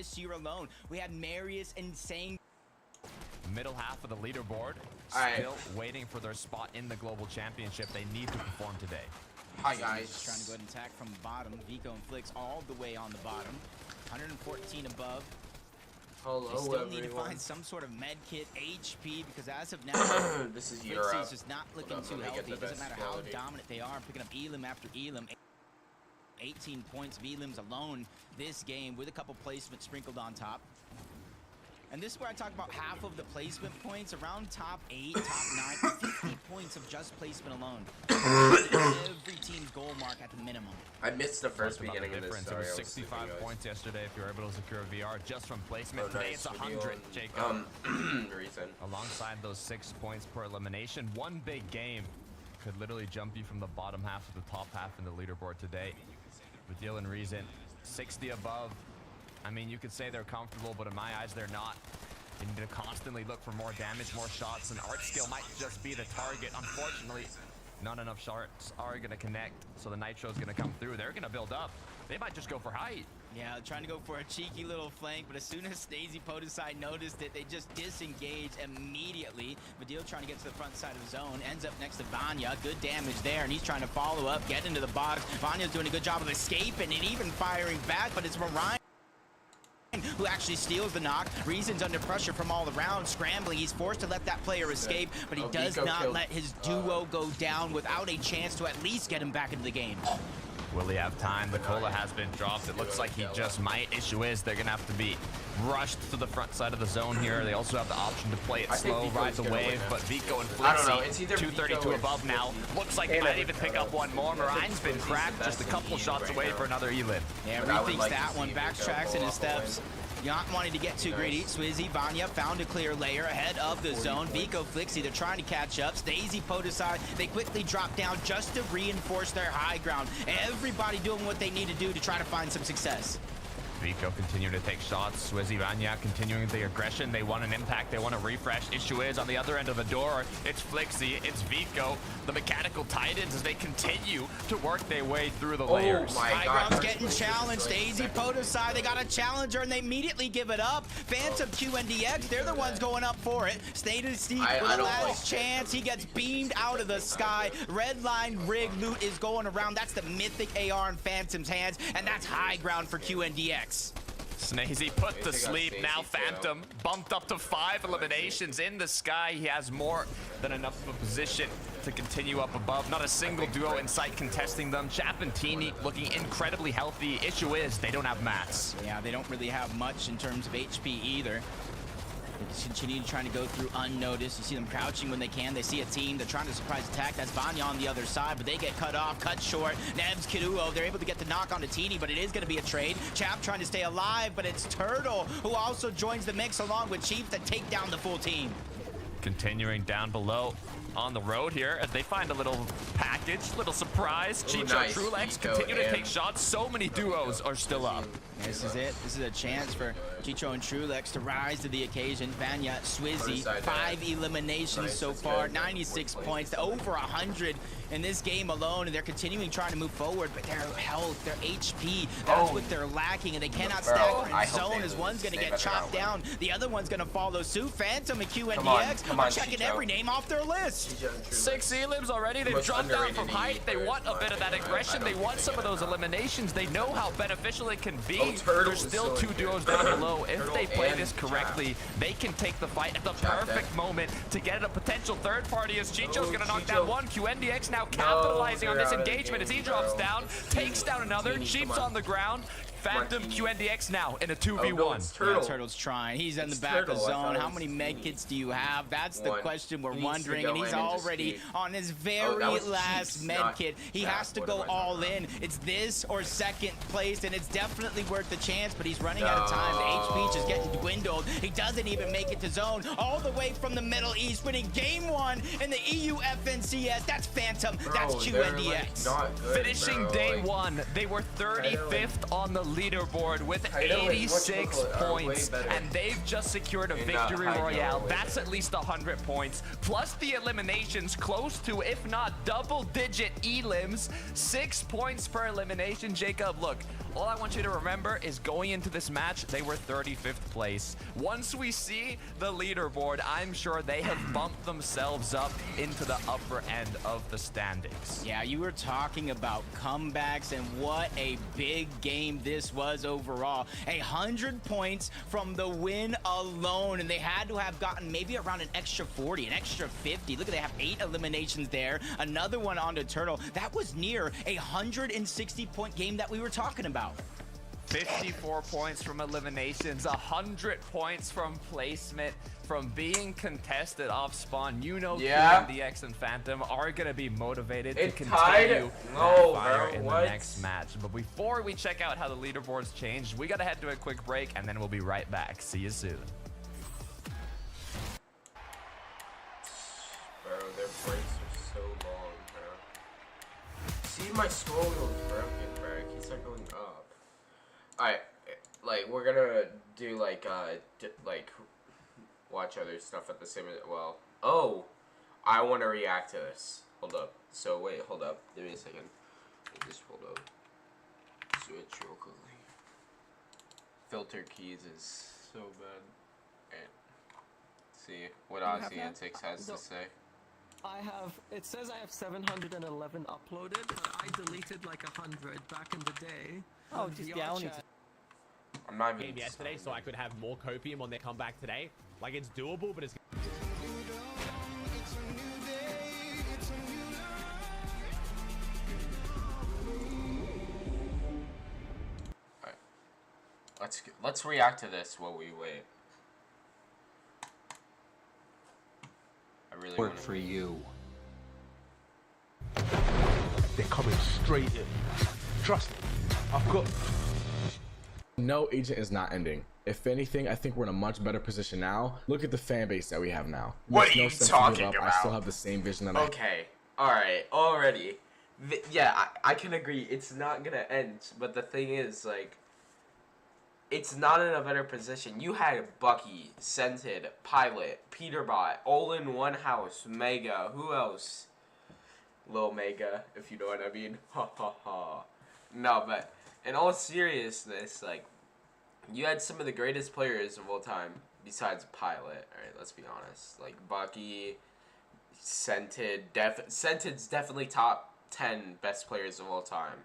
this year alone. We had Marius insane. Middle half of the leaderboard, still waiting for their spot in the global championship. They need to perform today. Hi guys. Just trying to go ahead and attack from the bottom. Vico and Flix all the way on the bottom. 114 above. Hello, they still everyone. need to find some sort of med kit, HP, because as of now, this is Flixie's just not looking too healthy. It doesn't matter how dominant they are, picking up Elim after Elim. 18 points of Elims alone this game with a couple placements sprinkled on top. And this is where I talk about half of the placement points, around top 8, top 9, 50 points of just placement alone. Every team's goal mark at the minimum. I missed the first beginning of this story. It was 65 points yesterday if you were able to secure a VR just from placement. Today it's 100, Jacob. Reason. Alongside those 6 points per elimination, one big game could literally jump you from the bottom half to the top half in the leaderboard today. With Dylan Reason, 60 above. I mean, you could say they're comfortable, but in my eyes, they're not. You need to constantly look for more damage, more shots, and Art Skill might just be the target. Unfortunately, not enough shots are going to connect, so the Nitro's going to come through. They're going to build up. They might just go for height. Yeah, trying to go for a cheeky little flank, but as soon as Daisy Podeside noticed it, they just disengage immediately. Vadil trying to get to the front side of the zone, ends up next to Vanya. Good damage there, and he's trying to follow up, get into the box. Vanya's doing a good job of escaping and even firing back, but it's Mariah who actually steals the knock. Reason's under pressure from all around, scrambling. He's forced to let that player escape, but he does not let his duo go down without a chance to at least get him back into the game. Will he have time? The Cola has been dropped. It looks like he just might. Issue is they're going to have to be rushed to the front side of the zone here. They also have the option to play it slow, ride the wave, but Vico and Flixie, 232 above now. Looks like they might even pick up one more. Marine's been cracked, just a couple shots away for another Elim. Yeah, rethinks that one, backtracks in his steps. Not wanting to get too greedy. Swizzy, Vanya found a clear layer ahead of the zone. Vico, Flixie, they're trying to catch up. Daisy, Podeside, they quickly drop down just to reinforce their high ground. Everybody doing what they need to do to try to find some success. Vico continuing to take shots. Swizzy, Vanya continuing the aggression. They want an impact. They want a refresh. Issue is on the other end of the door. It's Flixie. It's Vico. The Mechanical Titans as they continue to work their way through the layers. Oh my High God. ground's getting challenged. Daisy, Podeside, they got a challenger and they immediately give it up. Phantom, QNDX, they're the ones going up for it. State of Steve with the last chance. He gets beamed out of the sky. Red line rig loot is going around. That's the mythic AR in Phantom's hands, and that's high ground for QNDX. Snazy put to sleep. Now Phantom bumped up to 5 eliminations in the sky. He has more than enough of a position to continue up above. Not a single duo in sight contesting them. Chap and Teeny looking incredibly healthy. Issue is they don't have mats. Yeah, they don't really have much in terms of HP either. They just continue trying to go through unnoticed. You see them crouching when they can. They see a team. They're trying to surprise attack. That's Vanya on the other side, but they get cut off, cut short. Nebs, Kiruo, they're able to get the knock onto Teeny, but it is going to be a trade. Chap trying to stay alive, but it's Turtle who also joins the mix along with Chief to take down the full team. Continuing down below on the road here as they find a little package, little surprise. Chicho, Trulex continue to take shots. So many duos are still up. This is it. This is a chance for Chicho and Trulex to rise to the occasion. Vanya, Swizzy, 5 eliminations so far, 96 points, over 100 in this game alone, and they're continuing trying to move forward, but their health, their HP, that's what they're lacking, and they cannot stack in zone as one's going to get chopped down. The other one's going to follow suit. Phantom and QNDX are checking every name off their list. 6 Elims already. They've dropped down from height. They want a bit of that aggression. They want some of those eliminations. They know how beneficial it can be. There's still 2 duos down below. If they play this correctly, they can take the fight at the perfect moment to get a potential third party as Chicho's going to knock down one. QNDX now capitalizing on this engagement as he drops down, takes down another. Sheep's on the ground. Phantom, QNDX now in a 2v1. Yeah, Turtle's trying. He's in the back of zone. How many medkits do you have? That's the question we're wondering. And he's already on his very last medkit. He has to go all in. It's this or second place, and it's definitely worth the chance, but he's running out of time. The HP just getting dwindled. He doesn't even make it to zone. All the way from the Middle East, winning game 1 in the EU FNCS. That's Phantom. That's QNDX. Finishing day 1, they were 35th on the leaderboard with 86 points, and they've just secured a victory royale. That's at least 100 points, plus the eliminations close to, if not double-digit elims. 6 points per elimination. Jacob, look, All I want you to remember is going into this match, they were 35th place. Once we see the leaderboard, I'm sure they have bumped themselves up into the upper end of the standings. Yeah, you were talking about comebacks, and what a big game this was overall. 100 points from the win alone, and they had to have gotten maybe around an extra 40, an extra 50. Look, they have 8 eliminations there, another one onto Turtle. That was near a 160-point game that we were talking about. 54 points from eliminations, 100 points from placement, from being contested off spawn. You know, QMDX and Phantom are going to be motivated to continue that fire in the next match. But before we check out how the leaderboards changed, we got to head to a quick break, and then we'll be right back. See you soon. Bro, their breaks are so long, bro. See, my scroll wheel's broken, bro. It keeps on going up. Alright, like, we're gonna do, like, watch other stuff at the same, well, oh, I want to react to this. Hold up. So, wait, hold up. Give me a second. I just pulled up. Switch real quickly. Filter keys is so bad. And see what Aussie Antics has to say. It says I have 711 uploaded, but I deleted like 100 back in the day. Oh, just yeah, only. I'm not even game yesterday, so I could have more copium on their comeback today. Like, it's doable, but it's. Alright. Let's react to this while we wait. I really work for you. They're coming straight in. Trust me. I've got. No, Agent is not ending. If anything, I think we're in a much better position now. Look at the fan base that we have now. What are you talking about? I still have the same vision that Okay, alright, already. Yeah, I can agree. It's not gonna end, but the thing is, like, it's not in a better position. You had Bucky, Scented, Pilot, Peterbot, all in one house, Mega, who else? Lil Mega, if you know what I mean. Ha ha ha. No, but in all seriousness, like, you had some of the greatest players of all time besides Pilot. Alright, let's be honest. Like, Bucky, Scented, Scented's definitely top 10 best players of all time.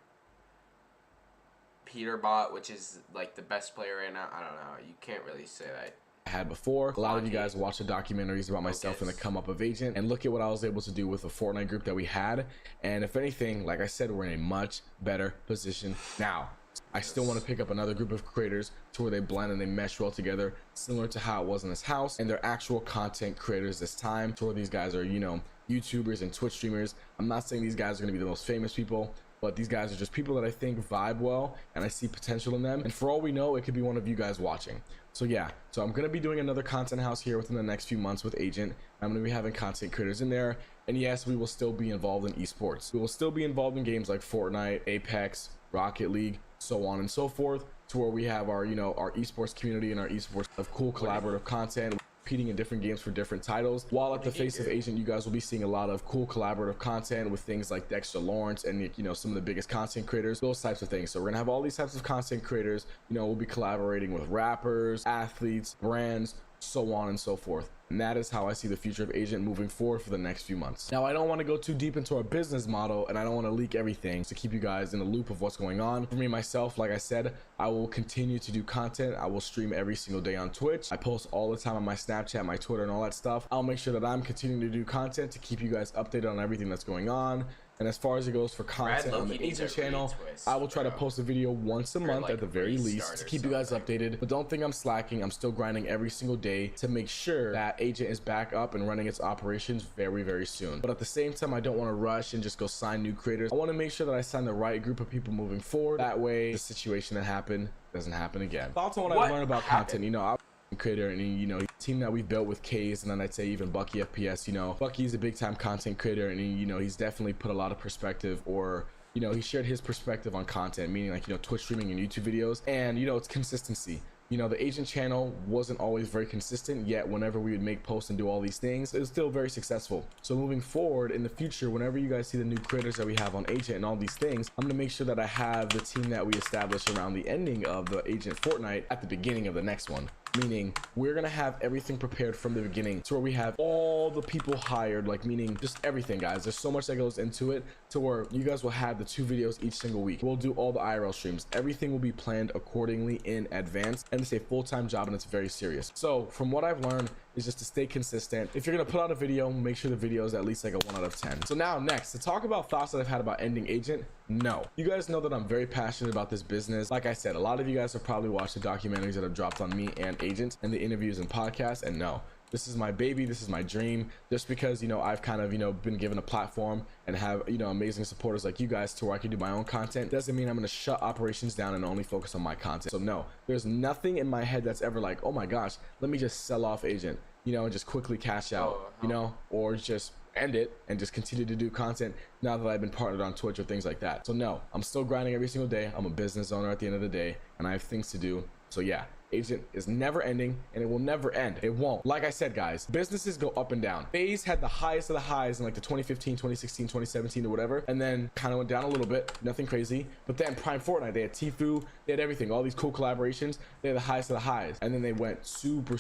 Peterbot, which is like the best player right now. I don't know. You can't really say that. I had before. A lot of you guys watch the documentaries about myself and the come up of Agent, and look at what I was able to do with the Fortnite group that we had. And if anything, like I said, we're in a much better position now. I still want to pick up another group of creators to where they blend and they mesh well together, similar to how it was in this house, and they're actual content creators this time, to where these guys are, you know, YouTubers and Twitch streamers. I'm not saying these guys are going to be the most famous people, but these guys are just people that I think vibe well, and I see potential in them. And for all we know, it could be one of you guys watching. So yeah, so I'm going to be doing another content house here within the next few months with Agent. I'm going to be having content creators in there. And yes, we will still be involved in esports. We will still be involved in games like Fortnite, Apex, Rocket League, so on and so forth, to where we have our, you know, our esports community and our esports of cool collaborative content, competing in different games for different titles. While at the face of Agent, you guys will be seeing a lot of cool collaborative content with things like Dexter Lawrence and, you know, some of the biggest content creators, those types of things. So we're gonna have all these types of content creators. You know, we'll be collaborating with rappers, athletes, brands, so on and so forth. And that is how I see the future of Agent moving forward for the next few months. Now, I don't want to go too deep into our business model, and I don't want to leak everything to keep you guys in the loop of what's going on. For me, myself, like I said, I will continue to do content. I will stream every single day on Twitch. I post all the time on my Snapchat, my Twitter, and all that stuff. I'll make sure that I'm continuing to do content to keep you guys updated on everything that's going on. And as far as it goes for content on the Agent channel, I will try to post a video once a month at the very least to keep you guys updated. But don't think I'm slacking. I'm still grinding every single day to make sure that Agent is back up and running its operations very, very soon. But at the same time, I don't want to rush and just go sign new creators. I want to make sure that I sign the right group of people moving forward. That way, the situation that happened doesn't happen again. Thoughts on what I learned about content, you know, I'm a creator, and you know, team that we've built with K's, and then I'd say even Bucky FPS. You know, Bucky's a big time content creator, and you know, he's definitely put a lot of perspective, or you know, he shared his perspective on content, meaning like, you know, Twitch streaming and YouTube videos, and you know, it's consistency. You know, the agent channel wasn't always very consistent, yet whenever we would make posts and do all these things, it was still very successful. So moving forward in the future, whenever you guys see the new creators that we have on agent and all these things, I'm gonna make sure that I have the team that we established around the ending of the agent Fortnite at the beginning of the next one. Meaning we're gonna have everything prepared from the beginning to where we have all the people hired, like meaning just everything, guys. There's so much that goes into it to where you guys will have the 2 videos each single week. We'll do all the IRL streams. Everything will be planned accordingly in advance, and it's a full-time job and it's very serious. So from what I've learned is just to stay consistent. If you're gonna put out a video, make sure the video is at least like a 1 out of 10. So now next, to talk about thoughts that I've had about ending agent. No, you guys know that I'm very passionate about this business. Like I said, a lot of you guys have probably watched the documentaries that have dropped on me and agent and the interviews and podcasts, and no, this is my baby, this is my dream. Just because, you know, I've kind of, you know, been given a platform and have, you know, amazing supporters like you guys to where I can do my own content, doesn't mean I'm gonna shut operations down and only focus on my content. So no, there's nothing in my head that's ever like, oh my gosh, let me just sell off agent, you know, and just quickly cash out, you know, or just end it and just continue to do content now that I've been partnered on Twitch or things like that. So no, I'm still grinding every single day. I'm a business owner at the end of the day and I have things to do. So yeah, agent is never ending and it will never end. It won't. Like I said, guys, businesses go up and down. FaZe had the highest of the highs in like the 2015, 2016, 2017 or whatever, and then kind of went down a little bit, nothing crazy. But then Prime Fortnite, they had Tfue, they had everything, all these cool collaborations. They had the highest of the highs, and then they went super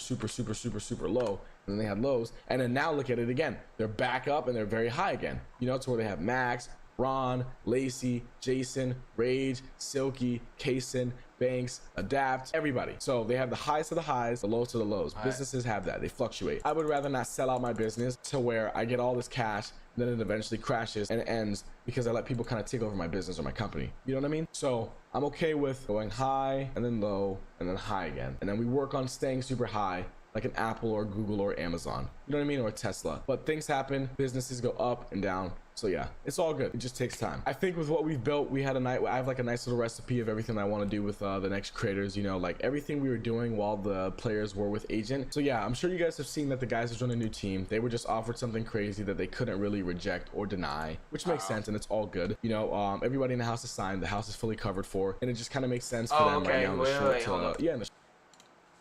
low, and then they had lows, and then now look at it again. They're back up and they're very high again, you know, to where they have Max, Ron, Lacey, Jason, Rage, Silky, Kaysen, Banks, Adapt, everybody. So they have the highs of the highs, the lows to the lows. Businesses have that. They fluctuate. I would rather not sell out my business to where I get all this cash, then it eventually crashes and it ends because I let people kind of take over my business or my company. You know what I mean? So I'm okay with going high and then low and then high again. And then we work on staying super high, like an Apple or Google or Amazon, you know what I mean, or Tesla. But things happen, businesses go up and down. So yeah, it's all good. It just takes time. I think with what we've built, we had I have like a nice little recipe of everything I want to do with the next creators, you know, like everything we were doing while the players were with agent. So yeah, I'm sure you guys have seen that the guys have joined a new team. They were just offered something crazy that they couldn't really reject or deny, which makes sense, and it's all good. You know, everybody in the house is signed, the house is fully covered for, and it just kind of makes sense for them right now in the short term. Yeah.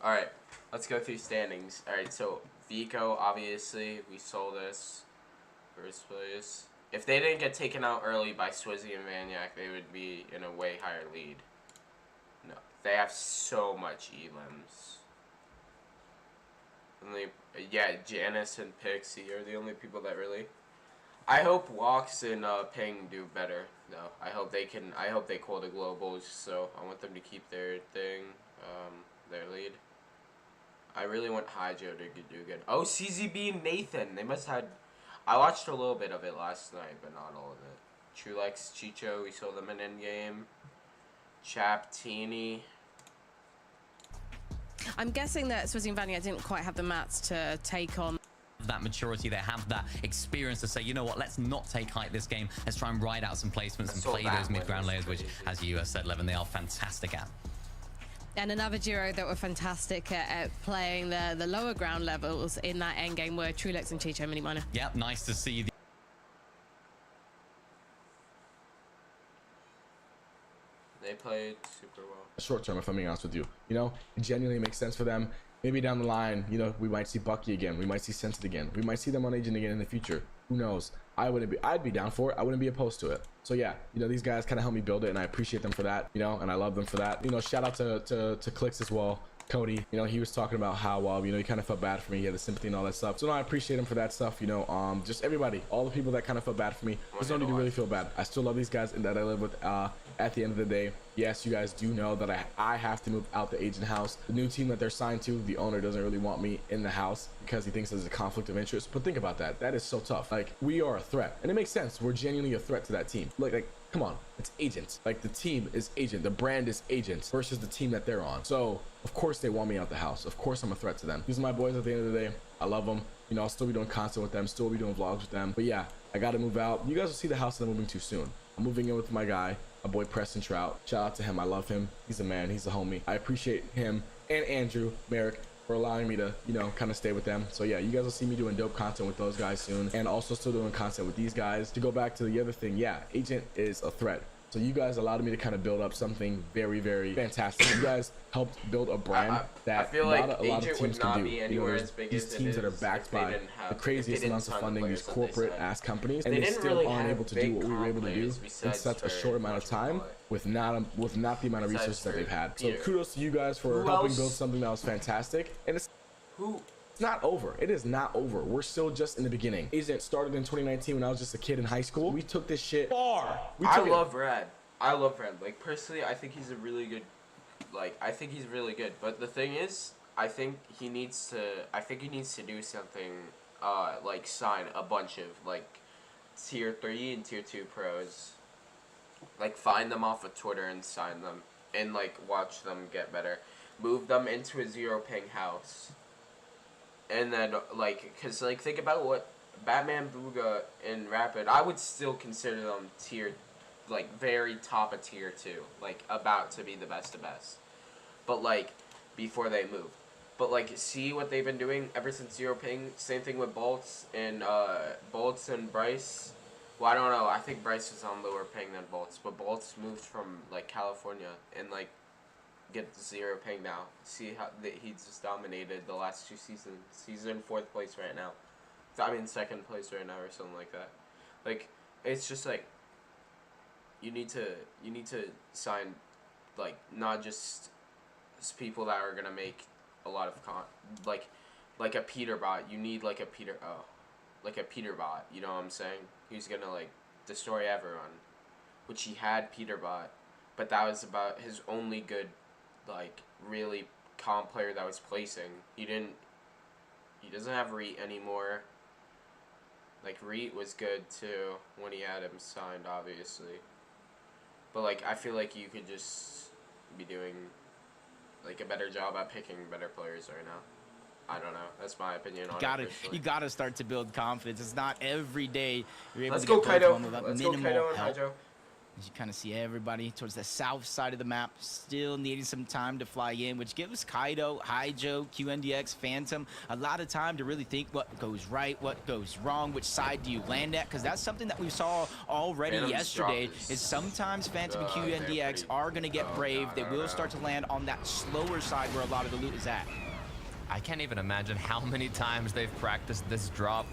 All right, let's go through standings. All right, so Vico, obviously, we sold this first place. If they didn't get taken out early by Swizzy and Vaniac, they would be in a way higher lead. No, they have so much elims. Yeah, Janice and Pixie are the only people that really. I hope Walks and Ping do better. No, I hope they call the globals. So I want them to keep their thing, their lead. I really want Hydro to do good. Oh, CZB and Nathan. They must have. I watched a little bit of it last night, but not all of it. Trulex, Chicho, we saw them in endgame. Chaptini. I'm guessing that Swizzy and Vanya didn't quite have the mats to take on that maturity, they have that experience to say, you know what, let's not take height this game, let's try and ride out some placements and play those mid-ground layers, which, as you said, Levin, they are fantastic at. And another duo that were fantastic at playing the lower ground levels in that endgame were Trulex and Chicho Mini Miner. Yep, nice to see. They played super well. Short term, if I'm being honest with you, you know, it genuinely makes sense for them. Maybe down the line, you know, we might see Bucky again, we might see Sensei again, we might see them on agent again in the future. Who knows? I'd be down for it. I wouldn't be opposed to it. So yeah, you know, these guys kind of helped me build it, and I appreciate them for that, you know, and I love them for that. You know, shout out to Clicks as well. Cody, you know, he was talking about how, you know, he kind of felt bad for me. He had the sympathy and all that stuff. So no, I appreciate him for that stuff, you know. Just everybody, all the people that kind of felt bad for me. There's no need to really feel bad. I still love these guys and that I live with. At the end of the day, yes, you guys do know that I have to move out the agent house. The new team that they're signed to, the owner doesn't really want me in the house because he thinks there's a conflict of interest. But think about that. That is so tough. Like, we are a threat, and it makes sense. We're genuinely a threat to that team. Like, come on, it's agents. Like, the team is agent. The brand is agents versus the team that they're on. So of course they want me out the house. Of course I'm a threat to them. These are my boys at the end of the day. I love them. You know, I'll still be doing content with them, still be doing vlogs with them. But yeah, I gotta move out. You guys will see the house that I'm moving to soon. I'm moving in with my guy, my boy Preston Trout. Shout out to him. I love him. He's a man. He's a homie. I appreciate him and Andrew Merrick for allowing me to, you know, kind of stay with them. So yeah, you guys will see me doing dope content with those guys soon, and also still doing content with these guys. To go back to the other thing, yeah, agent is a threat. So you guys allowed me to kind of build up something very, very fantastic. You guys helped build a brand that I feel like a lot of Agent teams would can not do. be You know, anywhere there's as big these as it teams that are is backed if they by didn't have- the if craziest they didn't amounts of sign the funding, these players that they corporate signed. ass companies, and They they didn't still really aren't have able to big do what we were able to do players in besides such a for short amount of time Marshall with not the amount of resources that they've had. So Peter. kudos to you guys for Who helping else? build something that was fantastic. And it's Who? not over. It is not over. We're still just in the beginning. Agent started in 2019 when I was just a kid in high school. We took this shit far. I love Red. Like, personally, I think he's a really good, I think he's really good. But the thing is, I think he needs to do something, like sign a bunch of, tier 3 and tier 2 pros. Like, find them off of Twitter and sign them. And, watch them get better. Move them into a zero ping house. And then, because, think about what Batman, Booga, and Rapid, I would still consider them tier, very top of tier 2. About to be the best of best. But, before they move. But, see what they've been doing ever since zero ping. Same thing with Bolts and Bryce. Well, I don't know. I think Bryce was on lower ping than Bolts. But Bolts moved from, California and, get zero ping now. See how he's just dominated the last 2 seasons. He's in 4th place right now. I mean 2nd place right now or something like that. It's just you need to sign not just people that are gonna make a lot of like a Peter bot. You need a Peter bot. You know what I'm saying? He's gonna destroy everyone, which he had Peter bot, but that was about his only good really comp player that was placing. He doesn't have Reet anymore. Reet was good too when he had him signed, obviously. But I feel like you could just be doing a better job at picking better players right now. I don't know. That's my opinion on it. You gotta start to build confidence. It's not every day you're able Let's to go get Kaido. one without Let's go minimal Kaido and help. Hydro. As you kind of see everybody towards the south side of the map still needing some time to fly in, which gives Kaido, Hydro, QNDX, Phantom a lot of time to really think what goes right, what goes wrong, which side do you land at, because that's something that we saw already Phantom's yesterday, drop is sometimes Phantom and QNDX are going to get brave. They will start to land on that slower side where a lot of the loot is at. I can't even imagine how many times they've practiced this drop.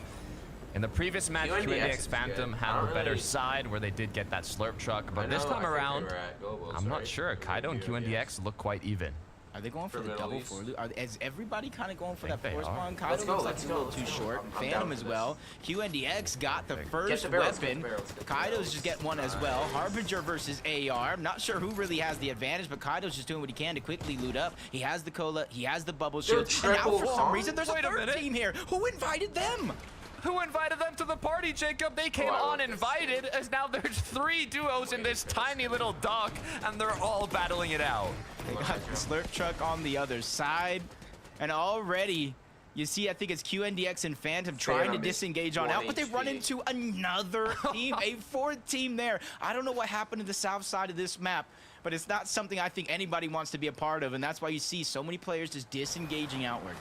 In the previous match, QNDX Phantom had the better side where they did get that slurp truck, but this time around, I'm not sure. Kaido and QNDX look quite even. Are they going for the double for loot? Is everybody kind of going for that they force are. spawn? Kaido looks like he's a little too short. Phantom as well. QNDX got the first weapon. Kaido's just getting one as well. Harbinger versus AR. I'm not sure who really has the advantage, but Kaido's just doing what he can to quickly loot up. He has the cola, he has the bubble shield, and now for some reason there's a third team here. Who invited them? Who invited them to the party, Jacob? They came uninvited, as now there's 3 duos in this tiny little dock, and they're all battling it out. They got the slurp truck on the other side, and already you see, I think it's QNDX and Phantom trying to disengage on out, but they run into another team, a 4th team there. I don't know what happened to the south side of this map, but it's not something I think anybody wants to be a part of, and that's why you see so many players just disengaging outward.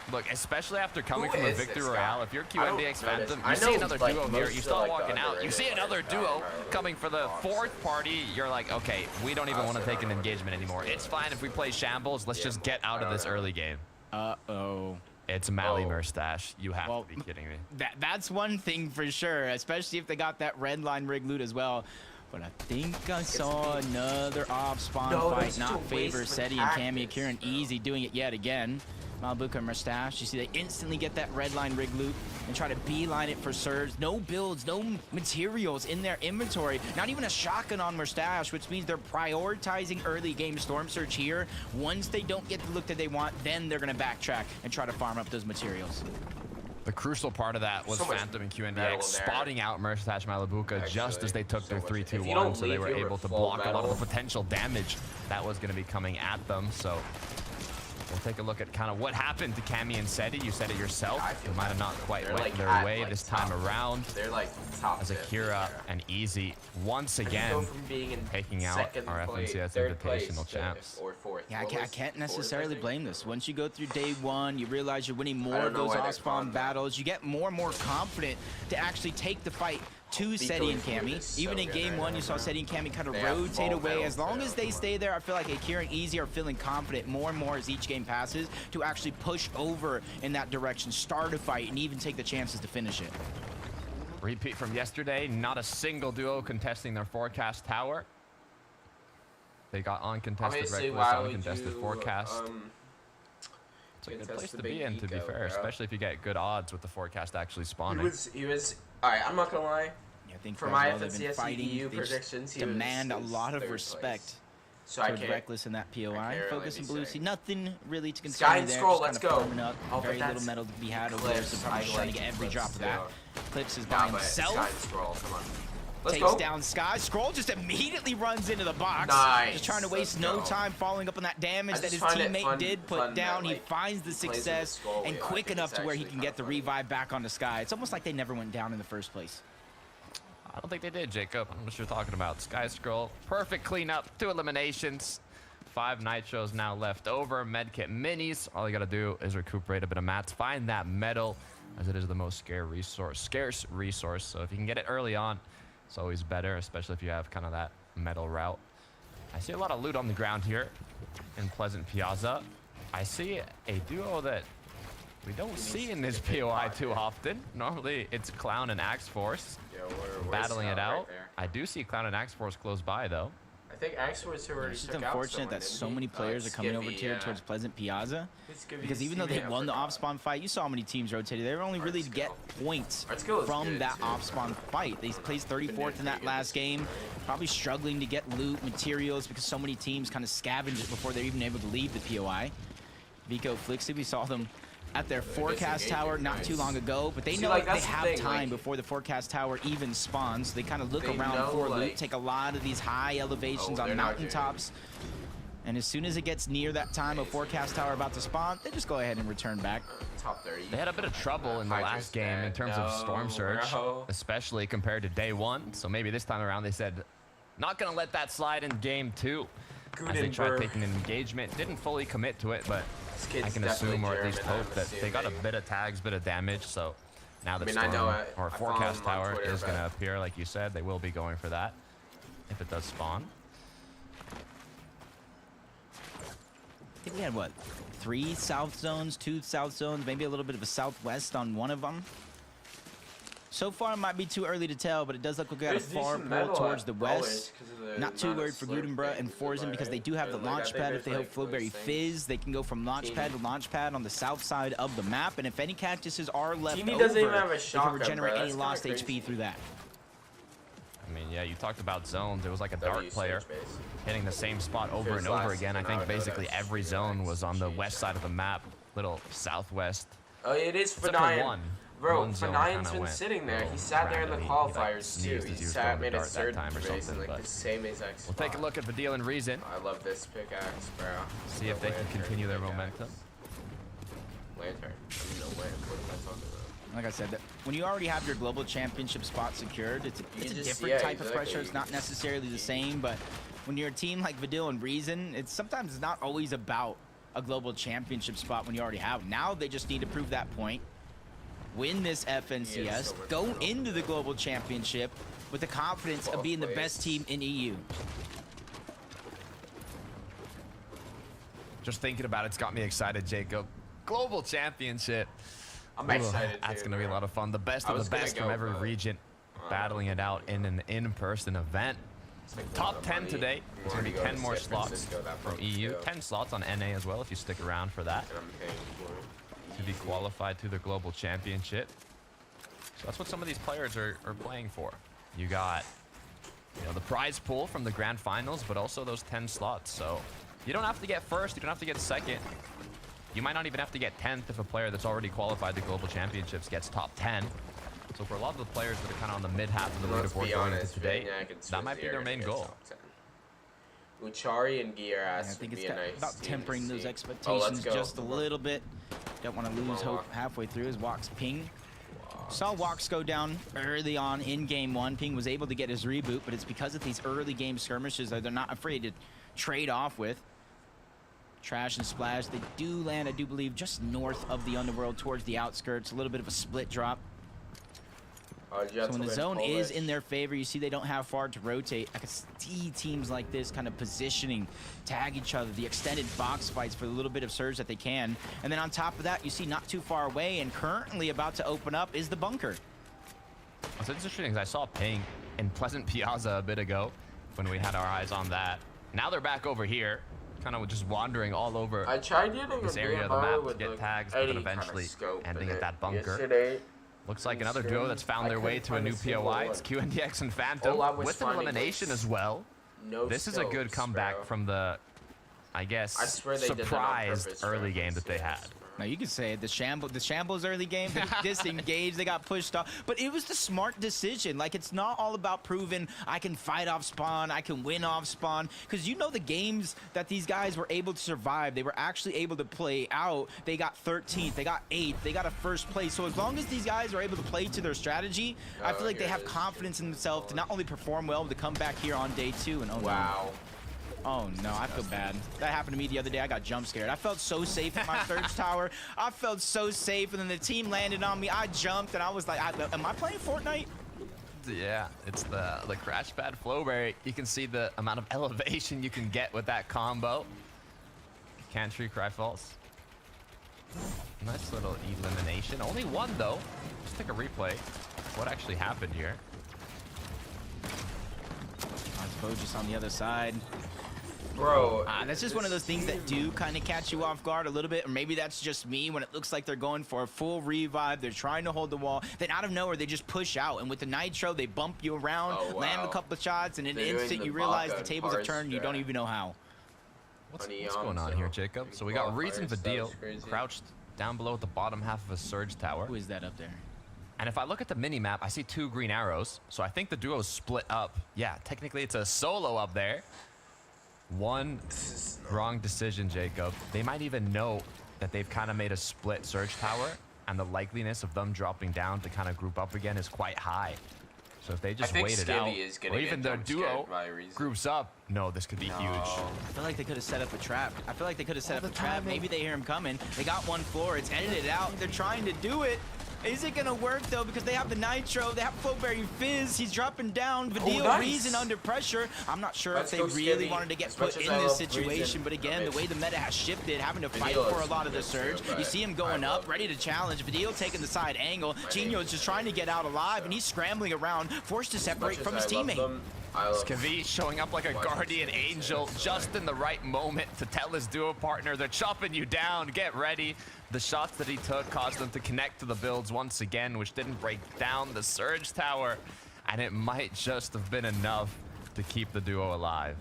Look, especially after coming Who from a is victory this royale, guy? if you're I don't QNDX know this. Phantom, I you see know, another like, duo here, most you of, start like, walking the out, you see another duo coming for the 4th party, you're like, okay, we don't even want to take an engagement anymore. It's fine if we play shambles, let's just get out of this early game. Uh-oh. It's Mally Murstache. You have to be kidding me. That's one thing for sure, especially if they got that red line rig loot as well. But I think I saw another off spawn fight not favor Seti and Cammy Kieran. Easy doing it yet again. Malibuca and Mustache, you see they instantly get that red line rig loot and try to beeline it for Surge. No builds, no materials in their inventory. Not even a shotgun on Mustache, which means they're prioritizing early game Storm Surge here. Once they don't get the look that they want, then they're going to backtrack and try to farm up those materials. The crucial part of that was Phantom and QNDX spotting out Mustache Malibuca just as they took their 3-2-1, so they were able to block a lot of the potential damage that was going to be coming at them. So we'll take a look at kind of what happened to Cammy and Seti. You said it yourself. They might have not quite went their way this time around. They're top as Akira and Easy once again taking out our FNCS Invitational champs. Yeah, I can't necessarily blame this. Once you go through day 1, you realize you're winning more of those off-spawn battles. You get more and more confident to actually take the fight to Seti and Cammy. Even in game one, you saw Seti and Cammy kind of rotate away. As long as they stay there, I feel like Akira and Easy are feeling confident more and more as each game passes to actually push over in that direction, start a fight, and even take the chances to finish it. Repeat from yesterday, not a single duo contesting their forecast tower. They got uncontested Obviously, Reckless, why would uncontested you, forecast. It's a good place to be in, to be fair, especially if you get good odds with the forecast actually spawning. He was. All right, I'm not gonna lie. Yeah, I think For my they've been FNCS fighting, EU they just predictions, he demand a was lot of third respect. place. So I Towards can't. Reckless in that POI. can't Focus really on be Blue saying. Sea. Nothing really to concern Sky you and there. Scroll, Just let's kind of go. farming up. Oh, but Very little that's metal to be had over there, so Clips, probably I just trying to like get every Clips drop of that. too. Clips is Nah, by but Sky and himself. Scroll, come on. Let's Takes go. down Sky. Scroll just immediately runs into the box. Nice. Just trying to waste Let's no go. time following up on that damage I that just his find it teammate fun- did put fun down. that, He like, finds the he plays with success the Scroll and wheel. I quick think enough it's to where he actually can get the kinda funny. revive back onto Sky. It's almost like they never went down in the first place. I don't think they did, Jacob. I don't know what you're talking about. Sky Scroll, perfect cleanup, 2 eliminations. 5 nitros now left over. Medkit minis. All you gotta do is recuperate a bit of mats, find that metal, as it is the most scarce resource. So if you can get it early on, it's always better, especially if you have kind of that metal route. I see a lot of loot on the ground here in Pleasant Piazza. I see a duo that we don't see in this POI too often. Normally it's Clown and Axe Force Yeah, we're battling it right out. there. I do see Clown and Axe Force close by though. I think Axe was already It's just took out unfortunate someone, that didn't so he? many players are coming over Skippy, here yeah. towards Pleasant Piazza. Skippy, Because even though they Skippy, I won the forgot. off-spawn fight, you saw how many teams rotated. They were only really to get points Artsco is from good, that too, off-spawn fight. They placed 34th in that last game, probably struggling to get loot, materials, because so many teams kind of scavenged it before they're even able to leave the POI. Vico Flixie, we saw them at their forecast tower not too long ago, but they See, know like, they that's the have thing, time like- before the forecast tower even spawns. They kind of look They around know, for loot, like- take a lot of these high elevations Oh, on they're not doing it. mountaintops. And as soon as it gets near that time of forecast tower about to spawn, they just go ahead and return back. Top 30. They had a bit of trouble in the Hydra's last game in dead. terms of Storm No, Surge, bro. especially compared to day 1. So maybe this time around they said, not gonna let that slide in game 2. As they tried Gutenberg. taking an engagement, didn't fully commit to it, but This kid's I can definitely assume, or at least German, hope, I'm that they got a assuming. bit of tags, bit of damage. So now that mean, I Storm know or I follow Forecast him on Tower Twitter, is gonna but- appear, like you said, they will be going for that if it does spawn. I think we had, what, 3 south zones, 2 south zones, maybe a little bit of a southwest on one of them. So far, it might be too early to tell, but it does look like we got a There's far decent pull metal towards at the Bowick west. 'cause of the Not too amount of worried for slurp Gutenberg and things that Forzen because they do have the like, I launch think pad. there's, If they hope like, those Flowberry things. Fizz, they can go from launch pad to launch pad on the south side of the map. And if any cactuses are left Teeny over, doesn't even have a they can shotgun, regenerate bro. any That's lost kinda HP crazy. through that. I mean, yeah, you talked about zones. It was like a W dart player surge base. hitting the same spot over Feels and over last again. I season, I think would know basically that's every G-Rex, zone was on the G-Rex. west side of the map, little southwest. Oh, it is Except for Fanayan. one. Bro, One zone Fanayan's kinda been went sitting there. little He sat there in the random. He, like, qualifiers sneezed too. as He was sat, throwing made the a dart that third time or base in something, like but the same exact We'll spot. take a look at Vidil and Reason. I love this pickaxe, bro. See if they can continue their momentum. Lantern. I mean, no way. What am I talking about? Like I said, that when you already have your global championship spot secured, it's a just- different yeah, type of exactly. pressure. It's not necessarily the same, but when you're a team like Vidil and Reason, it's sometimes not always about a global championship spot when you already have. Now they just need to prove that point, win this FNCS, so much go better. into the global championship with the confidence of being the best team in EU. Just thinking about it's got me excited, Jacob. Global Championship. I'm Ooh, excited That's too, going to be a bro. lot of fun. The best I of was the gonna best go, from every but- region battling it out in an in-person event. It's like a lot Top of 10 money. today. There's going to be Wanna go 10 to more San slots Francisco that from month, EU. too. 10 slots on NA as well if you stick around for that And I'm paying for it. to be qualified to the Global Championship. So that's what some of these players are playing for. You got, the prize pool from the grand finals, but also those 10 slots. So you don't have to get first. You don't have to get second. You might not even have to get 10th if a player that's already qualified to Global Championships gets top 10. So for a lot of the players that are kind of on the mid half of the Let's leaderboard be going into honest, today, Vignac and that might be Swizzy are their gonna main get goal. top 10. Uchari and Gear I Ass think would it's be a got nice about team to tempering those see. expectations go. just a little bit. Don't want to lose on, hope Walk. halfway through as Walks ping. Saw Walks go down early on in game 1. Ping was able to get his reboot, but it's because of these early game skirmishes that they're not afraid to trade off with. Trash and Splash, they do land, I do believe, just north of the Underworld towards the outskirts. A little bit of a split drop. So when the zone is in their favor, you see they don't have far to rotate. I can see teams like this kind of positioning, tag each other, the extended box fights for the little bit of surge that they can. And then on top of that, you see not too far away and currently about to open up is the bunker. What's interesting is I saw Ping in Pleasant Piazza a bit ago when we had our eyes on that. Now they're back over here, kind of just wandering all over I tried getting this a area of the map to with get like tags, but then eventually ending at that bunker. Looks like another duo that's found their way to a new POI. It's QNDX and Phantom with an elimination as well. This is a good comeback from the, I guess, surprised early game that they had. Now you could say the shambles early game, they disengaged, they got pushed off, but it was the smart decision. Like, it's not all about proving I can fight off spawn, I can win off spawn, because you know the games that these guys were able to survive, they were actually able to play out. They got 13th, they got 8th, they got a first place. So as long as these guys are able to play to their strategy, I feel like they have confidence in themselves to not only perform well, but to come back here on day 2 and wow. Oh no, I feel bad. That happened to me the other day. I got jump scared. I felt so safe in my Surge Tower. I felt so safe, and then the team landed on me. I jumped, and I was like, am I playing Fortnite? Yeah, it's the crash pad Flowberry. You can see the amount of elevation you can get with that combo. Cantry Cry False. Nice little elimination. Only one though. Let's take a replay. What actually happened here? I suppose just on the other side. Bro, that's just one of those things that do kind of catch you off guard a little bit, or maybe that's just me when it looks like they're going for a full revive, they're trying to hold the wall, then out of nowhere they just push out, and with the Nitro they bump you around, land a couple of shots, and in an instant you realize the tables have turned and you don't even know how. What's going on here, Jacob? So we got Reason Vidil crouched down below at the bottom half of a Surge Tower. Who is that up there? And if I look at the mini-map, I see 2 green arrows, so I think the duo is split up. Yeah, technically it's a solo up there. One wrong decision, Jacob. They might even know that they've kind of made a split Surge Tower, and the likeliness of them dropping down to kind of group up again is quite high. So if they just wait it out, or even their duo groups up, no, this could be huge. I feel like they could have set up a trap. I feel like they could have set up a trap. Maybe they hear him coming. They got one floor. It's edited out. They're trying to do it. Is it gonna work though? Because they have the Nitro, they have Flowberry Fizz. He's dropping down. Vidil Reason under pressure. I'm not sure if they really wanted to get put in this situation, but again, the way the meta has shifted, having to fight for a lot of the surge. You see him going up, ready to challenge. Vidil taking the side angle. Genio is just trying to get out alive, and he's scrambling around, forced to separate from his teammate. Scavi showing up like a guardian angel just in the right moment to tell his duo partner they're chopping you down, get ready. The shots that he took caused them to connect to the builds once again, which didn't break down the Surge Tower, and it might just have been enough to keep the duo alive.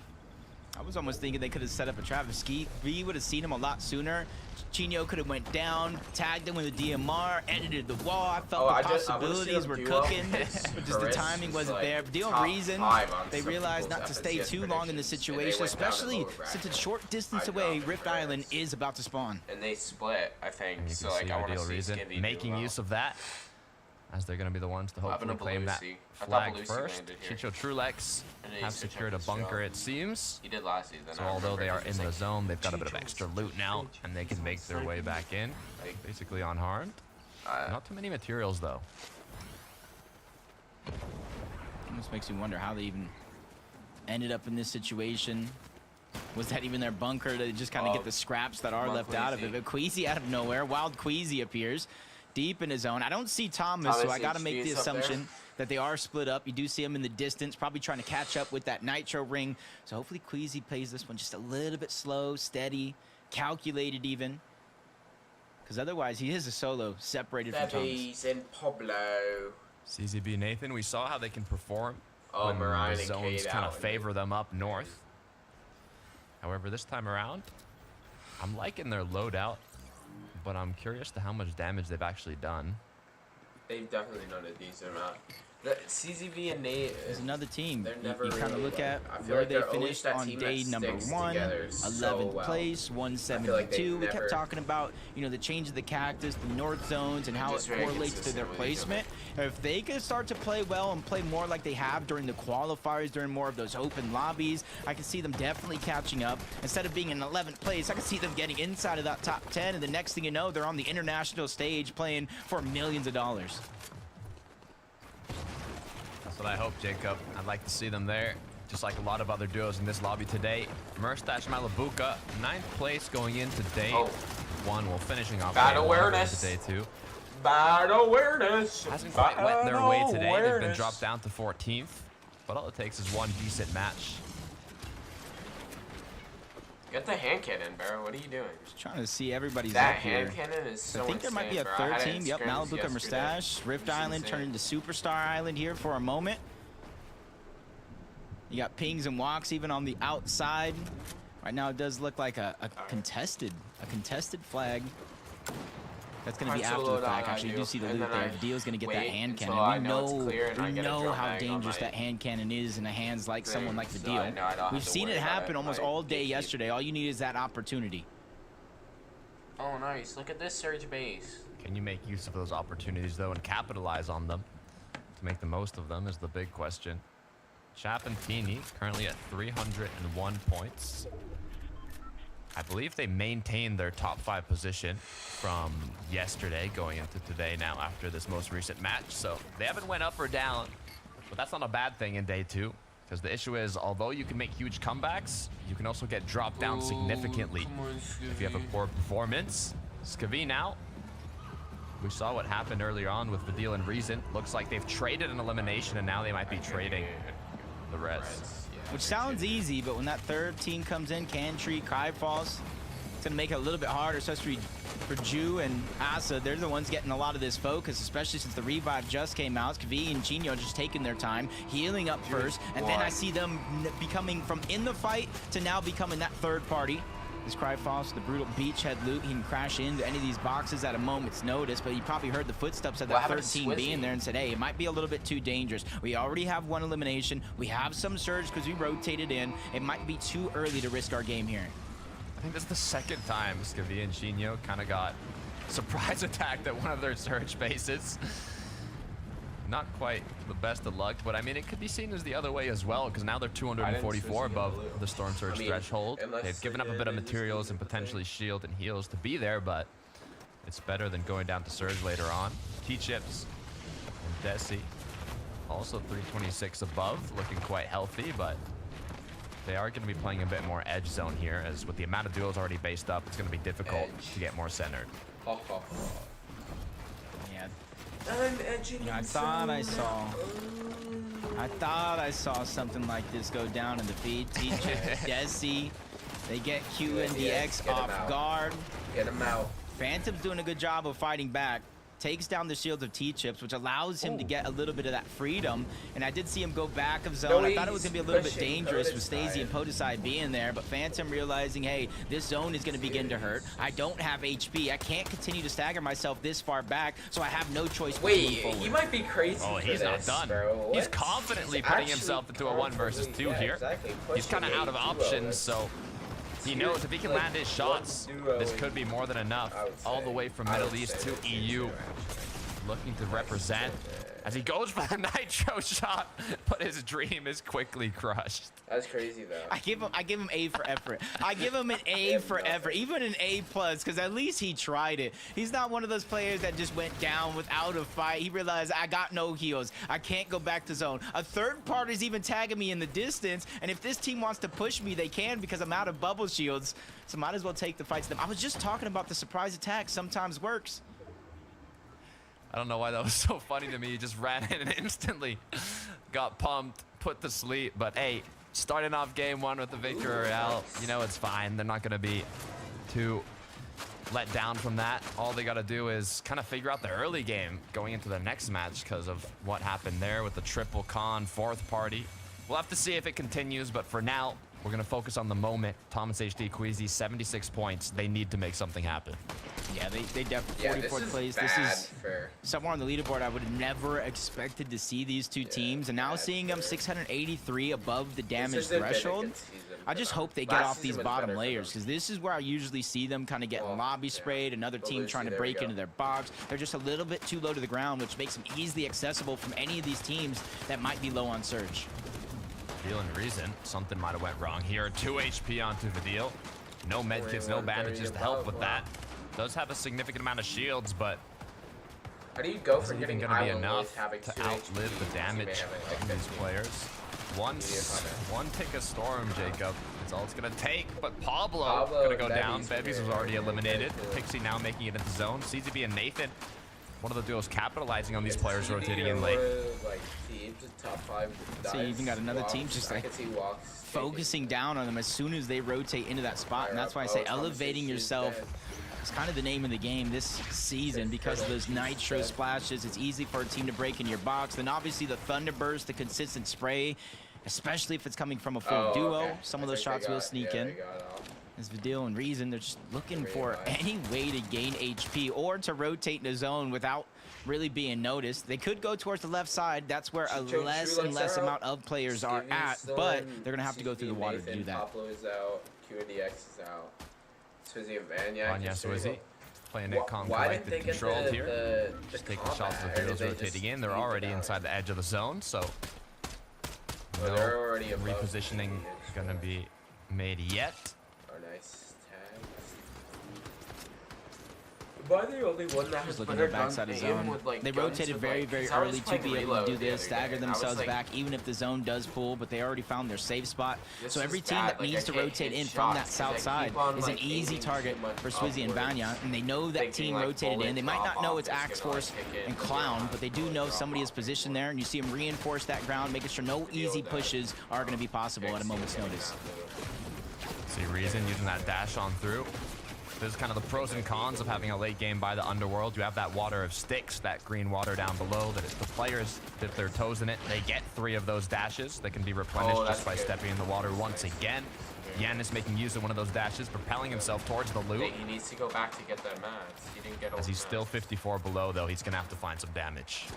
I was almost thinking they could have set up a trap. If V would have seen him a lot sooner, Chino could have went down, tagged him with a DMR, edited the wall. I felt the possibilities were cooking, but just the timing wasn't there. Deal Reason, they realized not to stay too long in the situation, especially since it's short distance away. Rift Island is about to spawn. And they split, I think. And you so can like, I want to see Reason Skivvy making use of that, as they're going to be the ones to hopefully claim that flag first. Chicho Trulex have secured a bunker, it seems. He did last season. So although they are in the zone, they've got a bit of extra loot now, and they can make their way back in, basically unharmed. Not too many materials, though. Almost makes me wonder how they even ended up in this situation. Was that even their bunker to just kind of get the scraps that are left out of it? But Queasy out of nowhere, Wild Queasy appears deep in his zone. I don't see Thomas, so I got to make the assumption that they are split up. You do see him in the distance, probably trying to catch up with that Nitro ring. So hopefully Queasy plays this one just a little bit slow, steady, calculated even. Because otherwise he is a solo, separated from Thomas. And Pablo. CZB Nathan, we saw how they can perform when Mariah the zones kind of favor them up north. However, this time around, I'm liking their loadout, but I'm curious to how much damage they've actually done. They've definitely done a decent amount. The CZV and Nate is another team. They're never you kind of look at where they finished on day number 1, 11th place, 172. We kept talking about, you know, the change of the cactus, the north zones, and how it correlates to their placement. If they can start to play well and play more like they have during the qualifiers, during more of those open lobbies, I can see them definitely catching up. Instead of being in 11th place, I can see them getting inside of that top 10, and the next thing you know, they're on the international stage playing for millions of dollars. That's what I hope, Jacob. I'd like to see them there, just like a lot of other duos in this lobby today. Merstash Malabuka, 9th place going into day 1. Well, finishing off Bad day 1 awareness. into day 2. Bad awareness. Hasn't quite went their way today. They've been dropped down to 14th. But all it takes is one decent match. Get the hand cannon, bro. What are you doing? Just trying to see everybody's That up here. hand cannon is so I think there might be a insane, bro. I third had it team. in Yep, scrims Malabuka yesterday. Mustache. Rift It's Island insane. turned into Superstar Island here for a moment. You got pings and walks even on the outside. Right now it does look like a contested flag. That's going to be Punch a after the load fact. on Actually, you do see the and loot then there. I Dio's going to get that wait hand until cannon. I know it's clear and I We get a know drum how bag on dangerous my that hand cannon is in the hands like someone like so Vidil. I know I don't We've have to seen worry it about happen it. almost Like, all day gatekeep. yesterday. All you need is that opportunity. Oh, nice. Look at this surge base. Can you make use of those opportunities, though, and capitalize on them? To make the most of them is the big question. Chapentini currently at 301 points. I believe they maintained their top 5 position from yesterday going into today now after this most recent match. So they haven't went up or down, but that's not a bad thing in day 2. Because the issue is, although you can make huge comebacks, you can also get dropped down significantly if you have a poor performance. Skavi now. We saw what happened earlier on with Vidil and Reason. Looks like they've traded an elimination, and now they might be trading the rest. Which sounds easy, but when that third team comes in, Cantry, Kai Falls, it's going to make it a little bit harder, especially for Ju and Asa. They're the ones getting a lot of this focus, especially since the revive just came out. Kavi and Chino just taking their time, healing up first, and then I see them becoming from in the fight to now becoming that third party. This Cry Falls, the brutal beachhead loot, he can crash into any of these boxes at a moment's notice, but he probably heard the footsteps of that third team being there and said, hey, it might be a little bit too dangerous. We already have one elimination. We have some surge because we rotated in. It might be too early to risk our game here. I think this is the second time Skavi and Chino kind of got surprise attacked at one of their surge bases. Not quite the best of luck, but I mean, it could be seen as the other way as well, because now they're 244 above the Storm Surge threshold. They've given up a bit of materials and potentially shield and heals to be there, but it's better than going down to Surge later on. T-Chips and Desi also 326 above, looking quite healthy, but they are going to be playing a bit more edge zone here, as with the amount of duels already based up, it's going to be difficult to get more centered. Yeah. I'm edging I thought I saw something like this go down in the feed. Teacher, Desi, they get Q and DX off guard. Get him out. Phantom's doing a good job of fighting back. Takes down the shields of T-Chips, which allows him to get a little bit of that freedom. And I did see him go back of zone. I thought it was going to be a little bit dangerous with Stacey and Podesai being there, but Phantom realizing, hey, this zone is going to begin to hurt. I don't have HP. I can't continue to stagger myself this far back, so I have no choice but to move forward. He might be crazy. Oh, he's not done. Bro. He's confidently putting himself into a 1 versus 2 here. Exactly. He's kind of out of options, so he knows if he can land his shots, this could be more than enough. All the way from Middle East to EU. Looking to represent as he goes for the nitro shot, but his dream is quickly crushed. That's crazy though. I give him A for effort. I give him an A for effort, even an A+, because at least he tried it. He's not one of those players that just went down without a fight. He realized, I got no heals. I can't go back to zone. A third party's even tagging me in the distance, and if this team wants to push me, they can because I'm out of bubble shields. So might as well take the fight to them. I was just talking about the surprise attack sometimes works. I don't know why that was so funny to me. He just ran in and instantly got pumped, put to sleep. But hey, starting off game 1 with the Victory Royale, you know it's fine. They're not going to be too let down from that. All they got to do is kind of figure out the early game going into the next match because of what happened there with the triple con 4th party. We'll have to see if it continues, but for now, we're going to focus on the moment. Thomas HD Queasy, 76 points. They need to make something happen. Yeah, they definitely 44th place. This is somewhere on the leaderboard I would have never expected to see these two teams, and now seeing them 683 above the damage threshold. I just hope they get off these bottom layers, because this is where I usually see them kind of getting lobby sprayed, another team trying to break into their box. They're just a little bit too low to the ground, which makes them easily accessible from any of these teams that might be low on surge. Feeling reason something might have went wrong here. 2 HP onto Vidil. No medkits, no bandages to help with that. Does have a significant amount of shields, but How do you go Is for it even getting going to be Island enough with having to 2 outlive HP? the You damage may have it, like, from these 15. players? One tick of storm, Jacob. That's all it's going to take. But Pablo going to go and down. Bevies Bevies was were already very eliminated. good. Pixie now making it into zone. CZB and Nathan, one of the duos capitalizing on these Is players TD rotating or in late. like teams in top 5 So you even got another team just I like can see Walks focusing down on them as soon as they rotate into that spot, and that's why I say elevating yourself is kind of the name of the game this season because of those nitro splashes. It's easy for a team to break in your box. Then obviously the Thunderburst, the consistent spray, especially if it's coming from a full duo. Some of those shots will sneak in. As Vidil and Reason, they're just looking for any way to gain HP or to rotate in a zone without really being noticed. They could go towards the left side. That's where a less and less amount of players are at, but they're going to have to go through the water to do that. Pablo is out. QNDX is out. Swizzy and Vanya. Vanya Swizzy playing it calm, collected, controlled here. Just taking shots as the duos rotating in. They're already inside the edge of the zone, so no repositioning going to be made yet. Nice tag. Am I the only one that has Looking at the backside of zone. They rotated very early to be able to do this, stagger themselves back, even if the zone does pull, but they already found their safe spot. So every team that needs to rotate in from that south side is an easy target for Swizzy and Vanya, and they know that team rotated in. They might not know it's Axe Force and Clown, but they do know somebody is positioned there, and you see them reinforce that ground, making sure no easy pushes are going to be possible at a moment's notice. See Reason using that dash on through. This is kind of the pros and cons of having a late game by the Underworld. You have that water of sticks, that green water down below, that if the players dip their toes in it, they get 3 of those dashes that can be replenished just by stepping in the water once again. Yannis making use of one of those dashes, propelling himself towards the loop. He needs to go back to get that mats. He didn't get all. As he's still 54 below, though, he's going to have to find some damage.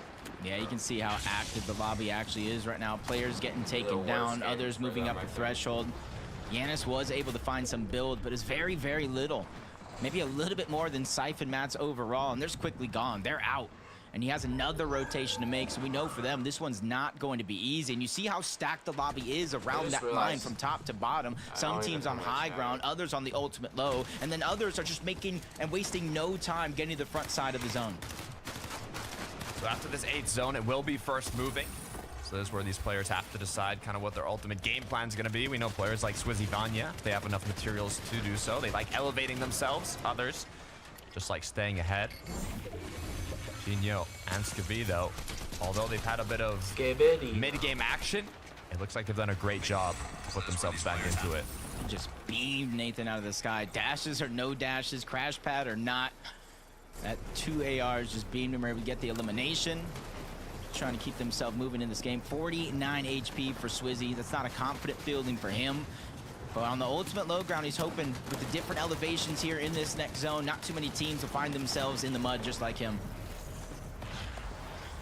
Yeah, you can see how active the lobby actually is right now. Players getting taken down, others moving up the threshold. Yannis was able to find some build, but it's very little. Maybe a little bit more than Siphon Mats overall, and they're just quickly gone. They're out. And he has another rotation to make, so we know for them this one's not going to be easy. And you see how stacked the lobby is around that line from top to bottom. Some teams on high ground, others on the ultimate low, and then others are just making and wasting no time getting to the front side of the zone. So after this 8th zone, it will be first moving. So this is where these players have to decide kind of what their ultimate game plan is going to be. We know players like Swizzy Vanya, they have enough materials to do so. They like elevating themselves. Others just like staying ahead. Gino and Skibidi, though, although they've had a bit of mid-game action, it looks like they've done a great job to put themselves back into it. Just beamed Nathan out of the sky. Dashes or no dashes, crash pad or not. That 2 ARs just beamed him where we get the elimination. Trying to keep themselves moving in this game. 49 HP for Swizzy. That's not a confident fielding for him. But on the ultimate low ground, he's hoping with the different elevations here in this next zone, not too many teams will find themselves in the mud just like him.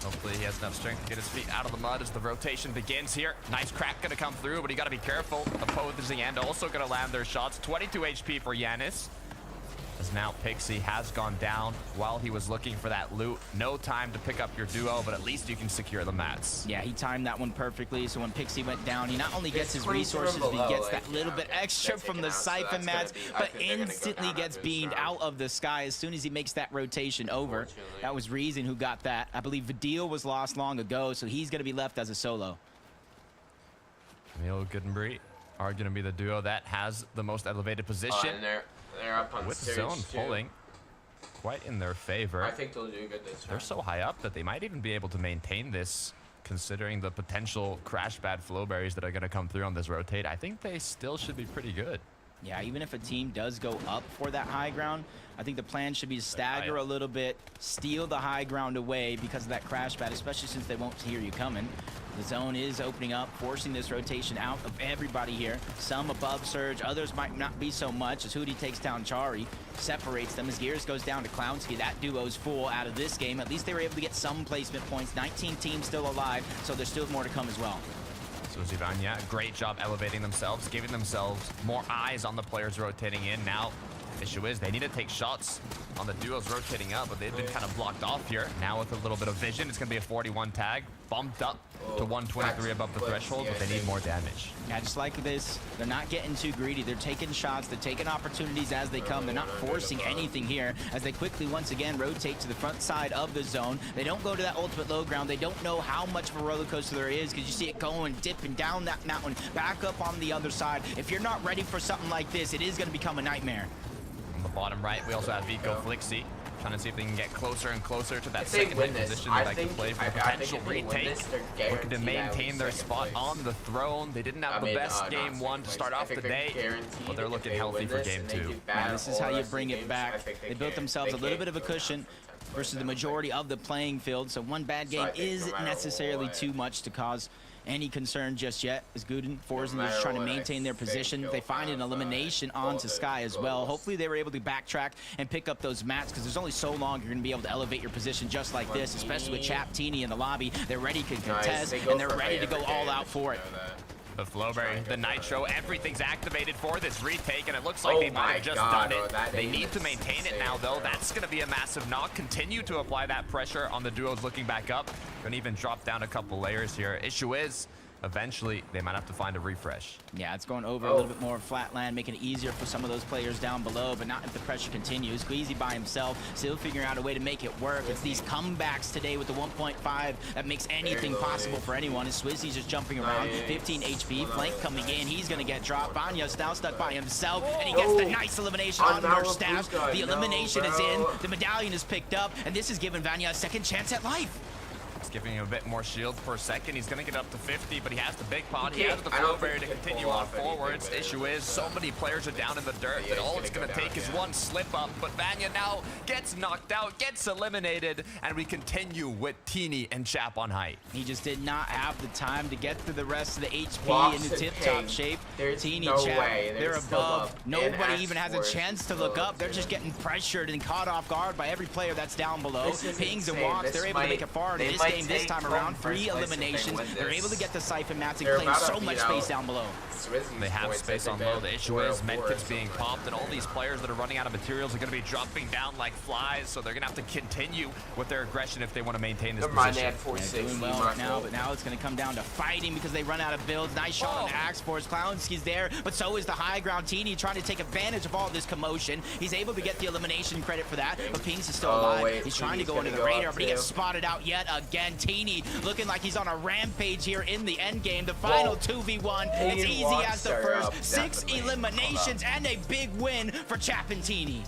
Hopefully he has enough strength to get his feet out of the mud as the rotation begins here. Nice crack gonna come through, but you gotta be careful. Opposing end also gonna land their shots. 22 HP for Yannis. As now Pixie has gone down while he was looking for that loot. No time to pick up your duo, but at least you can secure the mats. Yeah, he timed that one perfectly. So when Pixie went down, he not only gets his resources, but he gets that little bit extra from the Siphon Mats, but instantly gets beamed out of the sky as soon as he makes that rotation over. That was Reason who got that. I believe Vidil was lost long ago, so he's going to be left as a solo. Camille Goodenbury are going to be the duo that has the most elevated position. They're up on with stage zone pulling quite in their favor. I think they'll do good this time. They're so high up that they might even be able to maintain this, considering the potential crash bad flowberries that are going to come through on this rotate. I think they still should be pretty good. Yeah, even if a team does go up for that high ground, I think the plan should be to stagger a little bit, steal the high ground away because of that crash pad, especially since they won't hear you coming. The zone is opening up, forcing this rotation out of everybody here. Some above Surge, others might not be so much as Hootie takes down Chari, separates them as Gears goes down to Clownski. That duo's full out of this game. At least they were able to get some placement points. 19 teams still alive, so there's still more to come as well. So Zivanya, great job elevating themselves, giving themselves more eyes on the players rotating in. Now Issue is they need to take shots on the duos rotating up, but they've been kind of blocked off here. Now with a little bit of vision, it's going to be a 41 tag. Bumped up to 123 above the threshold, but they need more damage. Yeah, just like this, they're not getting too greedy. They're taking shots. They're taking opportunities as they come. They're not forcing anything here as they quickly, once again, rotate to the front side of the zone. They don't go to that ultimate low ground. They don't know how much of a roller coaster there is because you see it going, dipping down that mountain, back up on the other side. If you're not ready for something like this, it is going to become a nightmare. On the bottom right, we also have Vico Flixie trying to see if they can get closer and closer to that If they second win hit this, position I they like to think- play for I the think potential if they win retake. this, they're Looking to guaranteed maintain their second spot place. on the throne. They didn't have I the mean, best not game second one to place. start I off think the they're day, guaranteed but they're if looking they healthy win for this game and they 2. do Man, bad this is all how the you rest of bring the it games, back. I think They built themselves a little bit of a cushion versus the majority of the playing field. So one bad So I game think no isn't matter necessarily what- too much to cause any concern just yet. As Guden, Forzen, they're matter just trying to what, I maintain their think position. he'll They find an have, elimination all onto the Sky as well. goals. Hopefully they were able to backtrack and pick up those mats because there's only so long you're going to be able to elevate your position just like this, especially with Chap Teeny in the lobby. They're ready to contest They go and they're for ready it to go every all game, out for it. you know that. The Flowberry, the Nitro, everything's activated for this retake, and it looks like Oh they might my have just God, done bro, it. that They aim need to is maintain it insane, now, though. bro. That's going to be a massive knock. Continue to apply that pressure on the duos looking back up. Going to even drop down a couple layers here. Issue is, eventually, they might have to find a refresh. Yeah, it's going over a little bit more flat land, making it easier for some of those players down below, but not if the pressure continues. Squeezy by himself, still figuring out a way to make it work. It's these comebacks today with the 1.5 that makes anything possible for anyone. And Swizzy's just jumping around, 15 HP, flank coming in. He's going to get dropped. Banya's now stuck by himself, and he gets the nice elimination on Nerf Stash. The elimination is in, the medallion is picked up, and this is giving Vanya a second chance at life. It's giving him a bit more shield per second. He's going to get up to 50, but he has the big pot. He He has the can't- I don't Flowberry think to he can continue pull on off anything forwards. with it. Issue is, so many players are down in the dirt Yeah, that he's all gonna it's going go to take down, is yeah. one slip up. But Vanya now gets knocked out, gets eliminated, and we continue with Teeny and Chap on height. He just did not have the time to get through the rest of the HP Wops into and tip-top Ping. shape. There's Teeny no Chap, way. they're They're still above. up. And Nobody even has a X-Force chance to is look low, up. They're too. just getting pressured and caught off guard by every player that's down below. This is Pings and insane. walks, This they're able to make might- it far in they this might game this take time home around. first 3 place if they eliminations. win They're this. able to get the Siphon mats and They're claim about to so beat much out space down below. Swizzy's They have points, space I on think low. they're The issue is 404 or medkits being something. popped, and all these players that are running out of materials are going to be dropping down like flies, so they're going to have to continue with their aggression if they want to maintain this Never mind, they position. had Yeah, 460. doing well my right now, fault. but now it's going to come down to fighting because they run out of builds. Nice shot on Axe Force. Clownski's there, but so is the high ground Teeny trying to take advantage of all this commotion. He's able to get the elimination credit for that, but Pings is still alive. wait, He's trying to Teeny's go under gonna the go radar, up but he gets too. spotted out yet again. Teeny looking like he's on a rampage here in the end game. The final 2v1. Ping It's and easy Watts as the are first up, 6 definitely. eliminations and a big win for Chap and Teeny.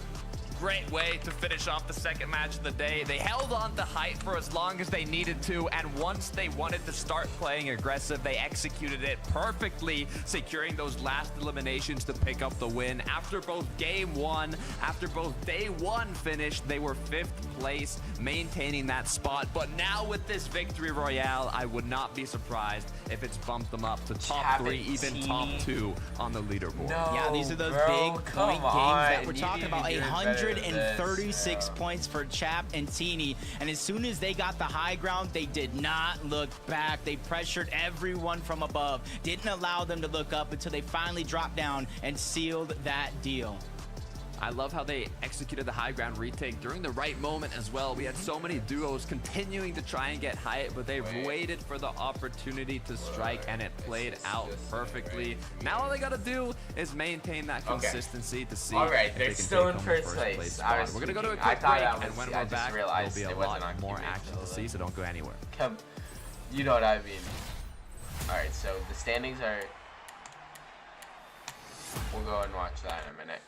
Great way to finish off the second match of the day. They held on to height for as long as they needed to, and once they wanted to start playing aggressive, they executed it perfectly, securing those last eliminations to pick up the win. After both game one, after both day one finished, they were 5th place, maintaining that spot. But now with this victory royale, I would not be surprised if it's bumped them up to top 3, even top 2 on the leaderboard. No, Yeah, these are those bro, big come point games on. that we're You talking need to about. be doing better than 136 this, points for Chap and Teeny. And as soon as they got the high ground, they did not look back. They pressured everyone from above. Didn't allow them to look up until they finally dropped down and sealed that deal. I love how they executed the high ground retake during the right moment as well. We had so many duos continuing to try and get height, but they waited for the opportunity to strike, and it played out perfectly. Now all they got to do is maintain that consistency to see Alright, if they're they can still take in home first the place. place I spot. was We're going to go to a thinking- I quick thought break, that and when was- we're I just back, realized there'll be it a wasn't lot on more Teammates action to until see, then. so don't go anywhere. Come, you know what I mean. Alright, so the standings are... We'll go and watch that in a minute.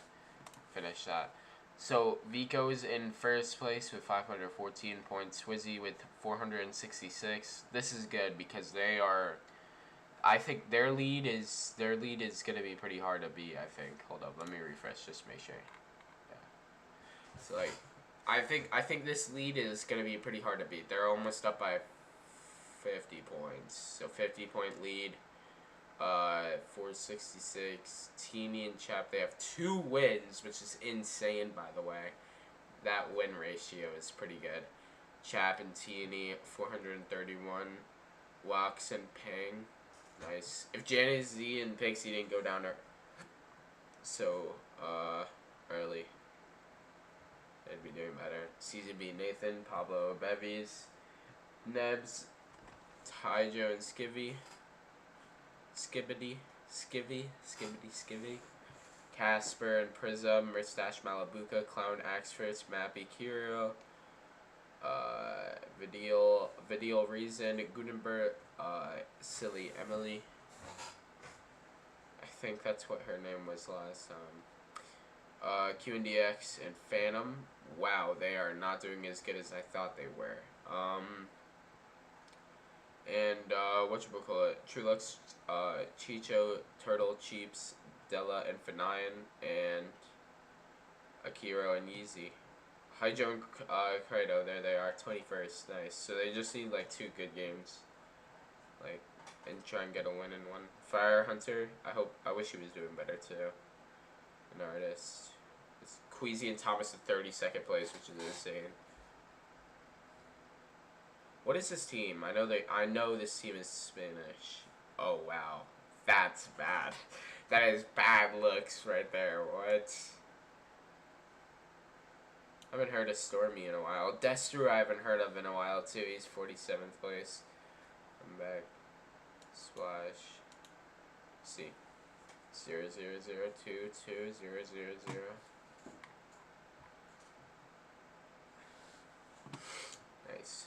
Finish that. So, Vico's in first place with 514 points. Swizzy with 466. This is good because they are... I think their lead is going to be pretty hard to beat, I think. Hold up, let me refresh just to make sure. Yeah. So, like... I think this lead is going to be pretty hard to beat. They're almost up by 50 points. So 50-point lead. 466. Teeny and Chap, they have 2 wins, which is insane, by the way. That win ratio is pretty good. Chap and Teeny, 431. Wax and Ping. Nice. If Janet Z and Pixie didn't go down there. So, early. They'd be doing better. Season B, Nathan, Pablo Bevies, Nebs, Tyjo and Skivvy. Skivvy. Casper and Prism, Mustache Malabuka, Clown Axfritz, Mappy Kiro, Video Reason, Gutenberg, Silly Emily. I think that's what her name was last time. QNDX and Phantom. Wow, they are not doing as good as I thought they were. Whatchamacallit, Trulux, Chicho, Turtle, Cheeps, Della, and Fanayan, and Akiro and Yeezy. Hijo and Credo, there they are, 21st, nice. So they just need like 2 good games, like, and try and get a win in one. Fire Hunter, I wish he was doing better too. An artist. It's Queasy and Thomas in 32nd place, which is insane. What is this team? I know this team is Spanish. Oh wow, that's bad. That is bad looks right there. What? I haven't heard of Stormy in a while. Destru I haven't heard of in a while too. He's 47th place. I'm back. Splash. C. 0 0 0 2 2 0 0 0. Nice.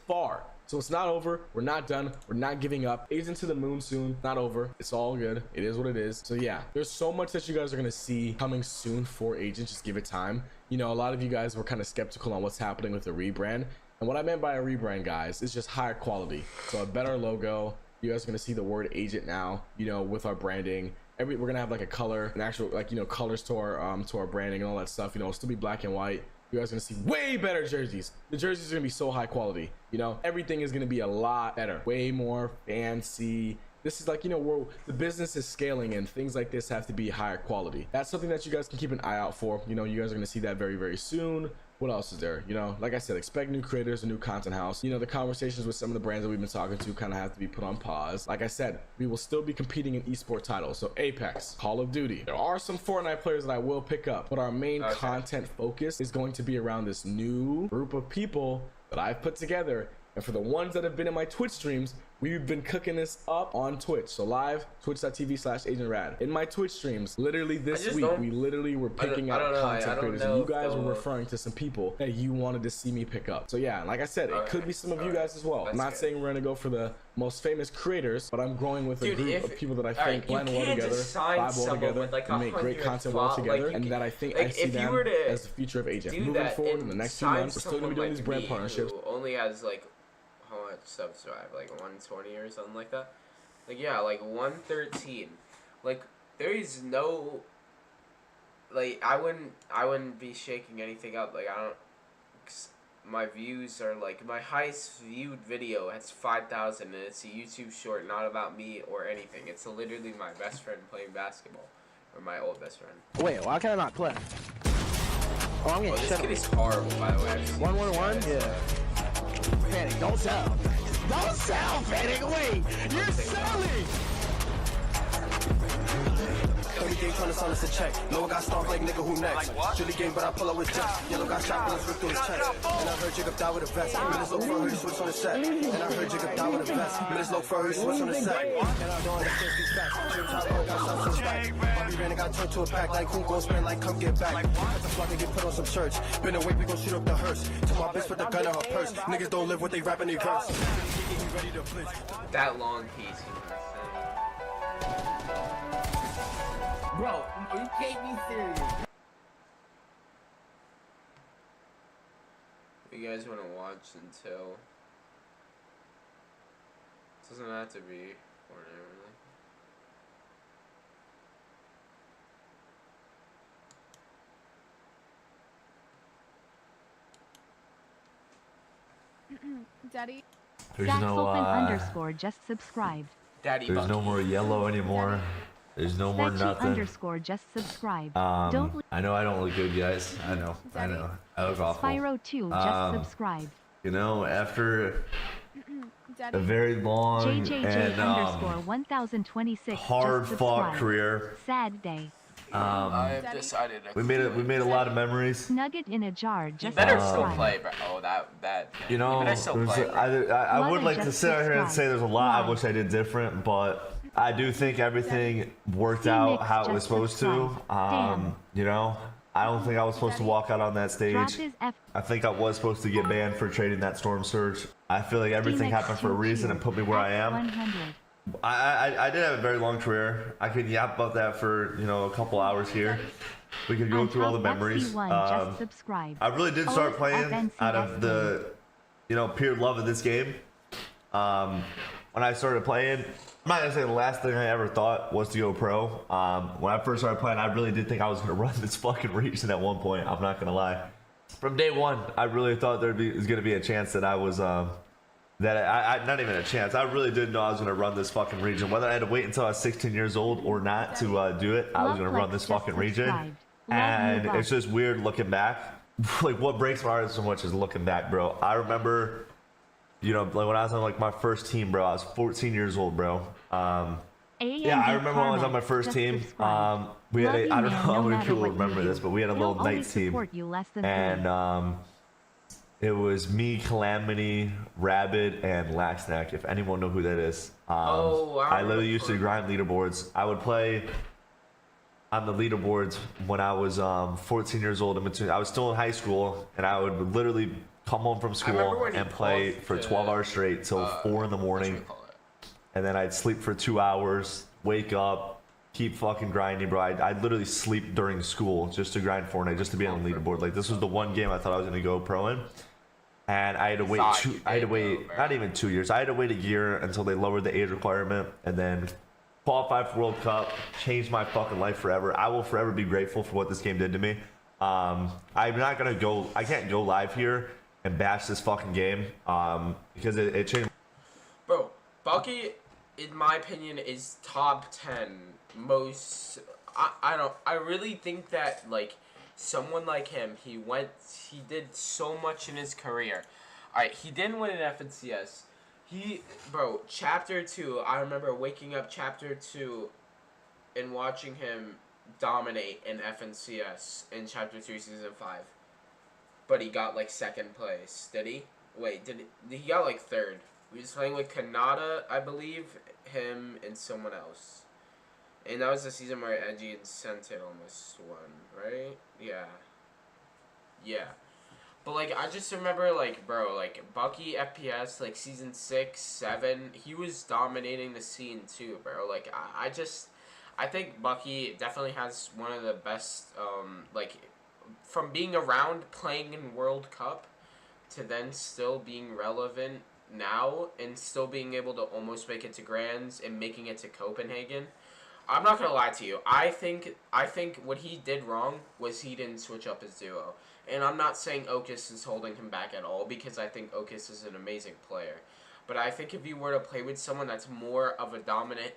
Far. So it's not over. We're not done. We're not giving up. Agent to the moon soon. Not over. It's all good. It is what it is. So yeah, there's so much that you guys are going to see coming soon for Agent. Just give it time. You know, a lot of you guys were kind of skeptical on what's happening with the rebrand. And what I meant by a rebrand, guys, is just higher quality. So a better logo. You guys are going to see the word Agent now, you know, with our branding. We're going to have like a color, an actual, like, you know, colors to our branding and all that stuff. You know, it'll still be black and white. You guys are gonna see way better jerseys. The jerseys are gonna be so high quality. You know, everything is gonna be a lot better, way more fancy. This is like, you know, the business is scaling and things like this have to be higher quality. That's something that you guys can keep an eye out for. You know, you guys are gonna see that very, very soon. What else is there? You know, like I said, expect new creators, a new content house. You know, the conversations with some of the brands that we've been talking to kind of have to be put on pause. Like I said, we will still be competing in esports titles. So Apex, Call of Duty. There are some Fortnite players that I will pick up, but our main content focus is going to be around this new group of people that I've put together. And for the ones that have been in my Twitch streams, we've been cooking this up on Twitch. So live, twitch.tv/AgentRad. In my Twitch streams, literally this week, we literally were picking out content creators. And you guys were referring to some people that you wanted to see me pick up. So yeah, like I said, it could be some of you guys as well. I'm not saying we're gonna go for the most famous creators, but I'm growing with a group of people that I think blend well together, vibe well together, and make great content well together, and that I think I see them as the future of Agent. Moving forward in the next few months, we're still gonna be doing these brand partnerships. Only has like how much subs do I have? Like 120 or something like that? Like, yeah, like 113. Like, there is no, like, I wouldn't be shaking anything up. Like, my views are like, my highest viewed video has 5,000 and it's a YouTube short, not about me or anything. It's literally my best friend playing basketball. Or my old best friend. Wait, why can I not play? Oh, I'm getting this kid is horrible, by the way. 1-1-1? Yeah. Panic, don't sell. Don't sell, Panic, wait! You're selling! Every game trying to sell us a check. No one got stopped like nigga, who next? Chilly game, but I pull out with jets. Yellow got shot, but let's rip through his chest. And I heard Jacob die with a vest. Minutes low for her, he switched on the set. And I heard Jacob die with a vest. Minutes low for her, he switched on the set. And I don't understand these facts. Jim Chopper got shot to his back. Bobby ran and got turned to a pack. Like who gon' spend, like come get back. At the flock and get put on some shirts. Been away, we gon' shoot up the hearse. To my bitch, put the gun in her purse. Niggas don't live what they rap in their verse. That long piece. Bro, you can't be serious. You guys want to watch until... It doesn't have to be Fortnite, really. Daddy? There's no, just subscribed. Daddy there's no more yellow anymore. There's no more nothing. Just subscribed. Don't I know I don't look good, guys. I know. I look awful. Spyro 2 just subscribed. You know, after a very long JJJ and 1026 hard fought career. Sad day. I have decided we made a lot of memories. Nugget in a jar. You Just better still subscribe. play, bro. Oh, that. You know, You better still play. I would like to just sit out here and say there's a lot I subscribe. wish I did different, but I do think everything worked out how it was supposed to. You know, I don't think I was supposed to walk out on that Drop stage. his F. I think I was supposed to get banned for trading that Storm Surge. I feel like everything happened for a reason and put me where I am. 100. I did have a very long career. I could yap about that for, you know, a couple hours here. We could go On through all the top memories. FC1, just subscribe. I really did start OS playing out of FNCS the, you know, pure love of this game. When I started playing, I'm not gonna say the last thing I ever thought was to go pro. When I first started playing, I really did think I was gonna run this fucking region at one point. I'm not gonna lie. From day one, I really thought was gonna be a chance that I was not even a chance. I really did know I was gonna run this fucking region. Whether I had to wait until I was 16 years old or not to do it, I was gonna run this fucking region. And it's just weird looking back. Like what breaks my heart so much is looking back, bro. I remember, you know, like when I was on like my first team, bro. I was 14 years old, bro. Yeah, I remember when I was on my first team. We had I don't know how many people remember this, but we had a little night team, and it was me, Calamity, Rabbit, and Laxnack. If anyone know who that is, I literally used to grind leaderboards. I would play on the leaderboards when I was 14 years old. I was still in high school, and I would literally come home from school and play for 12 hours straight till 4 in the morning. And then I'd sleep for 2 hours, wake up, keep fucking grinding, bro. I'd literally sleep during school just to grind Fortnite, just to be on the leaderboard. Like this was the one game I thought I was gonna go pro in, and I had to wait not even 2 years. I had to wait a year until they lowered the age requirement, and then qualify for World Cup, changed my fucking life forever. I will forever be grateful for what this game did to me. I'm not gonna go. I can't go live here and bash this fucking game because it changed. Bro, Bucky, in my opinion, is top 10 most. I really think that like someone like him, he did so much in his career. All right, he didn't win an FNCS. Bro, Chapter 2, I remember waking up Chapter 2 and watching him dominate in FNCS in Chapter 2 Season 5. But he got like 2nd place. Did he? Wait, he got like 3rd. We was playing with Kanata, I believe, him and someone else. And that was the season where Edgy and Sentin almost won, right? Yeah. Yeah. But, like, I just remember, like, bro, like, Bucky FPS, like, Season 6, 7, he was dominating the scene, too, bro. Like, I think Bucky definitely has one of the best, like, from being around playing in World Cup to then still being relevant now and still being able to almost make it to Grands and making it to Copenhagen. I'm not gonna lie to you. I think what he did wrong was he didn't switch up his duo. And I'm not saying Okus is holding him back at all, because I think Okus is an amazing player. But I think if you were to play with someone that's more of a dominant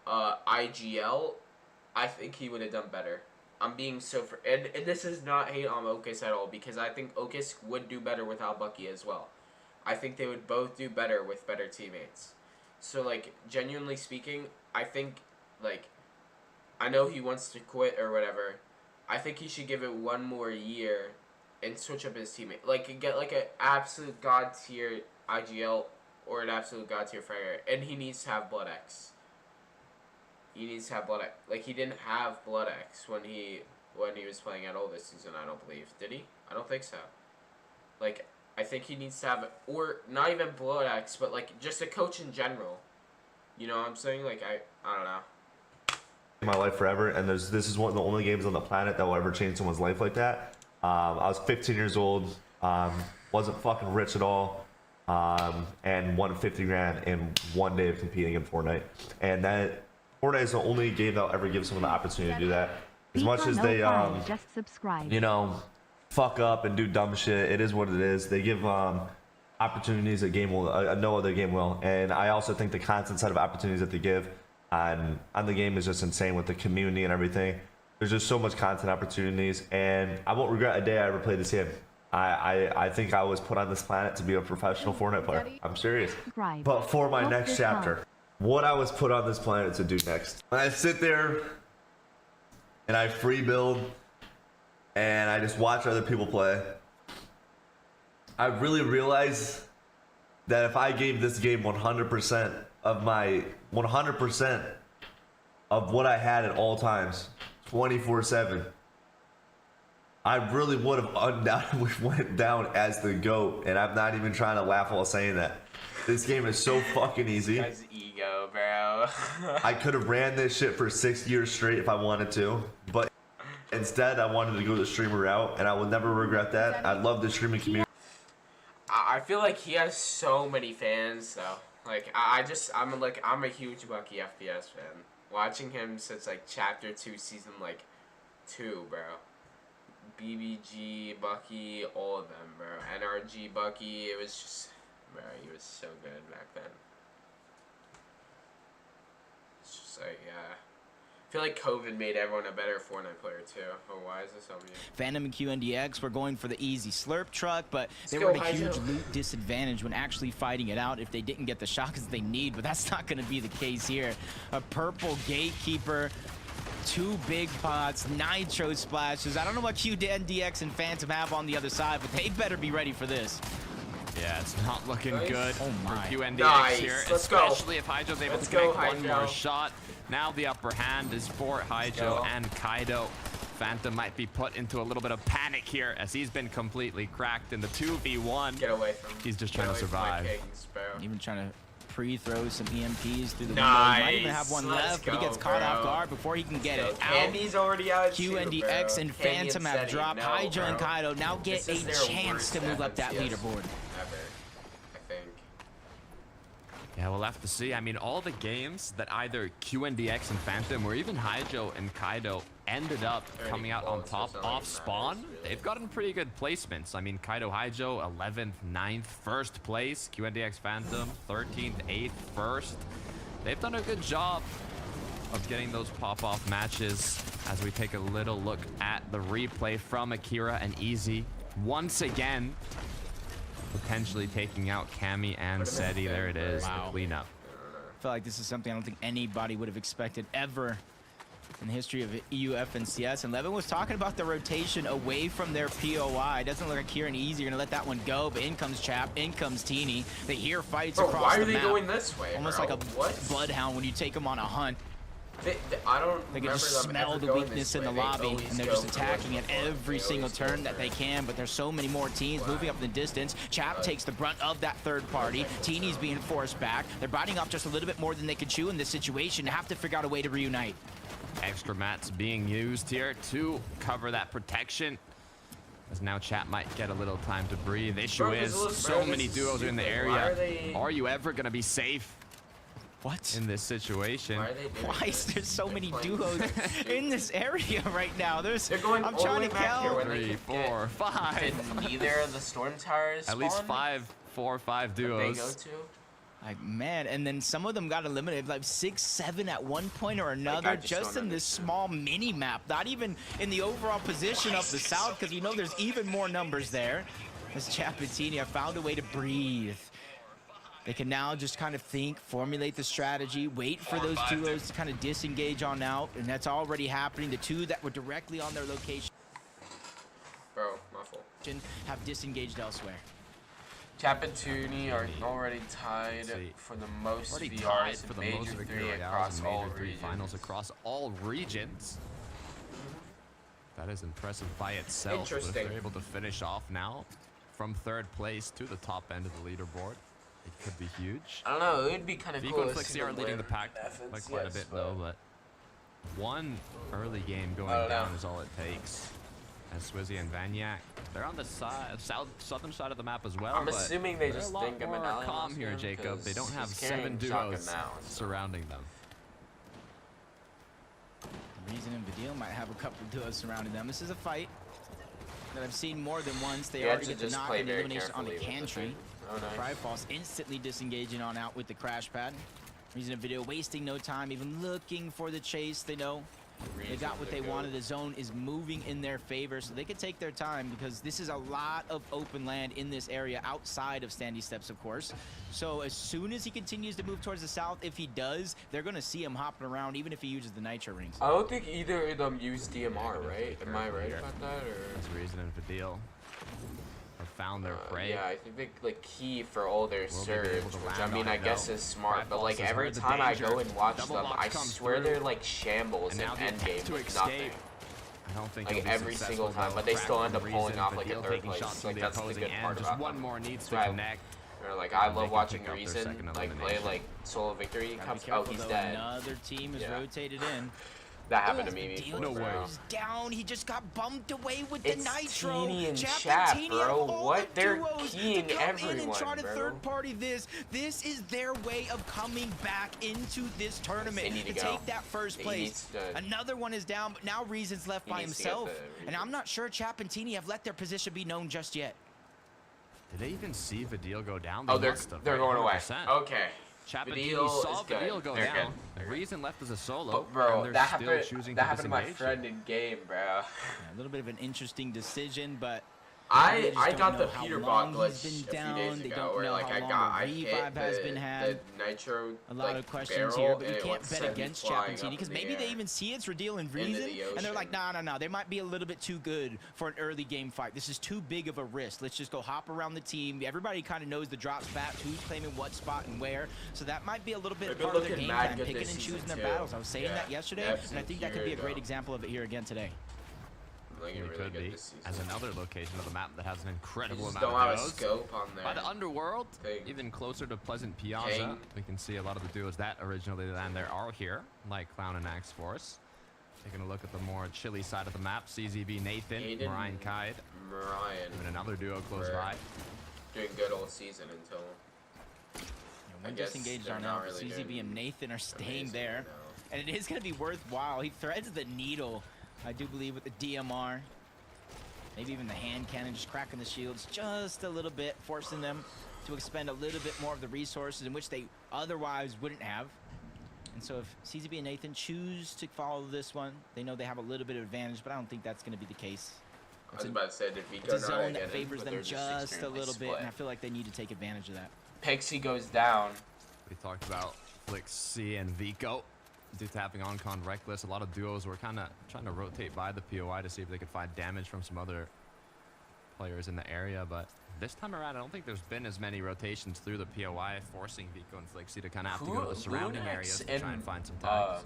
IGL, I think he would have done better. I'm being so and this is not hate on Okus at all, because I think Okus would do better without Bucky as well. I think they would both do better with better teammates. So, like, genuinely speaking, I think, like, I know he wants to quit or whatever. I think he should give it one more year and switch up his teammate. Like, get, like, an absolute god tier IGL or an absolute god tier Fragger. And he needs to have Blood X. He needs to have Blood X. Like, he didn't have Blood X when he was playing at all this season, I don't believe. Did he? I don't think so. Like, I think he needs to have, or not even Blood X, but, like, just a coach in general. You know what I'm saying? Like, I don't know. My life forever, and this is one of the only games on the planet that will ever change someone's life like that. I was 15 years old, wasn't fucking rich at all, and won 50 grand in one day of competing in Fortnite. And that Fortnite is the only game that'll ever give someone the opportunity to do that. As much as they, just subscribe. you know, fuck up and do dumb shit, it is what it is. They give opportunities a game will, no other game will. And I also think the constant set of opportunities that they give on the game is just insane with the community and everything. There's just so much content opportunities, and I won't regret a day I ever played this game. I think I was put on this planet to be a professional Fortnite player. I'm serious. But for my next chapter, what I was put on this planet to do next. When I sit there and I free build and I just watch other people play, I really realized that if I gave this game 100% of my 100% of what I had at all times, 24/7, I really would have undoubtedly went down as the GOAT, and I'm not even trying to laugh while saying that. This game is so fucking easy. Guy's ego, bro. I could have ran this shit for 6 years straight if I wanted to, but instead I wanted to go the streamer route, and I will never regret that. I love the streaming community. I feel like he has so many fans though. Like I'm a huge Bucky FPS fan. Watching him since like chapter 2, season like 2, bro. BBG, Bucky, all of them, bro. NRG, Bucky, it was just, bro, he was so good back then. It's just like, yeah. I feel like COVID made everyone a better Fortnite player too. Oh, why is this on me? Phantom and QNDX were going for the easy slurp truck, but they Let's were go, at a huge Hydro. loot disadvantage when actually fighting it out if they didn't get the shots they need, but that's not going to be the case here. A purple gatekeeper, 2 big pots, nitro splashes. I don't know what QNDX and Phantom have on the other side, but they better be ready for this. Yeah, it's not looking Nice. good Oh my. for QNDX Nice. here, Let's go. especially if Hydro's able Let's to go, make one Hydro. more shot. Now the upper hand is for Hydro go. and Kaido. Phantom might be put into a little bit of panic here as he's been completely cracked in the 2v1. Get away from He's just get trying to away from my survive. kings, bro. Even trying to pre-throw some EMPs through the window. He Nice. might even have one Let's left, but he go, gets caught off bro. guard before he can get it out. Candy's already out too, QNDX bro. and Candy Phantom and have Seti, dropped. no, Hydro and bro. Kaido now get This a is their chance worst to move up that FNCS leaderboard. ever, I think. Yeah, we'll have to see. I mean, all the games that either QNDX and Phantom or even Hydro and Kaido ended up coming out on top off spawn, they've gotten pretty good placements. I mean, Kaido Hydro, 11th, 9th, 1st place. QNDX Phantom, 13th, 8th, 1st. They've done a good job of getting those pop-off matches as we take a little look at the replay from Akira and Easy. Once again, potentially taking out Cammy and Seti. There it is, the cleanup. I feel like this is something I don't think anybody would have expected ever in the history of EU FNCS. And Levin was talking about the rotation away from their POI. It doesn't look like Kira and Easy are going to let that one go, but in comes Chap, in comes Teeny. They hear fights Bro, across why the are they map. going this way, Almost bro? like a What? bloodhound when you take them on a hunt. I don't They can remember just them smell ever the going weakness this in the way. They lobby, always and they're go just for attacking at the front. every They single always go turn that for they it. can, but there's so many more teams moving up in the distance. Chap takes the brunt of that third party. Teeny's being forced back. They're biting off just a little bit more than they could chew in this situation. Have to figure out a way to reunite. Extra mats being used here to cover that protection. As now Chat might get a little time to breathe. Issue Bro, is this is- so bro, many this is duos are in the stupid. area. Why are they- Are you ever going to be safe What? in this situation? Why are they doing Why is this? there so They're many playing duos so stupid. in this area right now? They're going I'm all the trying way to back here count. when they 3, could 4, 5. Did neither of the storm towers At least spawn 5, 4 or 5 that they go duos. to? Like, man, and then some of them got eliminated, like 6, 7 at one point or another, I just just don't in this small mini map. Not even in the overall position of the South, because you know there's even more numbers there. As Chapatini have found a way to breathe. They can now just kind of think, formulate the strategy, wait for those duos to kind of disengage on out, and that's already happening. The two that were directly on their location Bro, muffle. have disengaged elsewhere. Chap and Tooney are already tied see. for the most Already VRs tied in for the Major most 3 victory royales across in all Major 3 regions. finals across all regions. That is impressive by itself. But if Interesting. they're able to finish off now from 3rd place to the top end of the leaderboard, it could be huge. I don't know, it would be kind of Vico cool and to Flixie see are them leading the win pack by quite a FNCS, bit though, but one early game going I don't down know. is all it takes. As Swizzy and Vanyak, they're on the southern side of the map as well. I'm but assuming they they're just a lot think I'm more an calm here, Jacob. They don't have 7 duos surrounding them. Reason and Vidil might have a couple duos surrounding them. This is a fight that I've seen more than once. They You have already to get the just knock play and very elimination on the carefully with the Cantry. thing. Oh, nice. Pride Falls instantly disengaging on out with the crash pad. Reason and Vidil wasting no time, even looking for the chase. They know They got what they wanted. The zone is moving in their favor, so they could take their time because this is a lot of open land in this area outside of Sandy Steps, of course. So as soon as he continues to move towards the south, if he does, they're going to see him hopping around, even if he uses the nitro rings. I don't think either of them use DMR, right? Am I right about that? Or? That's Reason and Vidil have found their prey. Yeah, I think they like key for all their surge, which I mean, I it, guess though. is smart. But like Rifles every has heard time the I danger. go and watch Double them, box I comes swear through. they're like shambles And in now the endgame attempt to with escape. nothing. I don't think Like it'll be every single successful, time, though. but they still Crack end up from pulling Reason, off like a Vidil third taking place. shots Like from the that's the opposing good end. part Just about one them. more needs to Right. connect. Or like I They love can watching pick up their Reason second like play elimination. like solo victory. Gotta be Comes careful, he's though. dead. Another team is rotated in. That happened to me Vidil before. No way. goes down. He just got bumped away with the It's nitro. Teeny and Chap Chat, Teeny bro. have all What? the They're duos keying to come in and everyone, try to bro. third party this. This is their way of coming back into this tournament They need to to go. take that first He place. needs to- Another one is down, but now Reason's left He by needs to get himself. the And I'm not sure Chap and Teeny have let their position be known just yet. Did they even see Vidil go down? Oh, They they're must have, they're right? going away. 100%. Okay. Chapatini Vidil saw is good. Vidil go They're down. good. Reason left as a solo. But bro, and they're that still happened. choosing That to happened to my disengage. friend in game, bro. Yeah, a little bit of an interesting decision, but I just I don't got know the how Peter long bot he's glitch been a few down. days They ago, don't where know like how I long got the I hit revive has been the had. nitro A lot like, of questions barrel, here, but and we it can't went bet sent against flying Chap and up Teeny in because the maybe they air. even see it's Redeal and Into Reason, the and they're like, ocean. no, they might be a little bit too good for an early game fight. This is too big of a risk. Let's just go hop around the team. Everybody kind of knows the drop spots, who's claiming what spot and where. So that might be a little bit They've been part of their looking game mad plan, good picking this and season, choosing their too. battles. I was saying Yeah, that yesterday, F's and I and think that could be a Kira, great though. example of it here again today. Like, It really could good be this season. as another location of the map that has an You incredible just amount don't of have a duos. scope on there. By the Underworld, Thing. even closer to Pleasant Piazza, King. we can see a lot of the duos that originally land there are here, like Clown and Axe Force. Taking a look at the more chilly side of the map, CZB Nathan, Aiden Mariah Kaid, Mariah and another duo close were by. doing good all season until When guess disengaged they're are not now, really CZB doing and Nathan are staying amazing there. right And it is going to be worthwhile. He threads the needle, I do believe, with the DMR. Maybe even the hand cannon, just cracking the shields just a little bit, forcing them to expend a little bit more of the resources in which they otherwise wouldn't have. And so if CZB and Nathan choose to follow this one, they know they have a little bit of advantage, but I don't think that's going to be the case. I was about to say, did Vico It's a not zone get that in, favors but them they're just a extremely little bit, split. and I feel like they need to take advantage of that. Pixie goes down. We talked about Flix C and Vico. Due to having Oncon Reckless, a lot of duos were kind of trying to rotate by the POI to see if they could find damage from some other players in the area, but this time around, I don't think there's been as many rotations through the POI, forcing Vico and Flixie to kind of have to go to the surrounding areas to try and find some tags.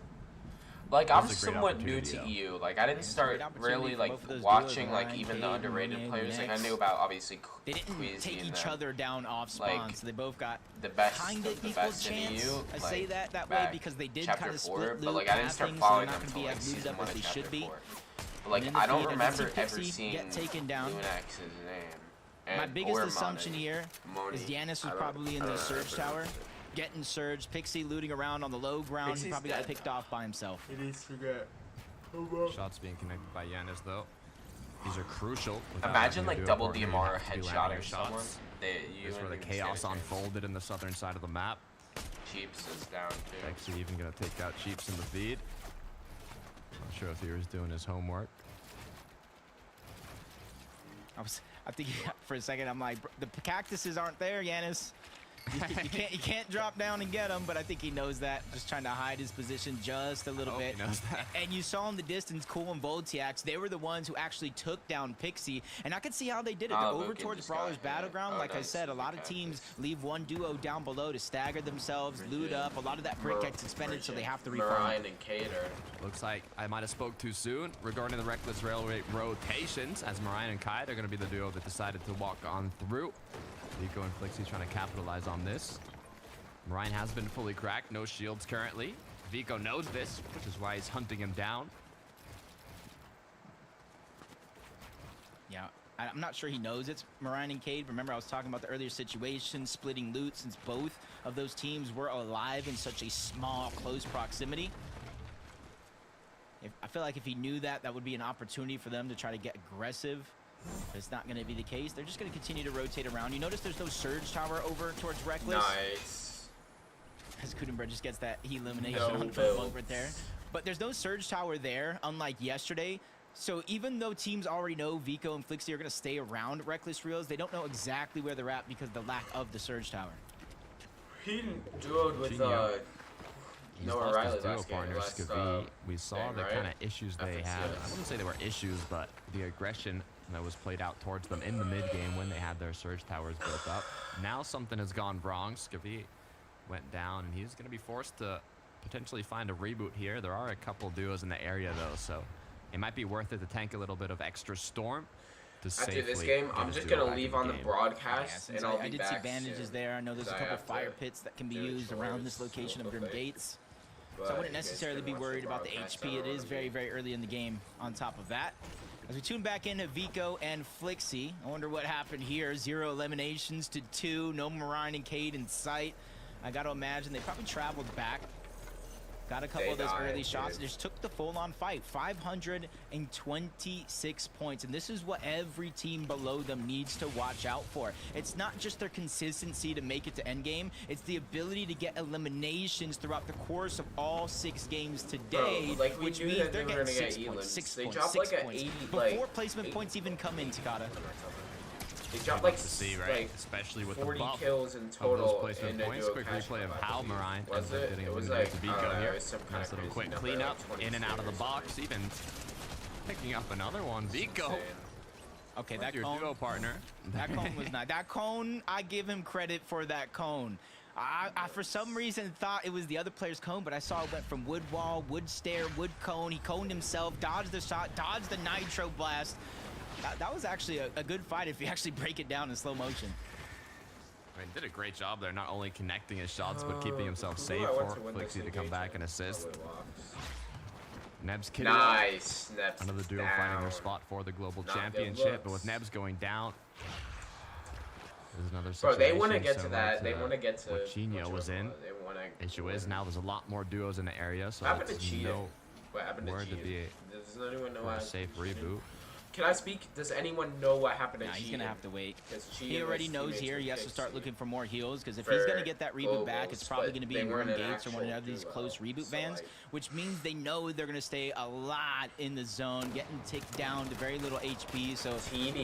Like, That I'm was a great somewhat new opportunity, to though. EU. Like, I didn't start really like watching like even the underrated players. Like, I knew about obviously They didn't Queasy take and each them. other down off spawn, Like, so they both got the best kind of of the equal best in chance. EU. I say like, that way back because they did chapter kind of 4, split but loot, like I didn't path start things, so they're following not them going to until be like as looted season up 1 as of they chapter should be. 4. But like And in the I don't feed, I did remember see ever Pixie seeing get taken down. Lunax's name. My And biggest or assumption Moni. here Moni. is Giannis I was don't- probably in I the don't surge remember. tower, getting surged. Pixie looting around on the low ground. He Pixie's probably got dead picked now. off by himself. He needs to get. Shots being connected by Yanis, though. These are crucial. Imagine like double DMR DMR headshotting someone. shots. They, This is where the chaos unfolded in the southern side of the map. Cheeps is down too. Actually, even gonna take out Cheeps in the feed. Not sure if he was doing his homework. I think for a second I'm like, the cactuses aren't there, Giannis. You can't drop down and get him, but I think he knows that. Just trying to hide his position just a little bit. He knows that. And you saw in the distance, Cool and Voltiax, they were the ones who actually took down Pixie, and I could see how they did it. They're over Luke towards just Brawler's got hit. Battleground. Oh, Like I nice. said, a lot of teams leave one duo down below to stagger themselves, loot up. A lot of that brick gets expended, so they have to refund. Mariah and Cater. Looks like I might have spoke too soon regarding the Reckless Railway rotations, as Mariah and Kai are going to be the duo that decided to walk on through. Vico and Flixie trying to capitalize on this. Mariah has been fully cracked, no shields currently. Vico knows this, which is why he's hunting him down. Yeah, I'm not sure he knows it's Mariah and Cade. Remember, I was talking about the earlier situation, splitting loot, since both of those teams were alive in such a small, close proximity. I feel like if he knew that, that would be an opportunity for them to try to get aggressive. But it's not going to be the case. They're just going to continue to rotate around. You notice there's no surge tower over towards Reckless. Nice. As Kudenberg just gets that elimination No on build. Football right there. but there's no surge tower there, unlike yesterday. So even though teams already know Vico and Flixie are going to stay around Reckless Reels, they don't know exactly where they're at because of the lack of the surge tower. He duoed with Noah Riley last game. We saw the kind of issues they had. I wouldn't say they were issues, but the aggression that was played out towards them in the mid game when they had their surge towers built up. Now something has gone wrong. Skavi went down, and he's going to be forced to potentially find a reboot here. There are a couple duos in the area, though, so it might be worth it to tank a little bit of extra storm. After this game, I'm just going to leave on the broadcast, and I'll be back. I did see bandages there. I know there's a couple fire pits that can be used around this location of Grim Gates. So I wouldn't necessarily be worried about the HP. It is very, very early in the game on top of that. As we tune back into Vico and Flixie, I wonder what happened here. 0 eliminations to 2. No Marine and Cade in sight. I got to imagine they probably traveled back. Got a couple of those early shots. Just took the full-on fight. 526 points. And this is what every team below them needs to watch out for. It's not just their consistency to make it to endgame. It's the ability to get eliminations throughout the course of all 6 games today. Bro, like which means they're getting 6 points, 6 points, 6 points. Before placement points even come in, Takada. They dropped like, especially with 40 the buff kills in total. Placement points. Quick replay of how Marine ends up getting eliminated to Vico here. Nice little quick cleanup, in and out of the box, even picking up another one. Vico. Okay, that your cone, duo partner. That cone was not. That cone, I give him credit for that cone. I for some reason thought it was the other player's cone, but I saw it went from wood wall, wood stair, wood cone. He coned himself, dodged the shot, dodged the nitro blast. That was actually a good fight if you actually break it down in slow motion. I mean, did a great job there, not only connecting his shots, but keeping himself safe for Flixie to come back and assist. Nebs kidding. Nice. Nebs another duo down. finding their spot for the global championship, but with Nebs going down, there's another situation. Bro, they want to get to that. They want to get to what Chino was in. Issue is now there's a lot more duos in the area, so what happened to no what happened to word to be Does anyone know a safe reboot. Can I speak? Does anyone know what happened to Cheaton? He's gonna have to wait. He He already knows here he has to start looking for more heals, because if he's gonna get that reboot back, it's probably gonna be in Grim Gates or one of these close reboot vans, which means they know they're gonna stay a lot in the zone, getting ticked down to very little HP. So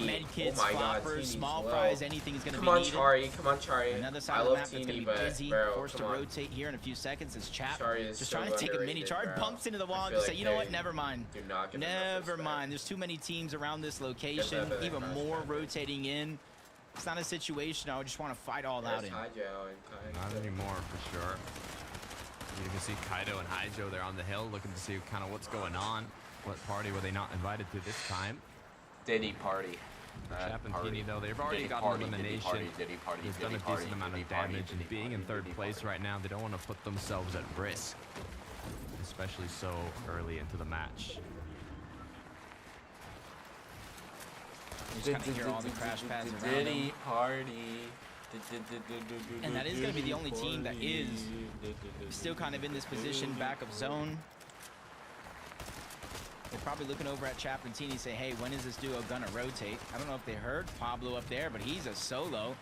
med kits, floppers, small fries, anything is gonna be needed. Come on, Chari. Another side of the map that's gonna be busy, forced to rotate here in a few seconds. As Chap just trying to take a mini charge, bumps into the wall and just say, you know what, never mind. Never mind. There's too many teams around this location. Even more rotating in. It's not a situation I would just want to fight all out in. Not anymore, for sure. You can see Kaido and Haijo there on the hill, looking to see kind of what's going on. What party were they not invited to this time? Diddy party. Chap and Teeny, though, they've already gotten elimination. They've done a decent amount of damage, and being in third place right now, they don't want to put themselves at risk, especially so early into the match. You just kind of hear all the crash pads around Diddy party. And that is going to be the only team that is still kind of in this position back of zone. They're probably looking over at Chap and Teeny and say, hey, when is this duo going to rotate? I don't know if they heard Pablo up there, but he's a solo.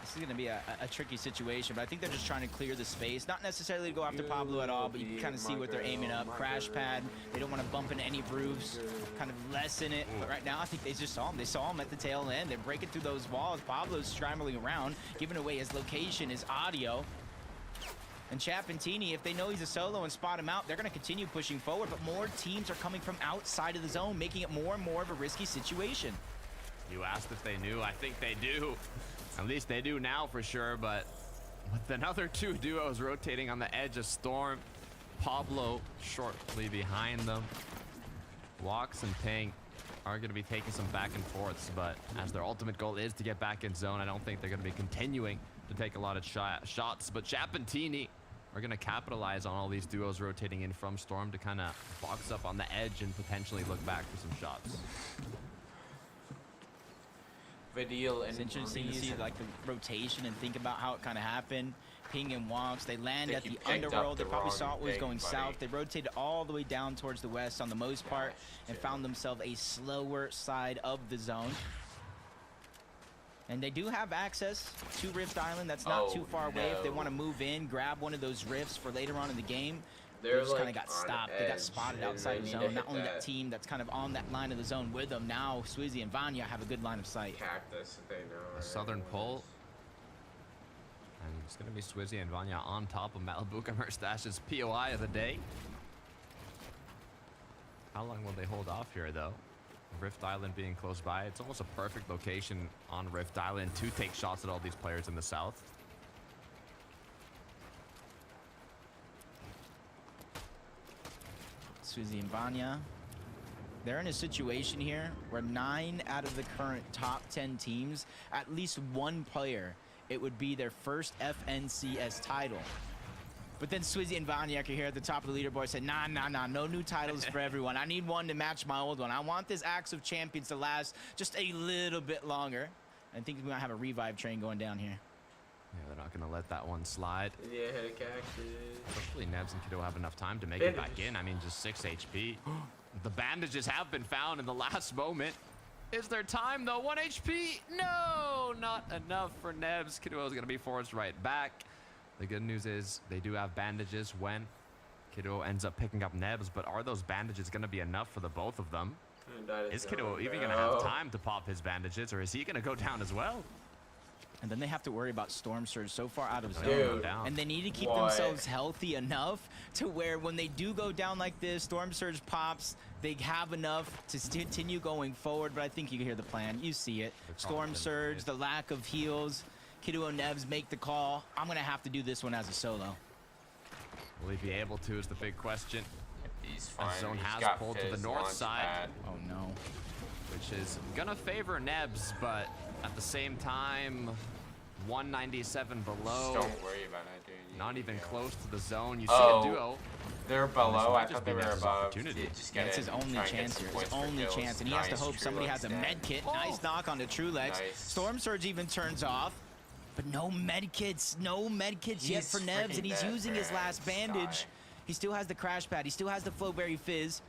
This is going to be a tricky situation, but I think they're just trying to clear the space. Not necessarily to go after Pablo at all, but you can kind of see what they're aiming up. Crash pad. They don't want to bump into any roofs, kind of lessen it. But right now, I think they just saw him. They saw him at the tail end. They're breaking through those walls. Pablo's scrambling around, giving away his location, his audio. And Chap and Teeny, if they know he's a solo and spot him out, they're going to continue pushing forward. But more teams are coming from outside of the zone, making it more and more of a risky situation. You asked if they knew. I think they do. At least they do now for sure, but with another 2 duos rotating on the edge of Storm, Pablo shortly behind them. Walks and Ping are going to be taking some back and forths, but as their ultimate goal is to get back in zone, I don't think they're going to be continuing to take a lot of shots. But Chap and Teeny are going to capitalize on all these duos rotating in from Storm to kind of box up on the edge and potentially look back for some shots. It's interesting to see like the rotation and think about how it kind of happened. Ping and Wonks, they land at the underworld. They probably saw it was going south. They rotated all the way down towards the west on the most part and found themselves a slower side of the zone. And they do have access to Rift Island. That's not too far away. If they want to move in, grab one of those rifts for later on in the game. They just like kind of got stopped. They got spotted outside the zone. Not only that team that's kind of on that line of the zone with them. Now Swizzy and Vanya have a good line of sight. Cactus, they know. Right? Southern pull. And it's going to be Swizzy and Vanya on top of Malibu Commerce-Dash's POI of the day. How long will they hold off here, though? Rift Island being close by. It's almost a perfect location on Rift Island to take shots at all these players in the south. Swizzy and Vanya. They're in a situation here where 9 out of the current top 10 teams, at least one player, it would be their first FNCS title. But then Swizzy and Vanya here at the top of the leaderboard said, nah, no new titles for everyone. I need one to match my old one. I want this Axe of Champions to last just a little bit longer. I think we might have a revive train going down here. Yeah, they're not going to let that one slide. Yeah, Cactus. Hopefully Nebs and Kiddo have enough time to make it back in. I mean, just 6 HP. The bandages have been found in the last moment. Is there time, though? 1 HP? No, not enough for Nebs. Kiddo is going to be forced right back. The good news is they do have bandages when Kiddo ends up picking up Nebs, but are those bandages going to be enough for the both of them? Is Kiddo even going to have time to pop his bandages, or is he going to go down as well? And then they have to worry about Storm Surge so far out of zone. And they need to keep themselves healthy enough to where when they do go down like this, Storm Surge pops, they have enough to continue going forward. But I think you can hear the plan. You see it. Storm Surge, the lack of heals. Kiddo and Nebs make the call. I'm going to have to do this one as a solo. Will he be able to is the big question. He's fine. As zone has got pulled to the north side. Oh, no. Which is going to favor Nebs, but at the same time, 197 below. Just don't worry about it, dude. Not even close to the zone. You see a duo. They're below. I thought they were above. That's his only chance here. His only chance. And he has to hope somebody has a med kit. Nice knock on the Trulex. Storm Surge even turns off. But no med kits. No med kits yet for Nebs. And he's using his last bandage. He still has the crash pad. He still has the Flowberry Fizz.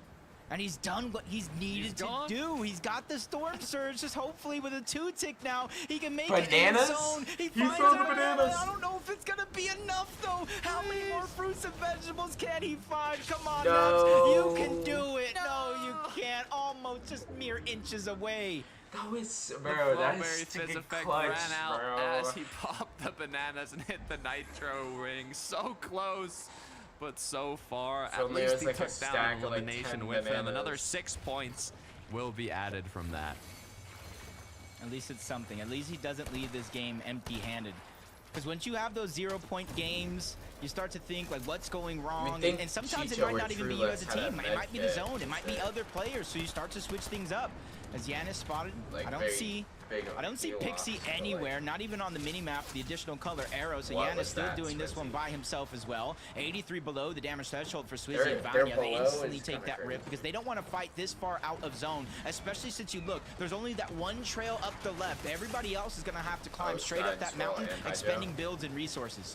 And he's done what he's needed to do. He's got the Storm Surge. Just hopefully with a 2-tick now, he can make it in zone. He finds the bananas. I don't know if it's going to be enough, though. How many more fruits and vegetables can he find? Come on, Nebs. You can do it. No, you can't. Almost just mere inches away. That was, bro, that is sticking clutch, ran out bro. as he popped the bananas and hit the Nitro ring. So close, but so far. So at least he like took down elimination with him. Another 6 points will be added from that. At least it's something. At least he doesn't leave this game empty-handed. Because once you have those 0-point games, you start to think, like, what's going wrong? And sometimes it might not even be you as a team. It might be the zone. It might be other players. So you start to switch things up. As Yanis spotted, I don't see Pixie anywhere, not even on the mini-map, the additional color arrow. So Yanis still doing this one by himself as well. 83 below the damage threshold for Swizzy and Vanya. They instantly take that rip because they don't want to fight this far out of zone, especially since you look, there's only that one trail up the left. Everybody else is going to have to climb straight up that mountain, expending builds and resources.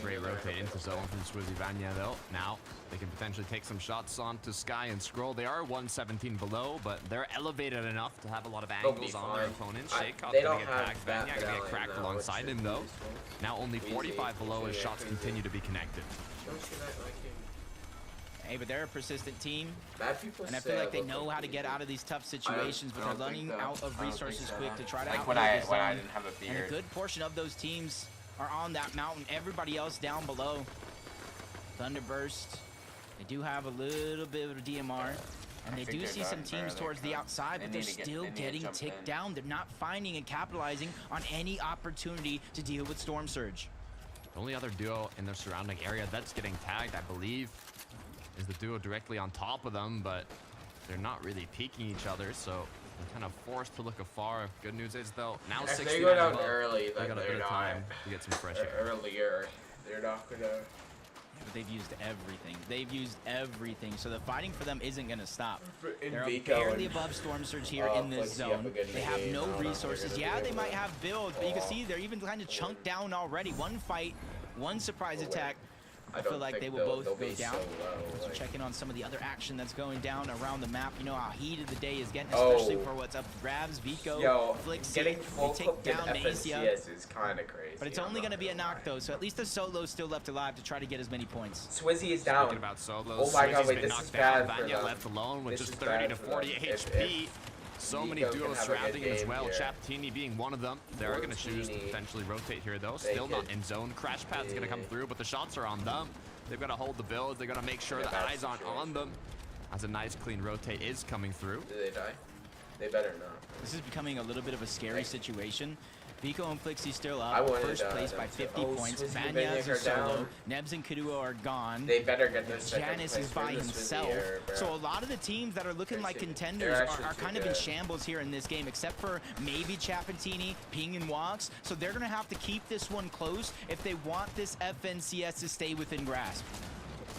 Great rotate into zone from Swizzy Vanya, though. Now they can potentially take some shots onto Sky and Scroll. They are 117 below, but they're elevated enough to have a lot of angles on their opponents. Shakeout's gonna get tagged. Vanya gonna get cracked alongside him, though. Now only 45 below as shots continue to be connected. Hey, but they're a persistent team, and I feel like they know how to get out of these tough situations, but they're running out of resources quick to try to like when I didn't have a beard. And a good portion of those teams are on that mountain. Everybody else down below. Thunderburst. They do have a little bit of a DMR. And they do see some teams towards the outside, but they're still getting ticked down. They're not finding and capitalizing on any opportunity to deal with Storm Surge. The only other duo in their surrounding area that's getting tagged, I believe, is the duo directly on top of them, but they're not really peeking each other, so they're kind of forced to look afar. Good news is, though, now 60 they go down early, they got a bit of time to get some fresh air. Earlier, they're not gonna. But they've used everything. They've used everything. So the fighting for them isn't going to stop. They're barely above Storm Surge here in this zone. They have no resources. Yeah, they might have builds, but you can see they're even kind of chunked down already. One fight, one surprise attack I feel like they will both go down. So check in on some of the other action that's going down around the map. You know how heated the day is getting, especially for what's up for grabs. Vico, Flixie, getting full they take down Masia. is kind of crazy. But it's only going to be a knock though, so at least the Solo's still left alive to try to get as many points. Swizzy is down. Speaking about Solos, oh my god, Swizzy's wait, been this is knocked bad down. for Vanya them. left alone with This just is 30 bad to for 40 them. HP. So many Vico can duos have a good surrounding him as game well. here. Chaptini being one of them. They're going to choose to potentially rotate here though. Still not in zone. Crash Pad's going to come through, but the shots are on them. They've got to hold the build. They're going to make sure the eyes aren't on them. As a nice clean rotate is coming through. Do they die? They better not. This is becoming a little bit of a scary situation. Vico and Flixie still up, first place by 50 points. Vanya is a solo. Nebs and Kaduo are gone. They better get their second Janus place is by himself. So a lot of the teams that are looking like contenders are kind of in shambles here in this game, except for maybe Chapatini, Ping, and Wox. So they're going to have to keep this one close if they want this FNCS to stay within grasp.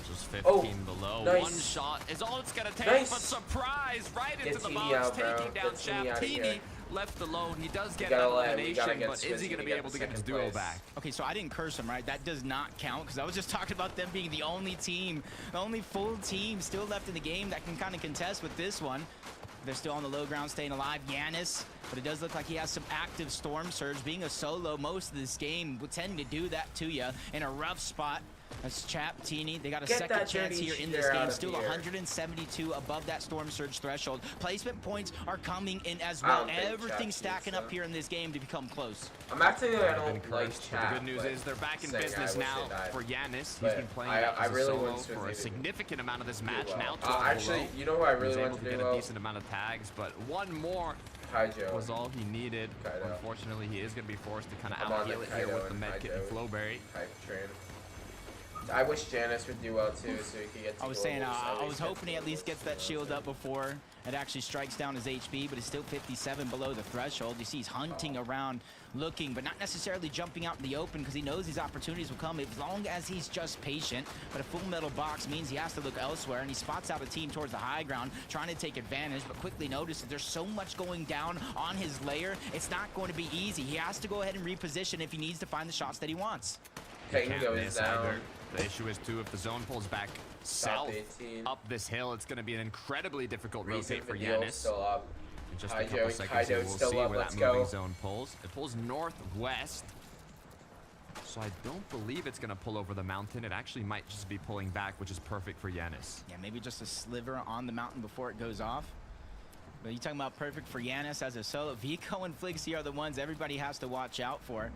Just 15 below. Nice. One shot is all it's going to take. Nice. But surprise, right into the Tini box, out, bro. taking down Get Tini out of here. Chaptini. Left alone. He does get gotta that let- we elimination, gotta get but is he Swizzy going to to be get able the to get his second duo place. back? Okay, so I didn't curse him, right? That does not count because I was just talking about them being the only team, the only full team still left in the game that can kind of contest with this one. They're still on the low ground, staying alive. Yanis, but it does look like he has some active Storm Surge. Being a solo most of this game would tend to do that to you in a rough spot. That's Chapatini. They got a second chance here in this game. Still 172 above that Storm Surge threshold. Placement points are coming in as well. Everything's stacking up here in this game to become close. I'm acting like I don't like But Chap. the good news is they're back in business now for Yanis. He's But been playing I as a really solo want for a Swizzy to significant amount of this match well. now. 12 Actually, below. you know who I He was really able want to to get do a well? decent amount of tags, but one more Kaijo. was all he needed. Kaido. Unfortunately, he is going to be forced to kind of I'm on out-heal the it here with Kaido the and medkit and Kaido Flowberry. Hype train. I wish Janus would do well too, so he could get to I was saying, globals, I least was get hoping to he at least globals, gets that shield up before it actually strikes down his HP, but it's still 57 below the threshold. You see he's hunting around, looking, but not necessarily jumping out in the open because he knows these opportunities will come as long as he's just patient. But a full metal box means he has to look elsewhere, and he spots out a team towards the high ground, trying to take advantage, but quickly notices there's so much going down on his layer, it's not going to be easy. He has to go ahead and reposition if he needs to find the shots that he wants. Tango is down. The issue is too, if the zone pulls back south 18. up this hill, it's going to be an incredibly difficult Reason rotate for Vidal Yanis. still up. In just a Kaijo- couple seconds here, Kaido's we'll still see up, where let's that moving go. zone pulls. It pulls northwest. So I don't believe it's going to pull over the mountain. It actually might just be pulling back, which is perfect for Yanis. Yeah, maybe just a sliver on the mountain before it goes off. But you talking about perfect for Yanis as a solo. Vico and Flixie are the ones everybody has to watch out for.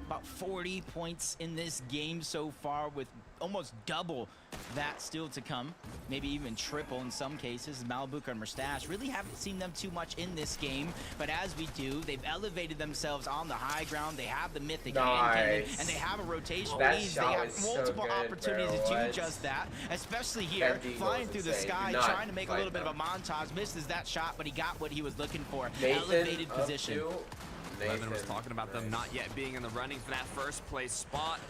About 40 points in this game so far, with almost double that still to come. Maybe even triple in some cases. Malabuka and Mustache really haven't seen them too much in this game. But as we do, they've elevated themselves on the high ground. They have the mythic hand cannon, and they have a rotation. That Means they shot have was so multiple good, opportunities bro. to do What? just that. Especially here, Bendy flying goes through the insane. sky, Do not trying to make a fight little bit of them. a montage. Misses that shot, but he got what he was looking for. Nathan Elevated up position. to Levin was Nathan. talking about them not yet being in the running for that first place spot.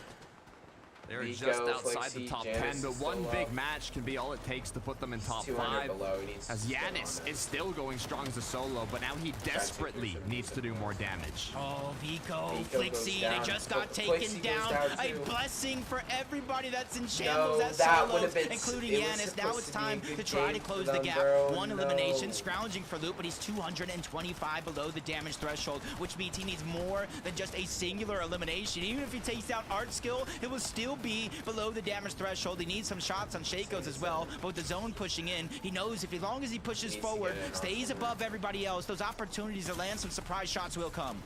They're Vico, just outside the Flixie, top Janus 10, but is one still big up. match can be all it takes to put them in top 200 5. below. He needs to As stay Yanis on it. is still going strong as a solo, but now he desperately needs to do more damage. Oh, Vico, Vico goes Flixie, down. they just got But taken Flixie goes down. down A too. blessing for everybody that's in shambles No, at that solos, would've been- including it was Yanis. Now supposed it's to be a time good to try to game close for the them, gap. bro. One No. elimination, scrounging for loot, but he's 225 below the damage threshold, which means he needs more than just a singular elimination. Even if he takes out art skill, it will still be below the damage threshold. He needs some shots on Shakos as well, but with the zone pushing in, he knows if as long as he pushes forward, stays above everybody else, those opportunities to land some surprise shots will come.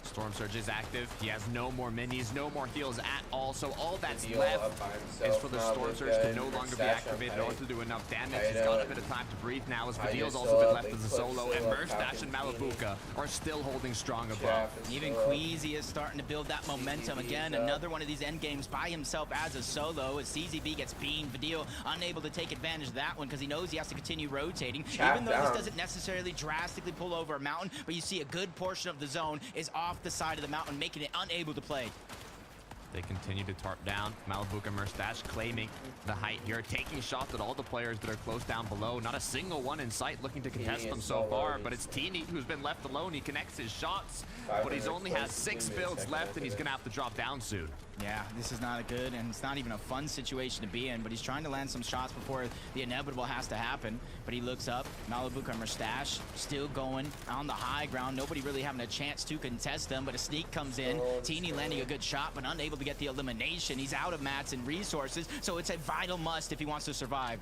Storm Surge is active. He has no more minis, no more heals at all. So all that's Deal left up by himself. is for the Now Storm with Surge to the no longer be Mustache activated on or height. to do enough damage. He's Kaido got a and bit of time to breathe now, as Kaido's Vidal's still also been up, left they as a put solo, and still up, Murstache and Captain Malabuka are still holding strong above. Chap is Even still up. Queasy is starting to build that momentum again. up. Another one of these end games by himself as a solo. As CZB gets beamed, Vidal unable to take advantage of that one because he knows he has to continue rotating. Chap Even though down. this doesn't necessarily drastically pull over a mountain, but you see a good portion of the zone is off the side of the mountain, making it unable to play. They continue to tarp down. Malibuca Merstash claiming the height here, taking shots at all the players that are close down below. Not a single one in sight looking to contest them so far, but it's Teeny who's been left alone. He connects his shots, but he's only has 6 builds left, and he's going to have to drop down soon. Yeah, this is not good, and it's not even a fun situation to be in, but he's trying to land some shots before the inevitable has to happen. But he looks up, Malibuca Merstash still going on the high ground. Nobody really having a chance to contest them, but a sneak comes in. Teeny landing a good shot, but unable to get the elimination. He's out of mats and resources, so it's a vital must if he wants to survive.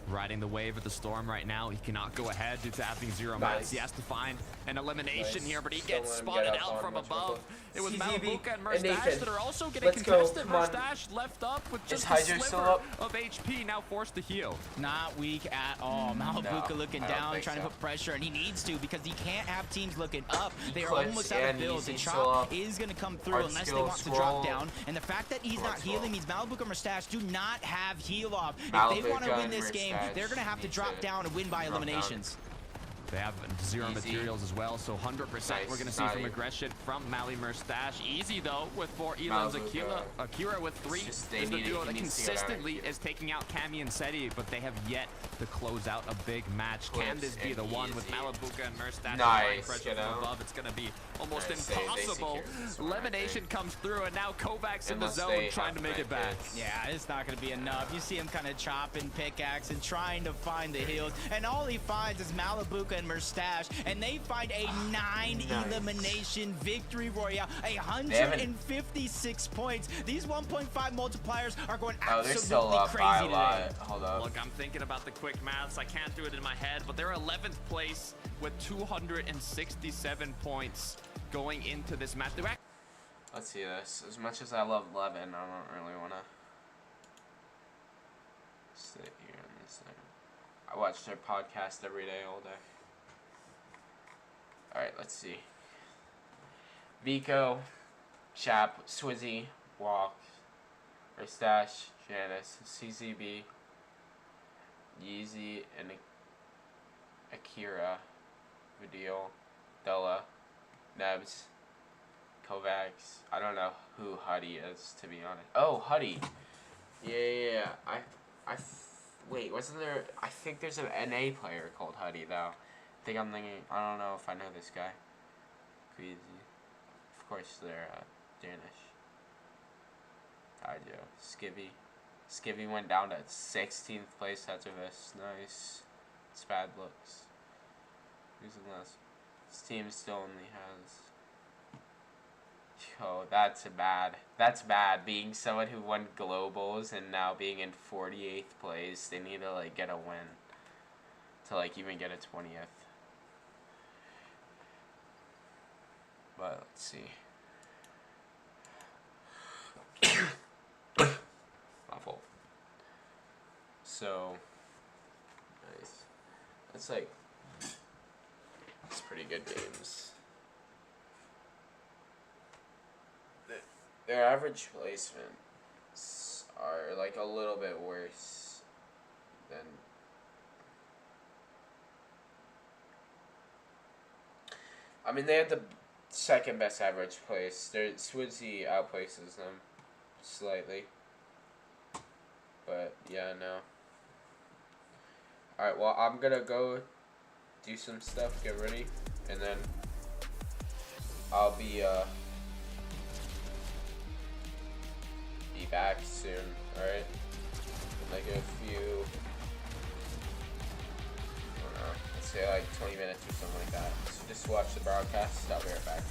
Riding the wave of the storm right now. He cannot go ahead due to having 0 mats. He has to find an elimination here, but he gets spotted out from above. It was Malibuca and Merstash that are also getting contested. Merstash left up with just a sliver of HP, now forced to heal. Not weak at all. Malibuca looking down, trying to put pressure, and he needs to because he can't have teams looking up. They're almost out of builds, and Chop is going to come through unless they want to drop down. And the fact that he's not healing means Malibuca Merstash do not have heal off. If they want to win this game, they're going to have to drop down and win by eliminations. They have 0 materials as well, so 100% we're going to see from aggression from Mali Merstash. Easy, though, with 4 Elans. Akira with 3 is the duo that consistently is taking out Cammy and Seti, but they have yet to close out a big match. Can this be the one with Malibuca and Merstash applying pressure from above? It's going to be almost impossible. Elimination comes through, and now Kovacs in the zone trying to make it back. Yeah, it's not going to be enough. You see him kind of chopping pickaxe and trying to find the heals, and all he finds is Malibuca and Merstash, and they find a 9 elimination victory royale, 156 points. These 1.5 multipliers are going absolutely crazy today. Hold up. Look, I'm thinking about the quick maths. I can't do it in my head, but they're 11th place with 267 points going into this match. Let's see this. As much as I love Levin, I don't really want to sit here on this thing. I watch their podcast every day, all day. Alright, let's see. Vico, Chap, Swizzy, Walk, Merstash, Janice, CZB, Yeezy, and Akira, Vidil, Della, Nebs, Kovacs. I don't know who Huddy is, to be honest. Oh, Huddy. Yeah. Wait, wasn't there? I think there's an NA player called Huddy, though. I think I'm thinking, I don't know if I know this guy. Crazy. Of course, they're Danish. I do. Skivvy. Skivvy went down to 16th place after this. Nice. It's bad looks. Who's in this? This team still only has... Yo, that's bad. That's bad. Being someone who won globals and now being in 48th place, they need to like get a win to like even get a 20th. But let's see. Awful. So nice. That's like it's pretty good games. Their average placements are like a little bit worse than I mean they have the second best average place. Their Swizzy outplaces them slightly. But yeah, no. Alright, well I'm gonna go do some stuff, get ready, and then I'll be back soon, alright? Like a few, I don't know, let's say like 20 minutes or something like that. So just watch the broadcast, I'll be right back.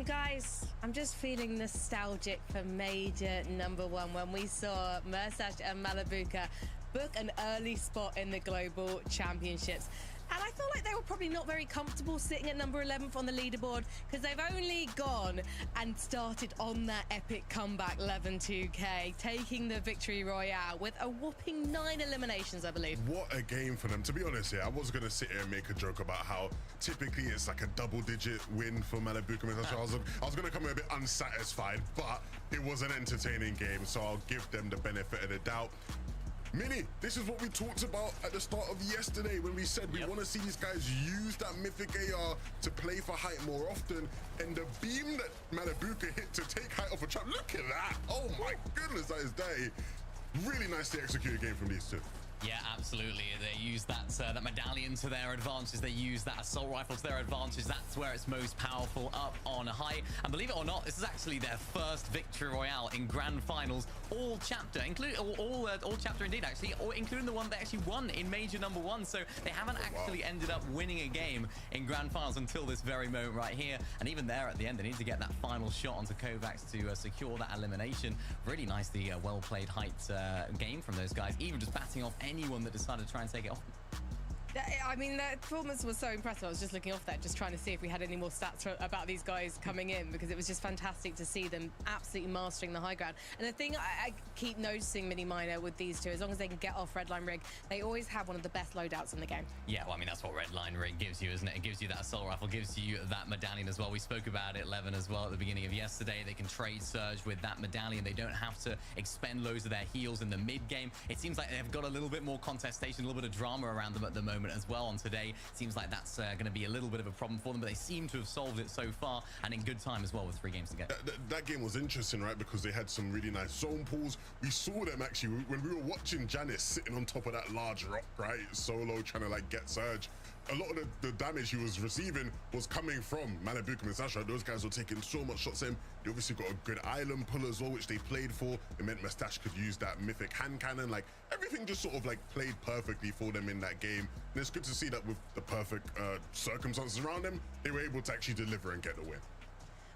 Guys, I'm just feeling nostalgic for Major number 1 when we saw Mersash and Malabuka book an early spot in the Global Championships. And I feel like they were probably not very comfortable sitting at number 11th on the leaderboard because they've only gone and started on that epic comeback 11-2K, taking the victory royale with a whopping 9 eliminations, I believe. What a game for them. To be honest, I was going to sit here and make a joke about how typically it's like a double-digit win for Malabuka. I was going to come a bit unsatisfied, but it was an entertaining game, so I'll give them the benefit of the doubt. Mini, this is what we talked about at the start of yesterday when we said we want to see these guys use that Mythic AR to play for height more often. And the beam that Malabuka hit to take height off a trap, look at that. Oh my goodness, that is day. Really nicely executed game from these two. Yeah, absolutely. They use that medallion to their advantage. They use that assault rifle to their advantage. That's where it's most powerful, up on high. And believe it or not, this is actually their first victory royale in grand finals, all chapter, including all chapter indeed, actually, or including the one they actually won in Major number 1. So they haven't actually ended up winning a game in grand finals until this very moment right here. And even there at the end, they need to get that final shot onto Kovacs to secure that elimination. Really nicely well-played height game from those guys, even just batting off anyone that decided to try and take it off. I mean, the performance was so impressive. I was just looking off that, just trying to see if we had any more stats about these guys coming in, because it was just fantastic to see them absolutely mastering the high ground. And the thing I keep noticing, Mini Miner, with these two, as long as they can get off Redline Rig, they always have one of the best loadouts in the game. Yeah, well, I mean, that's what Redline Rig gives you, isn't it? It gives you that assault rifle, gives you that medallion as well. We spoke about it, Levin, as well at the beginning of yesterday. They can trade Surge with that medallion. They don't have to expend loads of their heals in the mid game. It seems like they've got a little bit more contestation, a little bit of drama around them at the moment as well. On today, seems like that's going to be a little bit of a problem for them, but they seem to have solved it so far, and in good time as well with 3 games to go. That game was interesting, right? Because they had some really nice zone pulls. We saw them actually when we were watching Janice sitting on top of that large rock, right? Solo trying to like get Surge. A lot of the damage he was receiving was coming from Malabuka and Sasha. Those guys were taking so much shots at him. They obviously got a good island pull as well, which they played for. It meant Mustache could use that mythic hand cannon. Like, everything just sort of like played perfectly for them in that game. And it's good to see that with the perfect circumstances around them, they were able to actually deliver and get the win.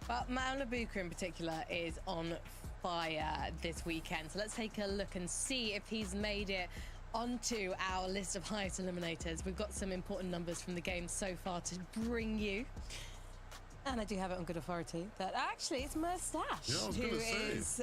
But Malabuka in particular is on fire this weekend. So let's take a look and see if he's made it onto our list of highest eliminators. We've got some important numbers from the game so far to bring you. And I do have it on good authority that actually it's Mustache who is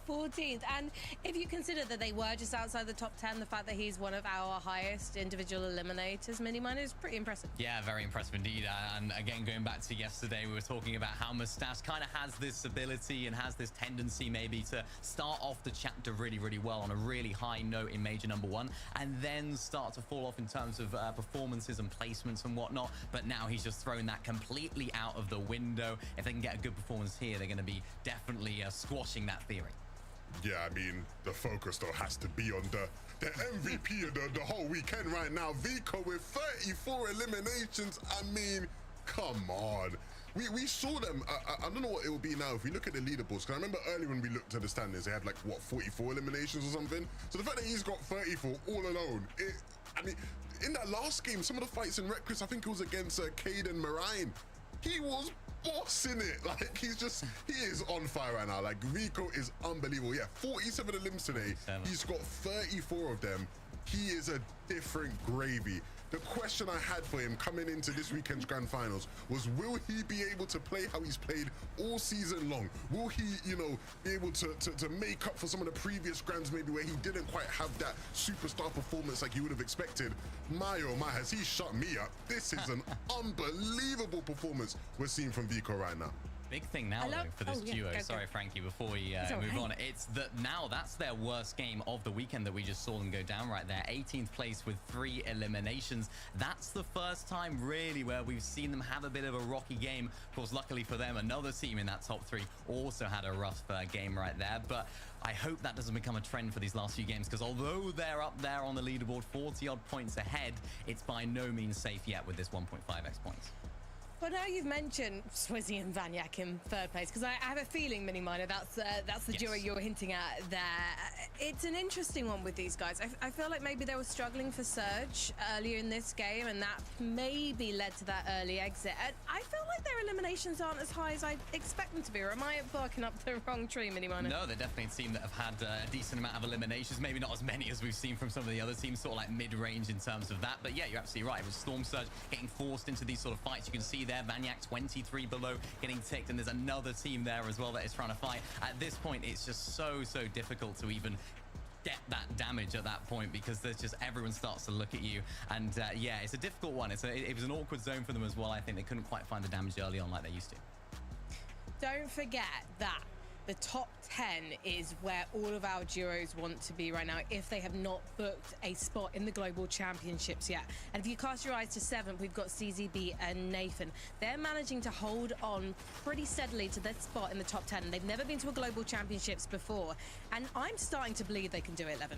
14th. And if you consider that they were just outside the top 10, the fact that he's one of our highest individual eliminators, Mini Miner, is pretty impressive. Yeah, very impressive indeed. And again, going back to yesterday, we were talking about how Mustache kind of has this ability and has this tendency maybe to start off the chapter really, really well on a really high note in Major number 1, and then start to fall off in terms of performances and placements and whatnot. But now he's just thrown that completely out of the window. If they can get a good performance here, they're going to be definitely squashing that theory. Yeah, I mean, the focus though has to be on the MVP of the whole weekend right now. Vico with 34 eliminations. I mean, come on. We saw them. I don't know what it will be now if we look at the leaderboards, because I remember earlier when we looked at the standings, they had like, what, 44 eliminations or something? So the fact that he's got 34 all alone, I mean, in that last game, some of the fights in Reckless, I think it was against Caden Marine, he was bossing it. Like, he is on fire right now. Like, Vico is unbelievable. Yeah, 47 elims today. He's got 34 of them. He is a different gravy. The question I had for him coming into this weekend's grand finals was, will he be able to play how he's played all season long? Will he, you know, be able to make up for some of the previous grands maybe where he didn't quite have that superstar performance like you would have expected? My oh my, has he shut me up? This is an unbelievable performance we're seeing from Vico right now. Big thing now, though, for this duo. Sorry, Frankie, before we move on. It's that now that's their worst game of the weekend that we just saw them go down right there. 18th place with 3 eliminations. That's the first time, really, where we've seen them have a bit of a rocky game. Of course, luckily for them, another team in that top 3 also had a rough game right there. But I hope that doesn't become a trend for these last few games, because although they're up there on the leaderboard 40-odd points ahead, it's by no means safe yet with this 1.5x points. Well, now you've mentioned Swizzy and Vanyak in third place, because I have a feeling, Mini Miner, that's the duo you're hinting at there. It's an interesting one with these guys. I feel like maybe they were struggling for Surge earlier in this game, and that maybe led to that early exit. And I feel like their eliminations aren't as high as I expect them to be, or am I barking up the wrong tree, Mini Miner? No, they're definitely a team that have had a decent amount of eliminations, maybe not as many as we've seen from some of the other teams, sort of like mid-range in terms of that. But yeah, you're absolutely right. It was Storm Surge getting forced into these sort of fights. You can see there, Vanyak 23 below, getting ticked, and there's another team there as well that is trying to fight. At this point, it's just so difficult to even get that damage at that point, because there's just everyone starts to look at you, and yeah, it's a difficult one. It was an awkward zone for them as well. I think they couldn't quite find the damage early on like they used to. Don't forget that the top 10 is where all of our duos want to be right now if they have not booked a spot in the Global Championships yet. And if you cast your eyes to 7th, we've got CZB and Nathan. They're managing to hold on pretty steadily to their spot in the top 10. They've never been to a Global Championships before, and I'm starting to believe they can do it, Levin.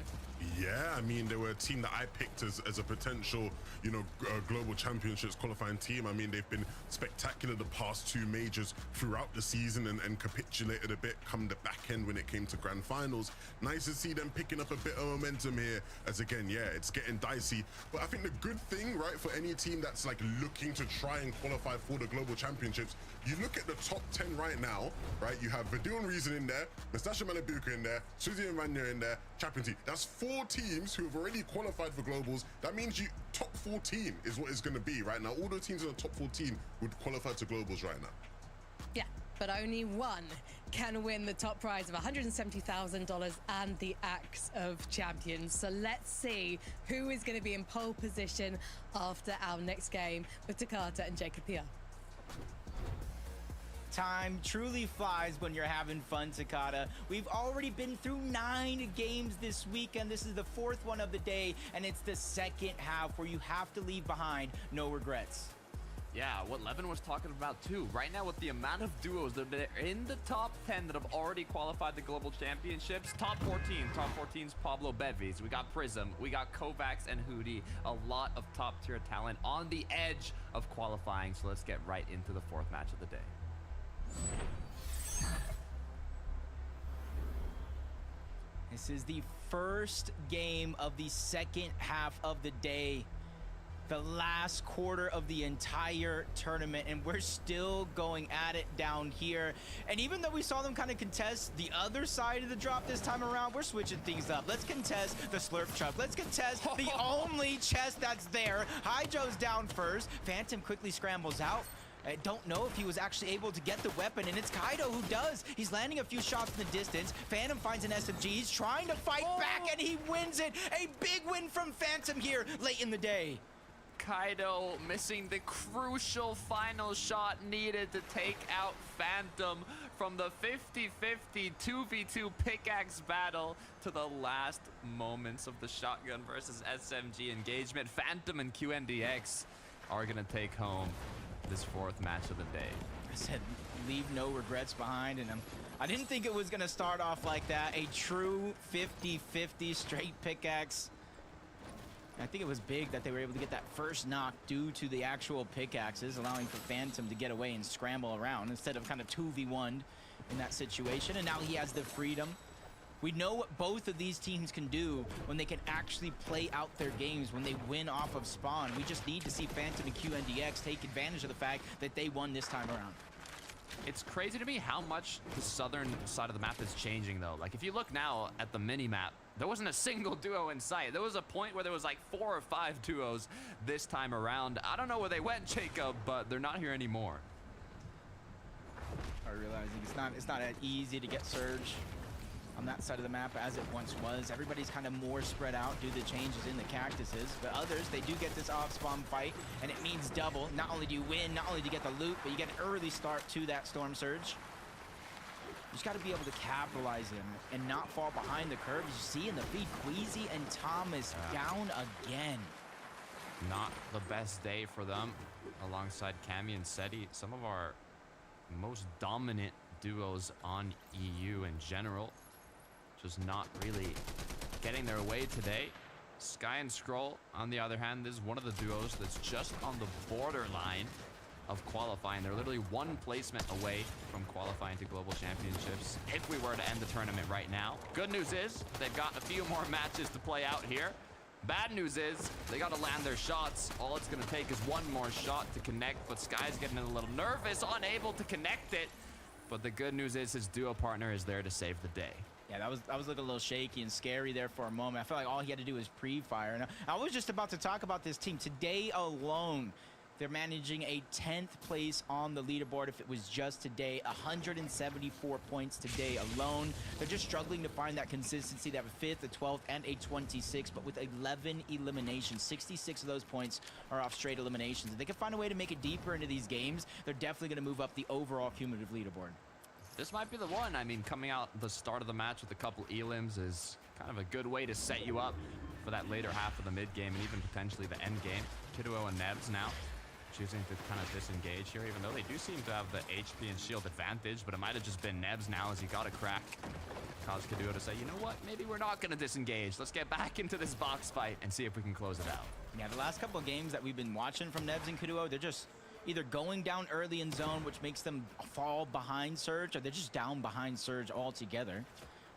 Yeah, I mean, they were a team that I picked as a potential, you know, Global Championships qualifying team. I mean, they've been spectacular the past 2 majors throughout the season, and capitulated a bit come the back end when it came to grand finals. Nice to see them picking up a bit of momentum here, as again, yeah, it's getting dicey. But I think the good thing, right, for any team that's like looking to try and qualify for the Global Championships, you look at the top 10 right now, right? You have Vidil and Reason in there, Nastasha Malibuka in there, Suzy and Rania in there, Chappie. That's 4 teams who have already qualified for Globals. That means you top 14 is what it's going to be right now. All the teams in the top 14 would qualify to Globals right now. Yeah, but only one can win the top prize of $170,000 and the Axe of Champions. So let's see who is going to be in pole position after our next game with Takata and Jacob Pia. Time truly flies when you're having fun, Takata. We've already been through 9 games this weekend. This is the 4th one of the day, and it's the second half where you have to leave behind no regrets. Yeah, what Levin was talking about too. Right now, with the amount of duos that are in the top 10 that have already qualified the Global Championships, top 14's Pablo Bevis. We got Prism, we got Kovacs and Hootie. A lot of top tier talent on the edge of qualifying. So let's get right into the 4th match of the day. This is the first game of the second half of the day. The last quarter of the entire tournament, and we're still going at it down here. And even though we saw them kind of contest the other side of the drop this time around, we're switching things up. Let's contest the Slurp Truck. Let's contest the only chest that's there. Hydro's down first. Phantom quickly scrambles out. I don't know if he was actually able to get the weapon, and it's Kaido who does. He's landing a few shots in the distance. Phantom finds an SMG. He's trying to fight back, and he wins it. A big win from Phantom here late in the day. Kaido missing the crucial final shot needed to take out Phantom from the 50-50 2v2 pickaxe battle to the last moments of the shotgun versus SMG engagement. Phantom and QNDX are gonna take home this 4th match of the day. I said leave no regrets behind, and I didn't think it was gonna start off like that. A true 50-50 straight pickaxe. I think it was big that they were able to get that first knock due to the actual pickaxes, allowing for Phantom to get away and scramble around instead of kind of 2v1 in that situation. And now he has the freedom. We know what both of these teams can do when they can actually play out their games, when they win off of spawn. We just need to see Phantom and QNDX take advantage of the fact that they won this time around. It's crazy to me how much the southern side of the map is changing, though. Like, if you look now at the mini-map, there wasn't a single duo in sight. There was a point where there was like 4 or 5 duos this time around. I don't know where they went, Jacob, but they're not here anymore. Are realizing it's not as easy to get Surge on that side of the map as it once was. Everybody's kind of more spread out due to the changes in the cactuses, but others, they do get this off-spawn fight, and it means double. Not only do you win, not only do you get the loot, but you get an early start to that Storm Surge. You just got to be able to capitalize in it and not fall behind the curve. As you see in the feed, Queasy and Thomas down again. Not the best day for them. Alongside Cammy and Seti, some of our most dominant duos on EU in general. Just not really getting their way today. Sky and Scroll, on the other hand, is one of the duos that's just on the borderline of qualifying. They're literally one placement away from qualifying to Global Championships if we were to end the tournament right now. Good news is they've got a few more matches to play out here. Bad news is they got to land their shots. All it's going to take is one more shot to connect, but Sky's getting a little nervous, unable to connect it. But the good news is his duo partner is there to save the day. Yeah, that was looking a little shaky and scary there for a moment. I felt like all he had to do was pre-fire. And I was just about to talk about this team. Today alone, they're managing a 10th place on the leaderboard. If it was just today, 174 points today alone. They're just struggling to find that consistency. They have a 5th, a 12th, and a 26th, but with 11 eliminations. 66 of those points are off straight eliminations. If they can find a way to make it deeper into these games, they're definitely going to move up the overall cumulative leaderboard. This might be the one. I mean, coming out the start of the match with a couple elims is kind of a good way to set you up for that later half of the mid game and even potentially the end game. Kiduo and Nebs now choosing to kind of disengage here, even though they do seem to have the HP and shield advantage, but it might have just been Nebs now as he got a crack. Caused Kiduo to say, you know what, maybe we're not going to disengage. Let's get back into this box fight and see if we can close it out. Yeah, the last couple of games that we've been watching from Nebs and Kiduo, they're just either going down early in zone, which makes them fall behind Surge, or they're just down behind Surge altogether.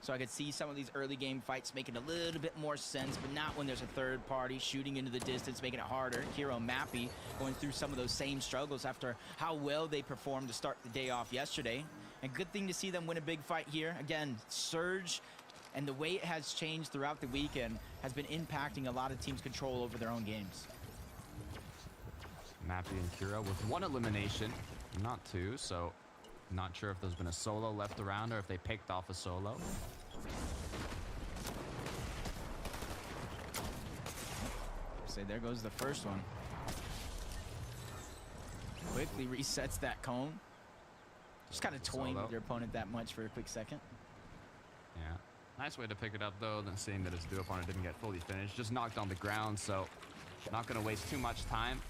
So I could see some of these early game fights making a little bit more sense, but not when there's a third party shooting into the distance, making it harder. Hero Mappy going through some of those same struggles after how well they performed to start the day off yesterday. And good thing to see them win a big fight here. Again, Surge and the way it has changed throughout the weekend has been impacting a lot of teams' control over their own games. Mappy and Kira with one elimination, not two, so not sure if there's been a solo left around or if they picked off a solo. Say there goes the first one. Quickly resets that cone. Just kind of toying with their opponent that much for a quick second. Yeah. Nice way to pick it up though, than seeing that his duo opponent didn't get fully finished. Just knocked on the ground, so not going to waste too much time.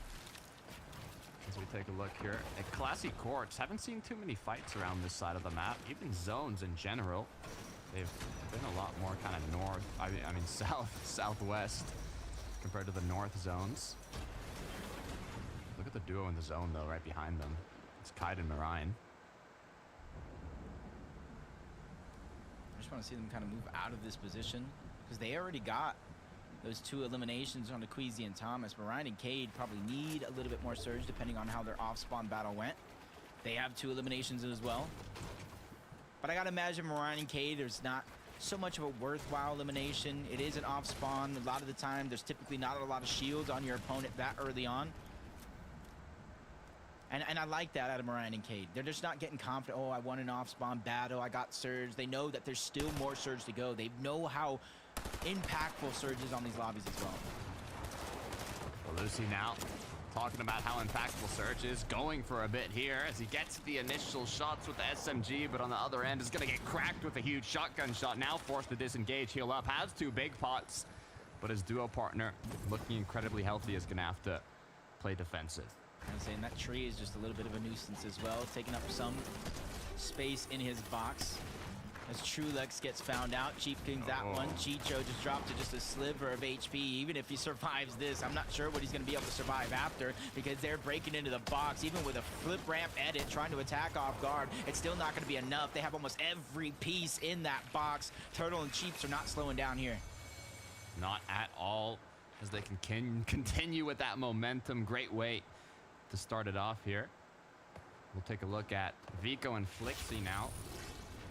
As we take a look here at Classy Courts, haven't seen too many fights around this side of the map. Even zones in general, they've been a lot more kind of north. I mean southwest compared to the north zones. Look at the duo in the zone though, right behind them. It's Kaid and Marine. I just want to see them kind of move out of this position because they already got those 2 eliminations on the Queasy and Thomas. Marine and Kaid probably need a little bit more surge depending on how their off-spawn battle went. They have 2 eliminations as well. But I gotta imagine Marine and Kaid, there's not so much of a worthwhile elimination. It is an off-spawn. A lot of the time, there's typically not a lot of shields on your opponent that early on. And I like that out of Marine and Kaid. They're just not getting confident, oh, I won an off-spawn battle, I got surge. They know that there's still more surge to go. They know how impactful Surge is on these lobbies as well. Well, Lucy now talking about how impactful Surge is, going for a bit here as he gets the initial shots with the SMG, but on the other end is going to get cracked with a huge shotgun shot. Now forced to disengage, heal up, has 2 big pots, but his duo partner, looking incredibly healthy, is going to have to play defensive. I'm saying that tree is just a little bit of a nuisance as well, taking up some space in his box. As Trulex gets found out, Chief King's that one. Chicho just dropped to just a sliver of HP. Even if he survives this, I'm not sure what he's going to be able to survive after because they're breaking into the box. Even with a flip ramp edit, trying to attack off guard, it's still not going to be enough. They have almost every piece in that box. Turtle and Chiefs are not slowing down here. Not at all, as they can continue with that momentum. Great way to start it off here. We'll take a look at Vico and Flixie now.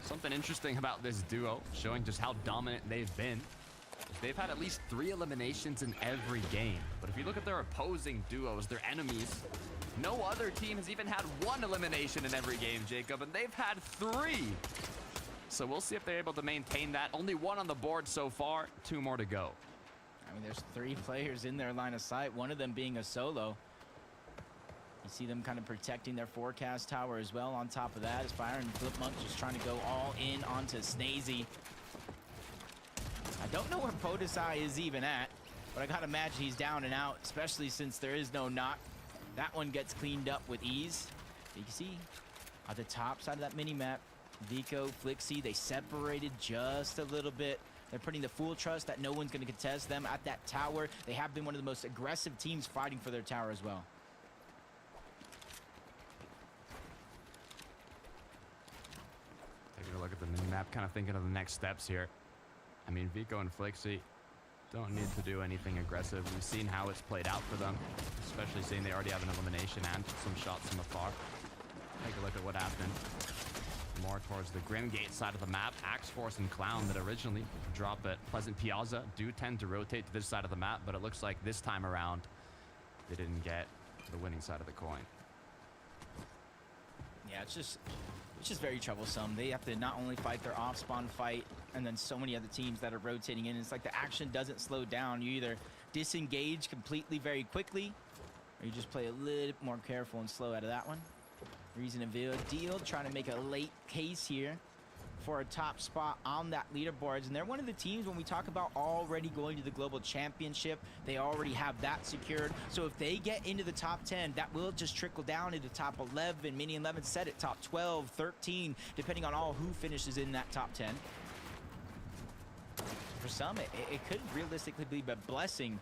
Something interesting about this duo, showing just how dominant they've been. They've had at least 3 eliminations in every game. But if you look at their opposing duos, their enemies, no other team has even had 1 elimination in every game, Jacob, and they've had 3. So we'll see if they're able to maintain that. Only 1 on the board so far, 2 more to go. I mean, there's 3 players in their line of sight, one of them being a solo. You see them kind of protecting their forecast tower as well. On top of that is Fire and Flipmunk just trying to go all in onto Snazy. I don't know where Podesai is even at, but I gotta imagine he's down and out, especially since there is no knock. That one gets cleaned up with ease. You can see at the top side of that mini-map, Vico, Flixie, they separated just a little bit. They're putting the full trust that no one's gonna contest them at that tower. They have been one of the most aggressive teams fighting for their tower as well. Taking a look at the mini-map, kind of thinking of the next steps here. I mean, Vico and Flixie don't need to do anything aggressive. We've seen how it's played out for them, especially seeing they already have an elimination and some shots from afar. Take a look at what happened. More towards the Grimgate side of the map. Axe Force and Clown that originally drop at Pleasant Piazza do tend to rotate to this side of the map, but it looks like this time around they didn't get the winning side of the coin. Yeah, it's just very troublesome. They have to not only fight their off-spawn fight, and then so many other teams that are rotating in. It's like the action doesn't slow down. You either disengage completely very quickly, or you just play a little more careful and slow out of that one. Reason and Deal trying to make a late case here for a top spot on that leaderboards, and they're one of the teams when we talk about already going to the global championship, they already have that secured. So if they get into the top 10, that will just trickle down into top 11, mini 11 set at top 12, 13, depending on all who finishes in that top 10. For some, it could realistically be a blessing.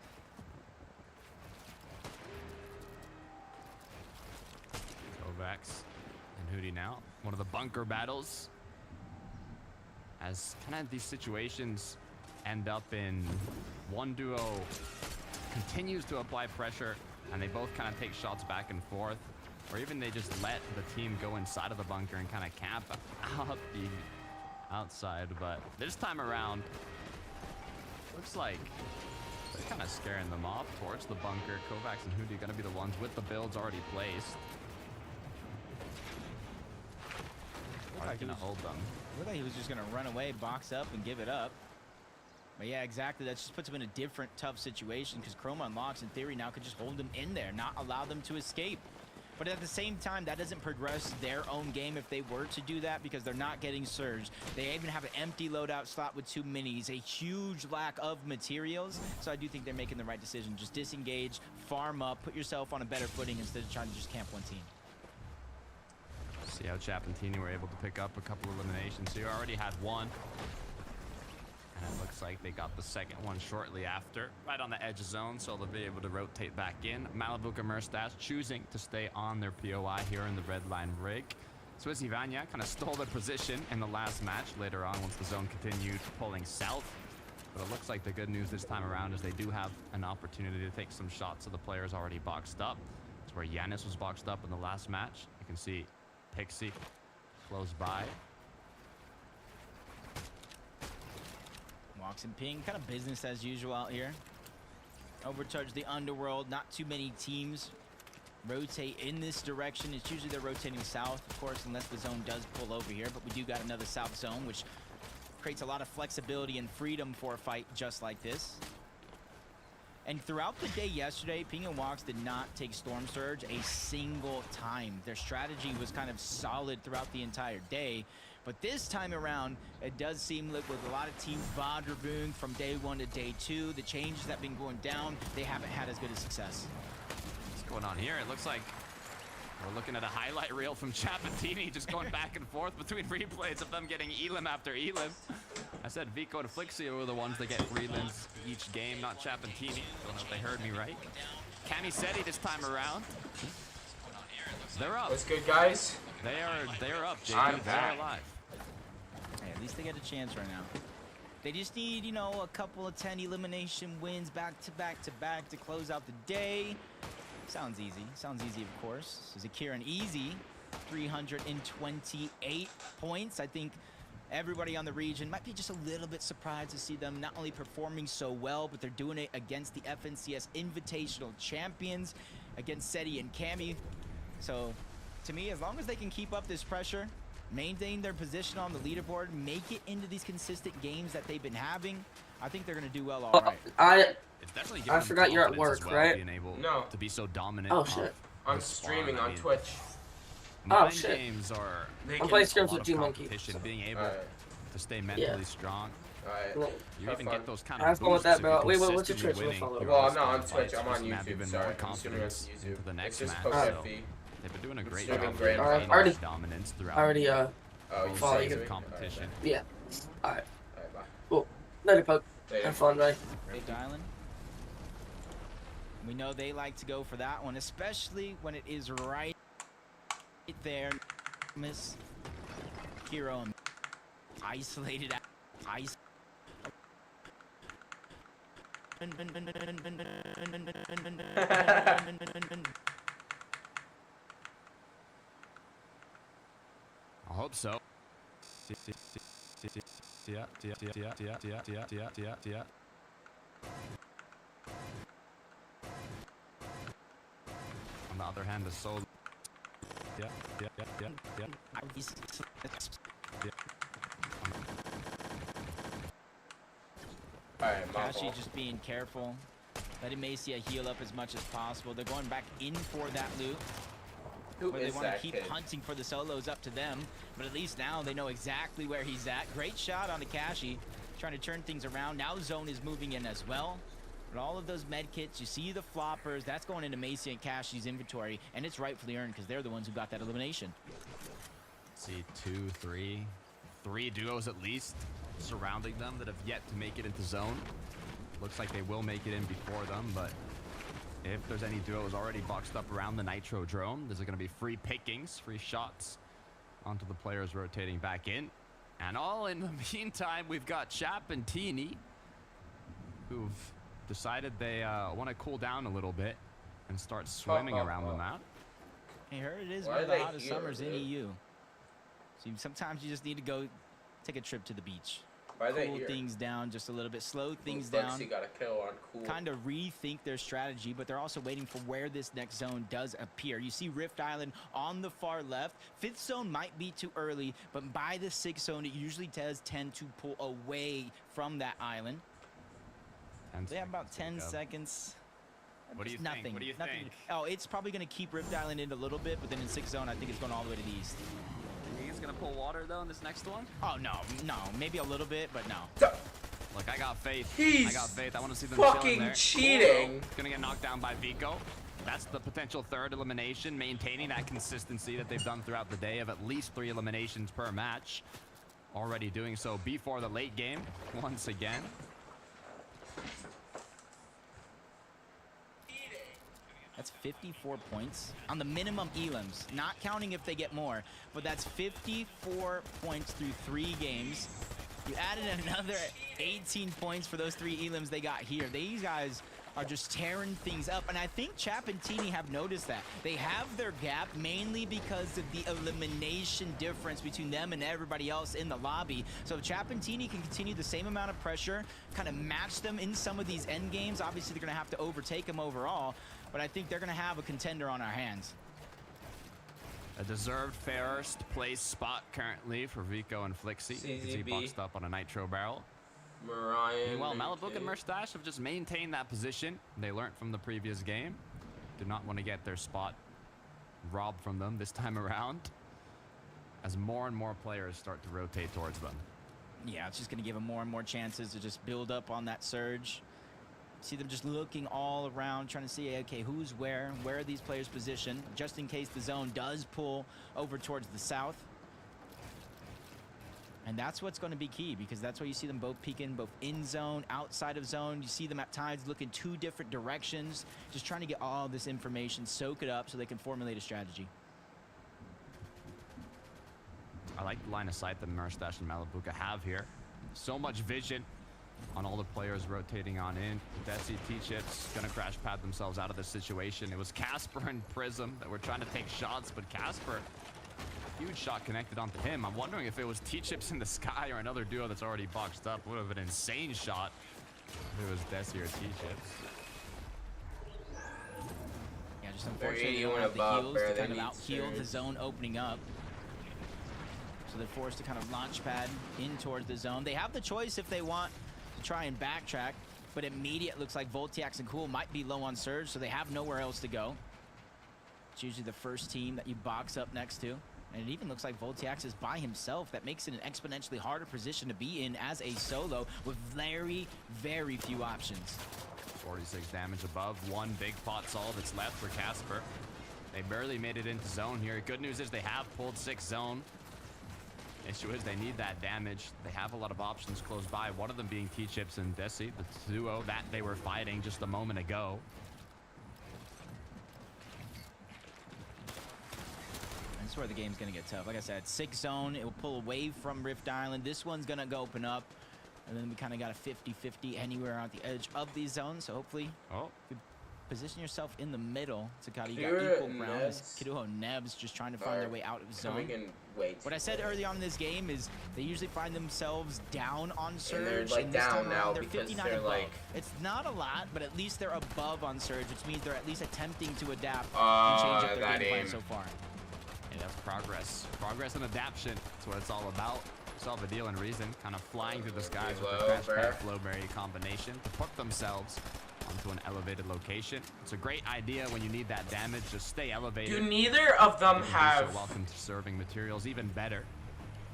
Kovacs and Hootie now. One of the bunker battles. As kind of these situations end up in one duo continues to apply pressure and they both kind of take shots back and forth, or even they just let the team go inside of the bunker and kind of camp out the outside. But this time around, looks like they're kind of scaring them off towards the bunker. Kovacs and Hootie going to be the ones with the builds already placed. Are they going to hold them? Looked like he was just going to run away, box up, and give it up. But yeah, exactly. That just puts him in a different, tough situation because Chroma Unlocks, in theory, now could just hold them in there, not allow them to escape. But at the same time, that doesn't progress their own game if they were to do that because they're not getting surged. They even have an empty loadout slot with 2 minis, a huge lack of materials. So I do think they're making the right decision. Just disengage, farm up, put yourself on a better footing instead of trying to just camp one team. See how Chapentini were able to pick up a couple eliminations here. Already had one. And it looks like they got the second one shortly after. Right on the edge of zone, so they'll be able to rotate back in. Malibuca Merstash choosing to stay on their POI here in the red line rig. Swissy Vanya kind of stole their position in the last match later on once the zone continued pulling south. But it looks like the good news this time around is they do have an opportunity to take some shots of the players already boxed up. That's where Yanis was boxed up in the last match. You can see Pixie close by. Walks and ping, kind of business as usual out here. Overcharge the underworld. Not too many teams rotate in this direction. It's usually they're rotating south, of course, unless the zone does pull over here. But we do got another south zone, which creates a lot of flexibility and freedom for a fight just like this. And throughout the day yesterday, Ping and Walks did not take Storm Surge a single time. Their strategy was kind of solid throughout the entire day. But this time around, it does seem like with a lot of Team Vanderboom from day 1 to day 2, the changes that have been going down, they haven't had as good a success. What's going on here? It looks like we're looking at a highlight reel from Chapentini just going back and forth between replays of them getting Elim after Elim. I said Vico and Flixie were the ones that get Freelands each game, not Chapentini. Don't know if they heard me right. Canicetti this time around. They're up. What's good, guys? They're up, Jacob. I'm back. They're alive. Hey, at least they get a chance right now. They just need, you know, a couple of 10 elimination wins back to back to close out the day. Sounds easy. Sounds easy, of course. Zakir and Easy, 328 points. I think everybody on the region might be just a little bit surprised to see them not only performing so well, but they're doing it against the FNCS Invitational Champions, against Seti and Cammy. So, to me, as long as they can keep up this pressure, maintain their position on the leaderboard, make it into these consistent games that they've been having, I think they're going to do well all right. It's definitely I forgot you're at work, well, right? being able No. to be so dominant. Oh, shit. I'm streaming on Twitch. Mind shit. games are I'm playing a scrims lot with of G-Monkey. competition, being able to stay mentally strong. Alright. You even get those kind Have of fun with boosts that, bro. if Wait, you're what's your Twitch? consistently We'll follow. winning Well, your I'm not on fights, Twitch. I'm on just have YouTube. even Sorry, more I'm streaming on confidence YouTube. into the next It's just match. post So FV. they've been doing a great streaming job Grand maintaining Final. this dominance throughout I already, Oh, you follow saved you. me? competition. Yeah. Alright. Alright, bye. Cool. Later, Poke. Later. Have fun, bye. Rift Island. We know they like to go for that one, especially when it is right there. Miss Hero and isolated. I hope so. Yeah. On the other hand, the soul. Yeah. Alright, Kashi just being careful. Letting Macia heal up as much as possible. They're going back in for that loot. Who Where they is want to that keep kid? hunting for the solos, up to them. But at least now they know exactly where he's at. Great shot on the Kashi. Trying to turn things around. Now Zone is moving in as well. But all of those med kits, you see the floppers, that's going into Macia and Kashi's inventory. And it's rightfully earned because they're the ones who got that elimination. See, three duos at least surrounding them that have yet to make it into zone. Looks like they will make it in before them, but if there's any duos already boxed up around the Nitro drone, there's going to be free pickings, free shots onto the players rotating back in. And all in the meantime, we've got Chap and Teeny, who've decided they want to cool down a little bit and start swimming around the map. Hey, heard it is Why one are of the they hottest here, summers in dude? EU. So sometimes you just need to go take a trip to the beach. Why are they Cool here? things down just a little bit, slow things Lexi down. got a kill on cool. Kind of rethink their strategy, but they're also waiting for where this next zone does appear. You see Rift Island on the far left. 5th zone might be too early, but by the 6th zone, it usually does tend to pull away from that island. They have about 10 seconds. What do you Just think? nothing. What do you nothing. think? Oh, it's probably going to keep Rift Island in a little bit, but then in 6th zone, I think it's going all the way to the east. You think he's gonna pull water though in this next one? Oh, no. Maybe a little bit, but no. Look, I got faith. He's I got faith. I want to see them fucking chilling there. cheating. Gonna get knocked down by Vico. That's the potential third elimination, maintaining that consistency that they've done throughout the day of at least 3 eliminations per match. Already doing so before the late game once again. That's 54 points on the minimum elims, not counting if they get more, but that's 54 points through 3 games. You added another 18 points for those 3 elims they got here. These guys are just tearing things up, and I think Chap and Teeny have noticed that. They have their gap mainly because of the elimination difference between them and everybody else in the lobby. So if Chap and Teeny can continue the same amount of pressure, kind of match them in some of these end games, obviously they're going to have to overtake them overall, but I think they're going to have a contender on our hands. A deserved first place spot currently for Vico and Flixie. You can see CZB. boxed up on a Nitro barrel. Mariah. Meanwhile, Malabuk and Merstash have just maintained that position. They learned from the previous game. Did not want to get their spot robbed from them this time around, as more and more players start to rotate towards them. Yeah, it's just going to give them more and more chances to just build up on that surge. See them just looking all around, trying to see, okay, who's where are these players positioned, just in case the zone does pull over towards the south. And that's what's going to be key, because that's why you see them both peeking, both in zone, outside of zone. You see them at times look in 2 different directions, just trying to get all this information, soak it up so they can formulate a strategy. I like the line of sight that Merstash and Malabuka have here. So much vision on all the players rotating on in. Desi, T-Chips gonna crash pad themselves out of this situation. It was Casper and Prism that were trying to take shots, but Casper, huge shot connected onto him. I'm wondering if it was T-Chips in the sky or another duo that's already boxed up. Would have been an insane shot if it was Desi or T-Chips. Yeah, just unfortunately they Barely don't have the above, heals to barely kind of needs out-heal the surge. zone opening up. So they're forced to kind of launch pad in towards the zone. They have the choice if they want to try and backtrack, but immediate looks like Voltiax and Cool might be low on surge, so they have nowhere else to go. It's usually the first team that you box up next to. And it even looks like Voltiax is by himself. That makes it an exponentially harder position to be in as a solo with very, very few options. 46 damage above, 1 big pot solve that's left for Casper. They barely made it into zone here. Good news is they have pulled 6 zone. Issue is they need that damage. They have a lot of options close by, one of them being T-Chips and Desi, the duo that they were fighting just a moment ago. That's where the game's going to get tough. Like I said, 6 zone. It will pull away from Rift Island. This one's going to go open up. And then we kind of got a 50-50 anywhere on the edge of these zones. So hopefully, you position yourself in the middle. So you got equal ground. Kiduho Nebs just trying to find their way out of zone. What I said early on in this game is they usually find themselves down on Surge. And they're like this down time now around, they're because 59 they're above. like... It's not a lot, but at least they're above on Surge, which means they're at least attempting to adapt and change up their game plan so far. Yeah, that's progress. Progress and adaptation. That's what it's all about. Saw Vidil and Reason kind of flying through the skies with the Crash Pad Flowberry combination to put themselves onto an elevated location. It's a great idea when you need that damage. Just stay elevated. Do neither of them have... While conserving materials even better.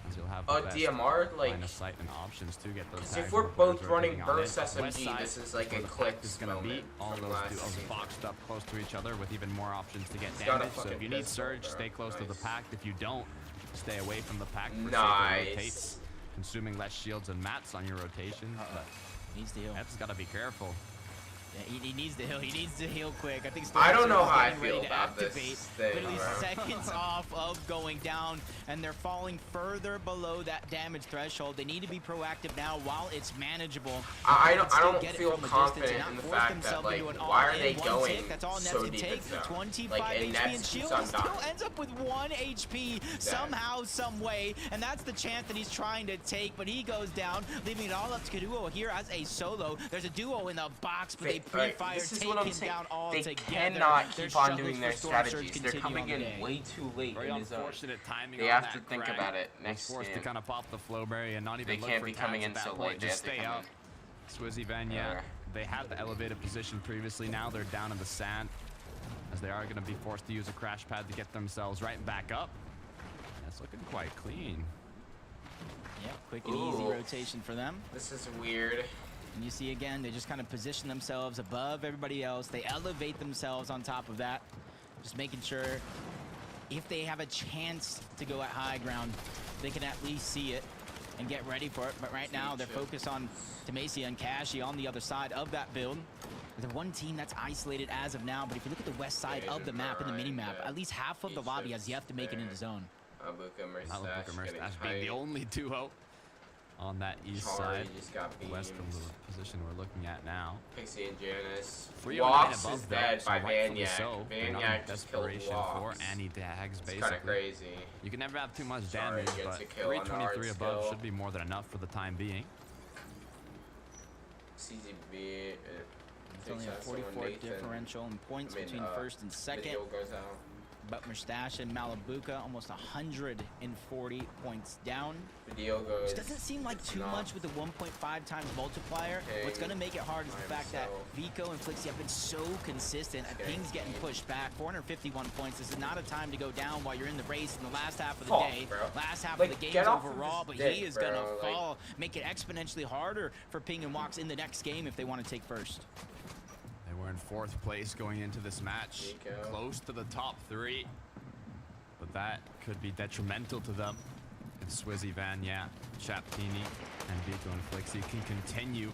As you'll have a DMR, like... line of sight and options to get those Because tags if we're and both players running rotating on Burst it. SMG, West side, this is like a where the click pack is going to be all those duos boxed up close to each other with even more options to get damage. So if you need Surge, stay close to the pack. If you don't, stay away from the pack for safer rotates, consuming less shields and mats on your rotation. But needs to heal. That's got to be careful. Yeah, he needs to heal. He needs to heal quick. I think. I don't know how I getting feel ready to about this activate. thing, Literally bro. seconds off of going down, and they're falling further below that damage threshold. They need to be proactive now while it's manageable. I don't feel confident in the fact that, like, why are they going That's all so Nets can deep take. in zone? 25 Like, and HP Nets and shield keeps on still dying. ends up with 1 HP somehow, some way, and that's the chance that he's trying to take, but he goes down, leaving it all up to Kiduo here as a solo. There's a duo in the box, but they pre-fire, take him down all they together. cannot Their keep on struggles doing for their Storm Surge strategies. They're continue coming on the in day. way too late Very in his zone. unfortunate timing They on have to that think Krang. about it next Forced game. to kind of pop the Flowberry and not even They look can't for be coming tags in at so that late. point. They Just have to stay come up. Swizzy Vanya, Yeah. they had the elevated position previously. Now they're down in the sand as they are going to be forced to use a crash pad to get themselves right back up. That's looking quite clean. Yeah, quick and easy rotation for them. This is weird. And you see again, they just kind of position themselves above everybody else. They elevate themselves on top of that. Just making sure if they have a chance to go at high ground, they can at least see it and get ready for it. But right now, they're focused on Demacia and Kashi on the other side of that build. The one team that's isolated as of now, but if you look at the west side of the map in the mini-map, at least half of the lobby has yet to make it into zone. Aluka Merstash Merstash being the only duo on that east side. Just got West of the position we're looking at now. Pixie and Janice. 309 Walks above is them, dead so by rightfully Vanyak. so. They're not in Vanyak just killed desperation for Walks. anti-tags, It's basically. kind of crazy. You can never have too much Sorry, damage, gets but a kill on the hard 323 above skill. should be more than enough for the time being. CZB. It's only a 44 differential in points between first and second. Video goes out. But Mustache and Malabuka almost 140 points down. Video goes. Which doesn't seem like too much with the 1.5 times multiplier. What's going to make it hard is the fact that Vico and Flixie have been so consistent at things getting pushed back. 451 points. This is not a time to go down while you're in the race in the last half of the day. Last half of the game is overall, but he is going to fall. Make it exponentially harder for Ping and Wox in the next game if they want to take first. They were in 4th place going into this match, close to the top 3, but that could be detrimental to them. And Swizzy, Vanya, Chaptini, and Vico and Flixie can continue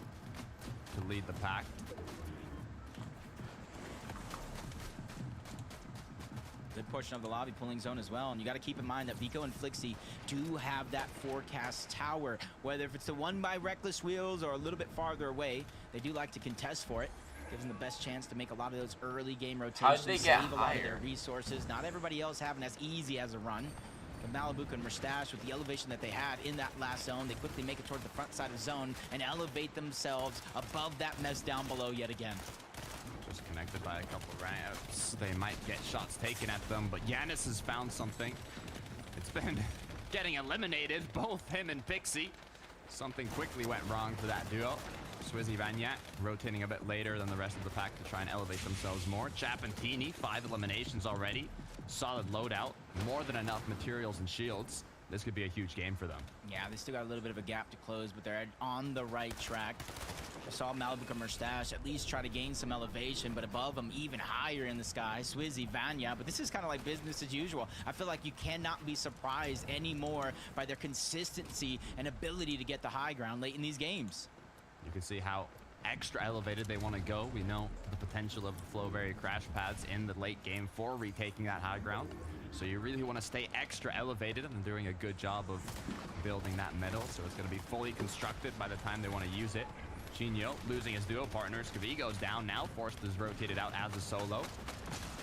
to lead the pack. Good portion of the lobby pulling zone as well, and you got to keep in mind that Vico and Flixie do have that forecast tower. Whether if it's the one by Reckless Wheels or a little bit farther away, they do like to contest for it. Gives them the best chance to make a lot of those early game rotations, they get save a lot of their higher? resources. Not everybody else having as easy as a run. But Malibuka and Mustache, with the elevation that they had in that last zone, they quickly make it toward the front side of zone and elevate themselves above that mess down below yet again. Just connected by a couple ramps. They might get shots taken at them, but Yanis has found something. It's been getting eliminated, both him and Pixie. Something quickly went wrong for that duo. Swizzy Vanya rotating a bit later than the rest of the pack to try and elevate themselves more. Chap and Teeny, 5 eliminations already. Solid loadout, more than enough materials and shields. This could be a huge game for them. Yeah, they still got a little bit of a gap to close, but they're on the right track. I saw Malibuka Mustache at least try to gain some elevation, but above them, even higher in the sky, Swizzy, Vanya. But this is kind of like business as usual. I feel like you cannot be surprised anymore by their consistency and ability to get the high ground late in these games. You can see how extra elevated they want to go. We know the potential of the Flowberry crash pads in the late game for retaking that high ground. So you really want to stay extra elevated, and doing a good job of building that middle. So it's going to be fully constructed by the time they want to use it. Chinho losing his duo partner. Skavigo's down now. Forced is rotated out as a solo.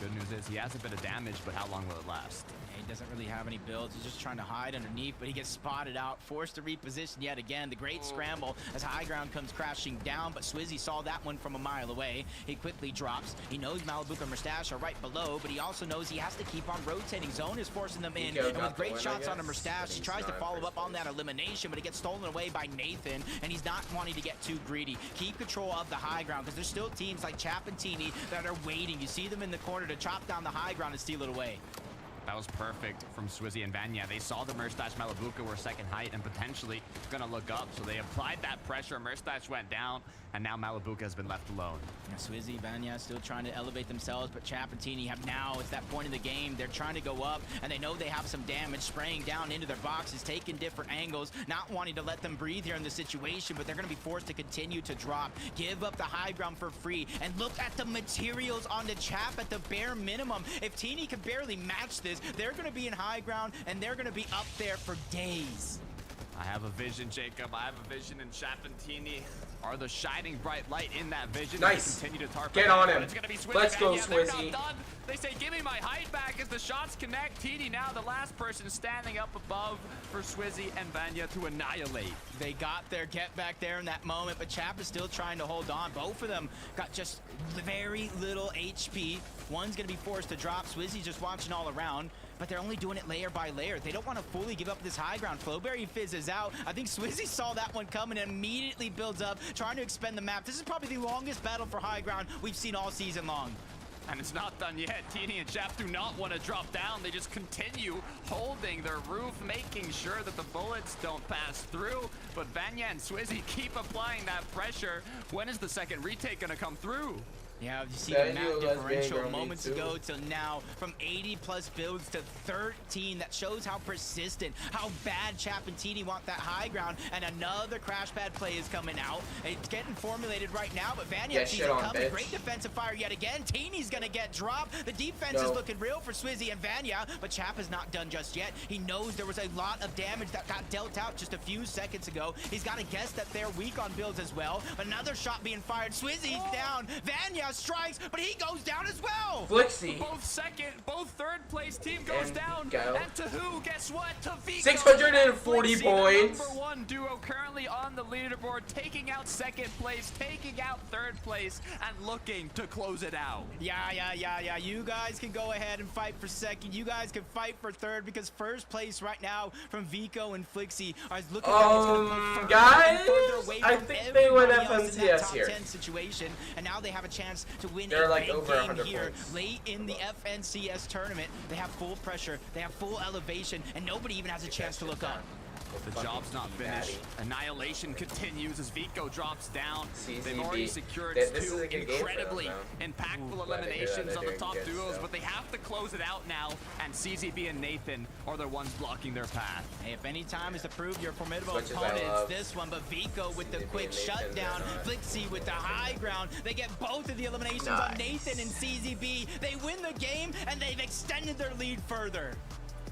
Good news is he has a bit of damage, but how long will it last? He doesn't really have any builds. He's just trying to hide underneath, but he gets spotted out, forced to reposition yet again. The great scramble as high ground comes crashing down, but Swizzy saw that one from a mile away. He quickly drops. He knows Malibuca and Mustache are right below, but he also knows he has to keep on rotating. Zone is forcing them in, and with great shots onto Mustache, he tries to follow up on that elimination, but it gets stolen away by Nathan, and he's not wanting to get too greedy. Keep control of the high ground, because there's still teams like Chapantini that are waiting. You see them in the corner to chop down the high ground and steal it away. That was perfect from Swizzy and Vanya. They saw the Mustache Malibuca were second height and potentially going to look up, so they applied that pressure. Mustache went down, and now Malibuca has been left alone. Yeah, Swizzy, Vanya still trying to elevate themselves, but Chapantini have now, it's that point in the game, they're trying to go up, and they know they have some damage, spraying down into their boxes, taking different angles, not wanting to let them breathe here in the situation, but they're going to be forced to continue to drop, give up the high ground for free, and look at the materials on the Chap at the bare minimum. If Teeny can barely match this, they're going to be in high ground, and they're going to be up there for days. I have a vision, Jacob. I have a vision, and Chapantini are the shining bright light in that vision. Nice. They continue to tarp Get on him. It's gonna be Swizzy. Let's go, They're Swizzy. not done. They say, give me my height back as the shots connect. TD now the last person standing up above for Swizzy and Vanya to annihilate. They got their get back there in that moment, but Chap is still trying to hold on. Both of them got just very little HP. One's going to be forced to drop. Swizzy's just watching all around, but they're only doing it layer by layer. They don't want to fully give up this high ground. Flowberry fizzes out. I think Swizzy saw that one coming and immediately builds up, trying to expend the map. This is probably the longest battle for high ground we've seen all season long. And it's not done yet. Teeny and Chap do not want to drop down. They just continue holding their roof, making sure that the bullets don't pass through. But Vanya and Swizzy keep applying that pressure. When is the second retake going to come through? Yeah, you see the map differential moments ago till now, from 80 plus builds to 13. That shows how persistent, how bad Chapantini want that high ground. And another crash pad play is coming out. It's getting formulated right now, but Vanya sees it coming. Great defensive fire yet again. Teeny's gonna get dropped. The defense is looking real for Swizzy and Vanya, but Chap is not done just yet. He knows there was a lot of damage that got dealt out just a few seconds ago. He's got to guess that they're weak on builds as well. Another shot being fired. Swizzy's down. Vanya strikes, but he goes down as well. Flixie. Both second, both third place team goes down. And to who? Guess what? To Vico. 640 Flixie, points. The number one duo currently on the leaderboard, taking out second place, taking out third place, and looking to close it out. Yeah. You guys can go ahead and fight for second. You guys can fight for third, because first place right now from Vico and Flixie are looking like it's going to go further guys, and further away I from think they win everybody else in that FNCS top here. 10 situation, and now they have a chance to win They're a like big over game 100 here points. late in the FNCS tournament. They have full pressure, they have full elevation, and nobody even has a chance to look up. The job's not finished. Annihilation continues as Vico drops down. CCB. They've already secured This is two a good game for them, incredibly though. impactful Glad to hear that eliminations they're on the doing top good duos, still. but they have to close it out now, and CZB and Nathan are the ones blocking their path. Hey, if any time is to prove your formidable Much as I opponent, love it's this one, but Vico with the CZB quick and Nathan, shutdown, they're Flixie with the high ground. They get both of the eliminations on Nathan and CZB. They win the game, and they've extended their lead further.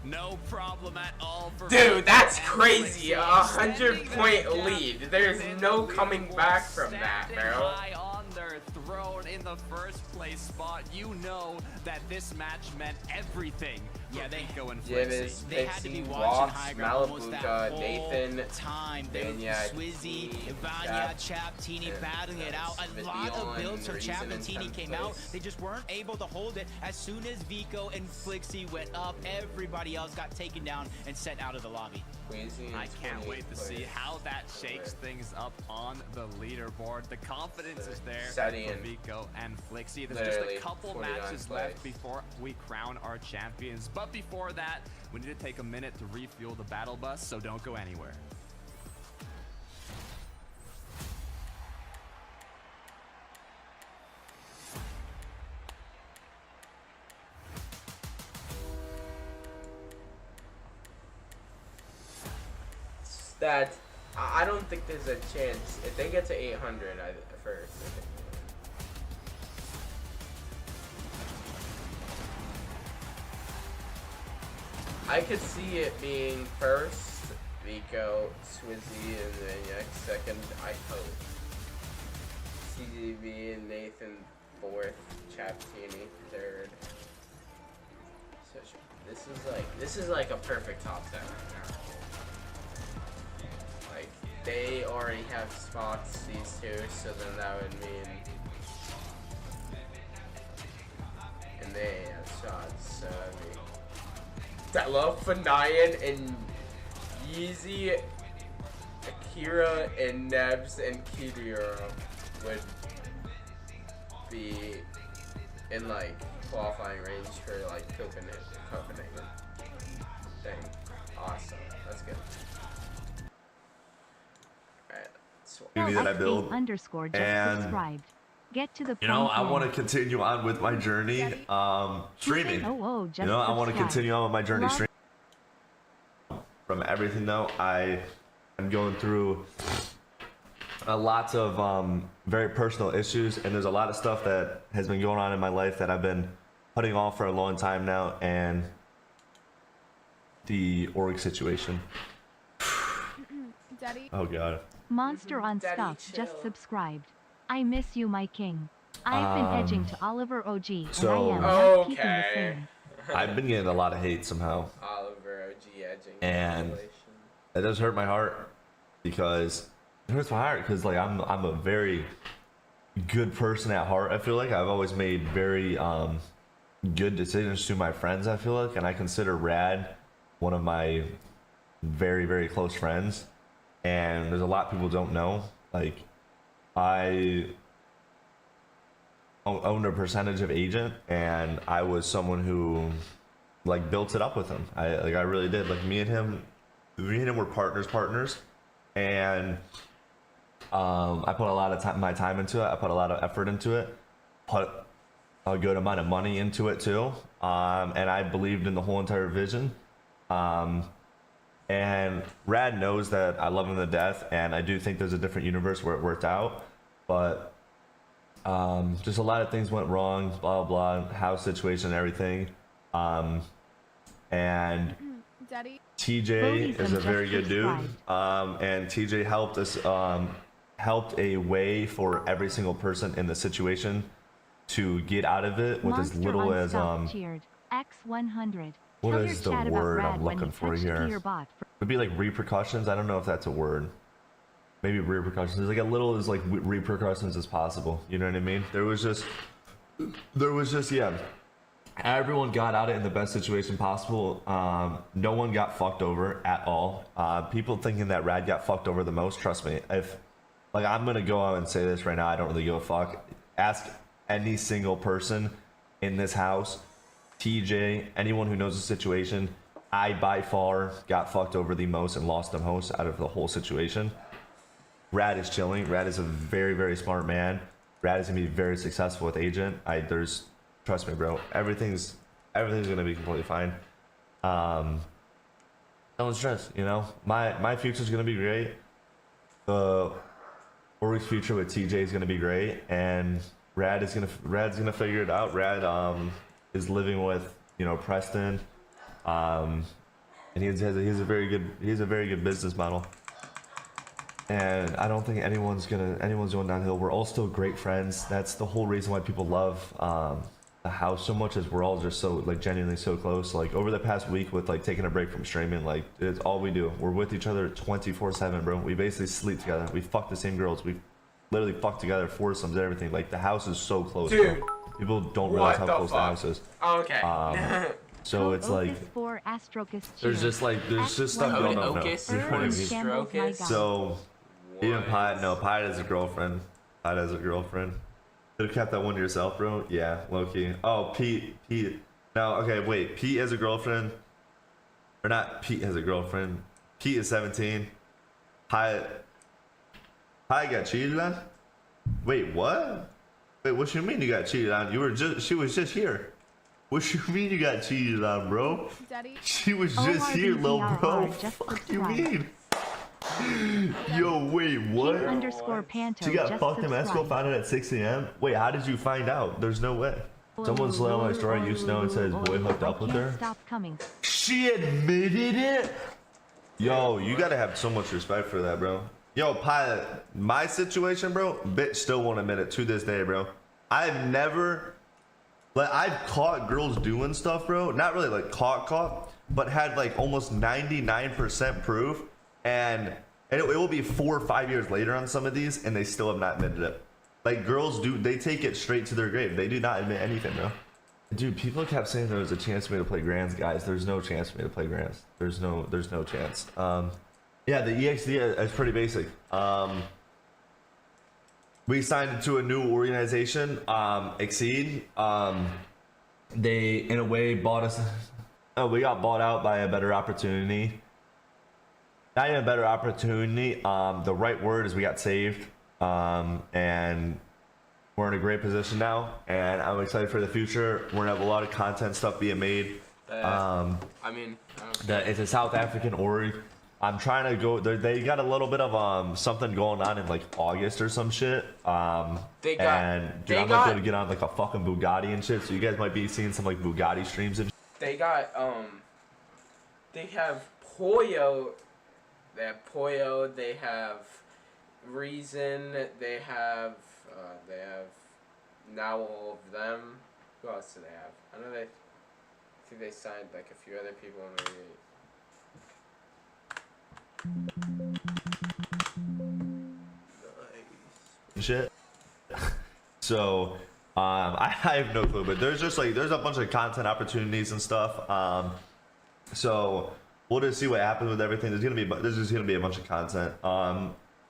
No problem at all for Dude, that's and crazy. Flixie, 100-point lead. There's no coming back from that, bro. High on their throne in the first place spot. You know that this match meant everything. Yeah, they go and Jivis, They had to be Pixie, watching Wasp, high ground almost that Malibuca, whole Nathan, time. They Vanya, Swizzy, Teeny, Vanya, Chap, Chap, Teeny and, battling it out. A lot Vidal of builds from and Chap Reason and in Teeny 10th came out. place. They just weren't able to hold it. As soon as Vico and Flixie went up, everybody else got taken down and sent out of the lobby. I can't wait to see how that shakes things up on the leaderboard. The confidence is there Setting for in Vico and Flixie. There's literally just a couple 49 matches left plays. before we crown our champions. But before that, we need to take a minute to refuel the battle bus, so don't go anywhere. That I don't think there's a chance. If they get to 800 first, I think. I could see it being first, Vico, Swizzy, and then next second, I hope. CGV and Nathan fourth, Chaptini third. So this is like a perfect top 10 right now. Like they already have spots, these two, so then that would mean, and they have shots. So I mean, Della, Fanayan, and Yeezy, Akira, and Nebs, and Kidira would be in like qualifying range for like Copenhagen. Dang, awesome. That's good. Alright, that I build, _ just and subscribed. Get to the point. you know, I now. want to continue on with my journey, streaming. Just you know, I want to subscribe. continue on with my journey Love- streaming. From everything though, I am going through lots of very personal issues, and there's a lot of stuff that has been going on in my life that I've been putting off for a long time now, and the org situation. Daddy. Oh god. Monster on Stuff just subscribed. I miss you, my king. I've been edging to Oliver OG, and so- I am not keeping the same. I've been getting a lot of hate somehow, Oliver OG edging. and it does hurt my heart because it hurts my heart because like I'm a very good person at heart. I feel like I've always made very good decisions to my friends. I feel like, and I consider Rad one of my very, very close friends. And there's a lot people don't know. Like I owned a percentage of Agent, and I was someone who like built it up with him. I really did. Like me and him were partners, and I put a lot of my time into it. I put a lot of effort into it. Put a good amount of money into it too, and I believed in the whole entire vision. And Rad knows that I love him to death, and I do think there's a different universe where it worked out, but just a lot of things went wrong, blah blah, house situation, and everything. And Daddy. TJ is a very good dude, and TJ helped us, helped a way for every single person in the situation to get out of it with as little as cheered. X100. what Tell is your the chat about word Rad I'm when looking he for touched here? your bot. Would be like repercussions. I don't know if that's a word. Maybe repercussions. Like a little as like repercussions as possible. You know what I mean? There was just yeah. Everyone got out of it in the best situation possible. No one got fucked over at all. People thinking that Rad got fucked over the most. Trust me. If like I'm gonna go out and say this right now, I don't really give a fuck. Ask any single person in this house, TJ, anyone who knows the situation. I by far got fucked over the most and lost the most out of the whole situation. Rad is chilling. Rad is a very, very smart man. Rad is gonna be very successful with Agent. Trust me, bro. Everything's gonna be completely fine. Don't stress. You know, my future's gonna be great. The Org's future with TJ is gonna be great, and Rad's gonna figure it out. Rad is living with Preston. And he's a very good business model, and I don't think anyone's going downhill. We're all still great friends. That's the whole reason why people love the house so much, is we're all just so like genuinely so close. Like over the past week with like taking a break from streaming, like it's all we do. We're with each other 24/7, bro. We basically sleep together. We fuck the same girls. We literally fuck together, foursomes and everything. Like the house is so close, dude. bro. People don't realize how close the house is. Okay. So it's like there's just stuff going on now. You know what I mean? So even Pie has a girlfriend. Pie has a girlfriend. Could have kept that one to yourself, bro. Yeah, low-key. Oh, Pete. No, okay, wait. Pete has a girlfriend. Or not Pete has a girlfriend. Pete is 17. Pie got cheated on? Wait, what? Wait, what you mean you got cheated on? She was just here. What you mean you got cheated on, bro? Daddy. She was just here, little bro. What you mean? Yo, wait, what? _Panto She got just fucked in Mexico, subscribed. found out at 6 a.m. Wait, how did you find out? There's no way. Someone slid on my story used to know and said his boy hooked up with her. Stop coming. She admitted it? Yo, you gotta have so much respect for that, bro. Yo, Pilot, my situation, bro, bitch still won't admit it to this day, bro. I've never, like, I've caught girls doing stuff, bro. Not really like caught, but had like almost 99% proof. And it will be 4 or 5 years later on some of these, and they still have not admitted it. Like, girls do, they take it straight to their grave. They do not admit anything, bro. Dude, people kept saying there was a chance for me to play Grands, guys. There's no chance for me to play Grands. There's no chance. Yeah, the EXD is pretty basic. We signed to a new organization, Exceed. They, in a way, bought us. Oh, we got bought out by a better opportunity. Not even a better opportunity. The right word is we got saved. And we're in a great position now, and I'm excited for the future. We're gonna have a lot of content stuff being made. I mean, it's a South African org. I'm trying to go. They got a little bit of something going on in like August or some shit. I'm not gonna get on like a fucking Bugatti and shit. So you guys might be seeing some like Bugatti streams and. They got they have Poyo. They have Poyo. They have Reason. They have now all of them. Who else do they have? I know I think they signed like a few other people and shit. So I have no clue, but there's just like there's a bunch of content opportunities and stuff. So we'll just see what happens with everything. There's just gonna be a bunch of content.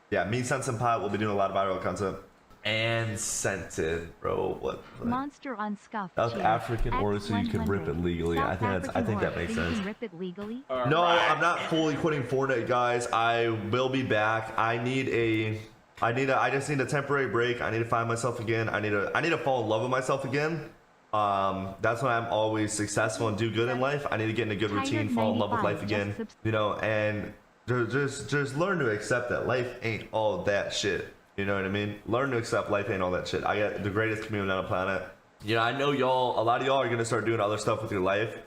Yeah, me, Sense, and Pot will be doing a lot of viral content. And Scented, bro. What? Monster on Scuff. South African order, so you can rip it legally. I think that makes sense. Rip it legally? No, I'm not fully quitting Fortnite, guys. I will be back. I just need a temporary break. I need to find myself again. I need to fall in love with myself again. That's when I'm always successful and do good in life. I need to get in a good routine, fall in love with life again. You know, and just learn to accept that life ain't all that shit. You know what I mean? Learn to accept life ain't all that shit. I got the greatest community on the planet. You know, I know a lot of y'all are gonna start doing other stuff with your life.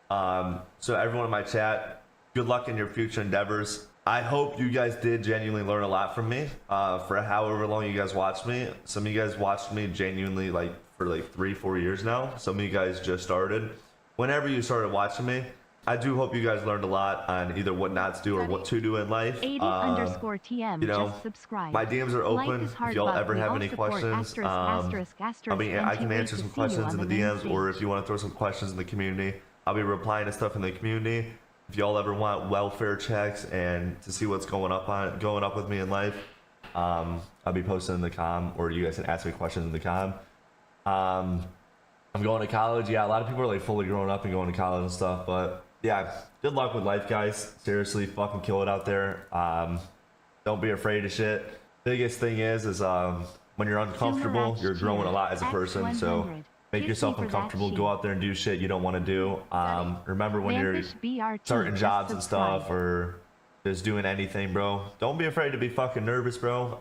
So everyone in my chat, good luck in your future endeavors. I hope you guys did genuinely learn a lot from me. For however long you guys watched me. Some of you guys watched me genuinely like for like 3-4 years now. Some of you guys just started. Whenever you started watching me, I do hope you guys learned a lot on either what not to do or what to do in life. 80_TM, you know, just subscribe. my DMs are open. If y'all ever have any questions, I can answer some questions in the DMs, or if you want to throw some questions in the community, I'll be replying to stuff in the community. If y'all ever want welfare checks and to see what's going up with me in life, I'll be posting in the com, or you guys can ask me questions in the com. I'm going to college. Yeah, a lot of people are like fully growing up and going to college and stuff, but yeah, good luck with life, guys. Seriously, fucking kill it out there. Don't be afraid of shit. Biggest thing is when you're uncomfortable, you're growing a lot as a person. So make yourself uncomfortable. Go out there and do shit you don't want to do. Remember when you're starting jobs and stuff or just doing anything, bro, don't be afraid to be fucking nervous, bro.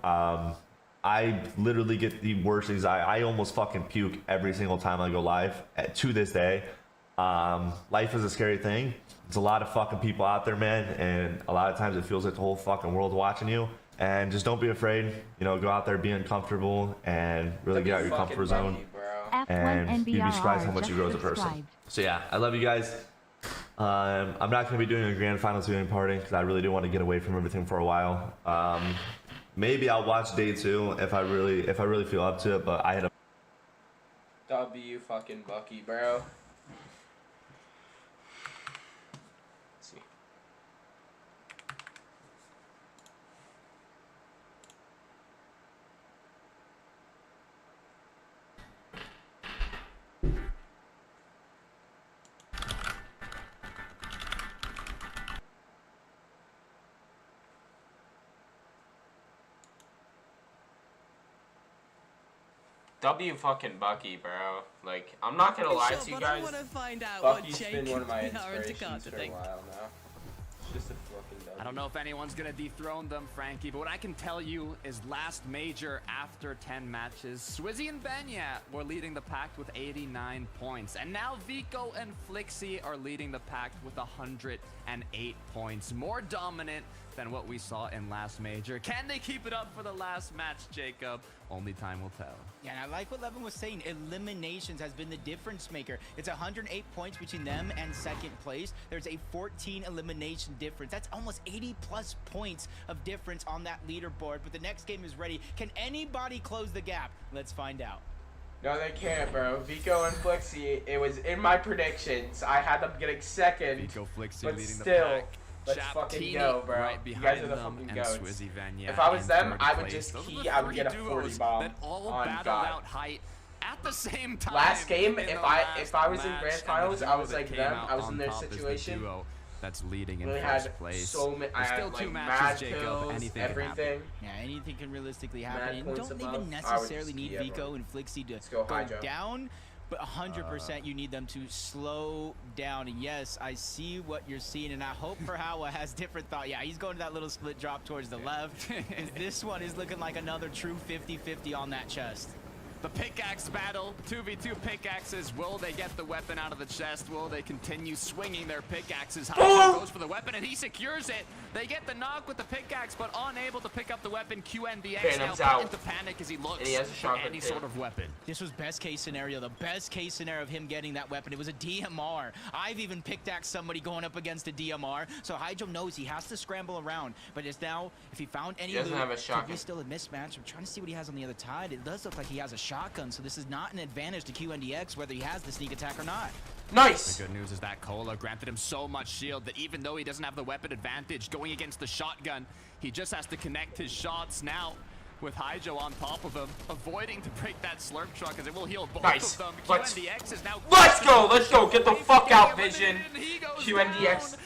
I literally get the worst anxiety. I almost fucking puke every single time I go live to this day. Life is a scary thing. There's a lot of fucking people out there, man, and a lot of times it feels like the whole fucking world's watching you. And just don't be afraid. You know, go out there, be uncomfortable, and really get out your comfort zone. And you'd be surprised how much you grow as a person. So yeah, I love you guys. I'm not gonna be doing a grand finals viewing party because I really do want to get away from everything for a while. Maybe I'll watch day 2 if I really feel up to it. But I had a W fucking Bucky, bro. Let's see. W fucking Bucky, bro. Like, I'm not gonna lie to you guys. Bucky's been one of my inspirations for a while now. Just a fucking W. I don't know if anyone's going to dethrone them, Frankie, but what I can tell you is last major after 10 matches, Swizzy and Benya were leading the pack with 89 points. And now Vico and Flixie are leading the pack with 108 points. More dominant than what we saw in last major. Can they keep it up for the last match, Jacob? Only time will tell. Yeah, and I like what Levin was saying. Eliminations has been the difference maker. It's 108 points between them and second place. There's a 14 elimination difference. That's almost 80 plus points of difference on that leaderboard. But the next game is ready. Can anybody close the gap? Let's find out. No, they can't, bro. Vico and Flixie, it was in my predictions. I had them getting second. Vico, Flixie but leading still, the pack. let's fucking go, bro. Right You behind guys are the them, fucking and goats. Swizzy Vanya If I was in them, third I would place. just Those are key. the I would get a three 40 duos bomb that all on battled God. out height at the same time. Last game, in if the I last was in match, grand and the finals, I duo was that like came them. out I was on in their top is the situation. duo that's leading in We first had place. so many. I There's had still like two mad matches, Jacob. kills, Anything everything. can happen. Yeah, anything can realistically Mad happen. And points don't above. even I would necessarily just need key Vico everyone. and Flixie to Let's go, go Hydro. down. But 100% you need them to slow down. And yes, I see what you're seeing, and I hope Perhawa has different thought. Yeah, he's going to that little split drop towards the left. And this one is looking like another true 50-50 on that chest. The pickaxe battle, 2v2 pickaxes. Will they get the weapon out of the chest? Will they continue swinging their pickaxes? Hydro goes for the weapon and he secures it. They get the knock with the pickaxe, but unable to pick up the weapon. QNDX now Phantom's put out. into panic as he looks And he has a for shotgun any too. sort of weapon. This was best case scenario, the best case scenario of him getting that weapon. It was a DMR. I've even pickaxed somebody going up against a DMR. So Hydro knows he has to scramble around. But it's now, if he found any He doesn't loot, have a could shotgun. be still a mismatch. I'm trying to see what he has on the other side. It does look like he has a shotgun, so this is not an advantage to QNDX, whether he has the sneak attack or not. Nice! The good news is that Cola granted him so much shield that even though he doesn't have the weapon advantage going against the shotgun, he just has to connect his shots now with Hydro on top of him, avoiding to break that slurp truck as it will heal both Nice. of them. Let's- QNDX is now Let's go! Get the fuck out, Vision! QNDX,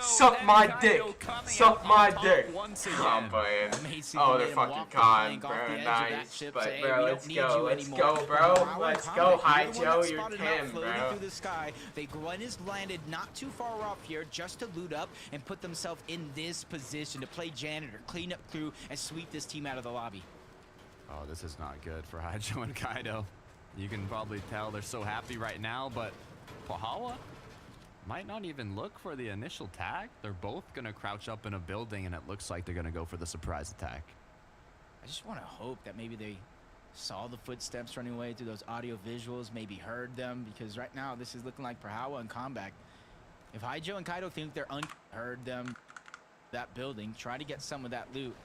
suck my dick! Suck my dick! I'm playing. Oh, they're fucking con, bro. Nice. But, bro, let's go. Let's go, bro. Let's go, Hydro. You're 10, bro. Through the sky. They Gwen landed not too far off here just to loot up and put themselves in this position to play janitor, clean up crew, and sweep this team out of the lobby. Oh, this is not good for Hydro and Kaido. You can probably tell they're so happy right now, but Pahawa might not even look for the initial tag. They're both going to crouch up in a building, and it looks like they're going to go for the surprise attack. I just want to hope that maybe they saw the footsteps running away through those audio visuals, maybe heard them, because right now this is looking like Perhawa and Comeback. If Hydro and Kaido think they're heard them, that building, try to get some of that loot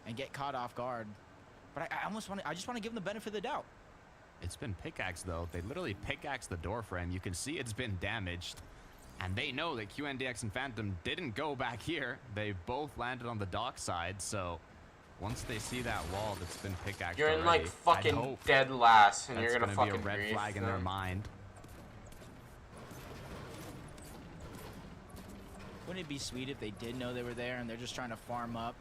and get caught off guard. But I just want to give them the benefit of the doubt. It's been pickaxe though. They literally pickaxed the door frame. You can see it's been damaged. And they know that QNDX and Phantom didn't go back here. They both landed on the dock side, so once they see that wall that's been pickaxed You're in already, like fucking I'd hope dead last, and that's you're gonna be a fucking red grief flag in their them. mind. Wouldn't it be sweet if they did know they were there and they're just trying to farm up?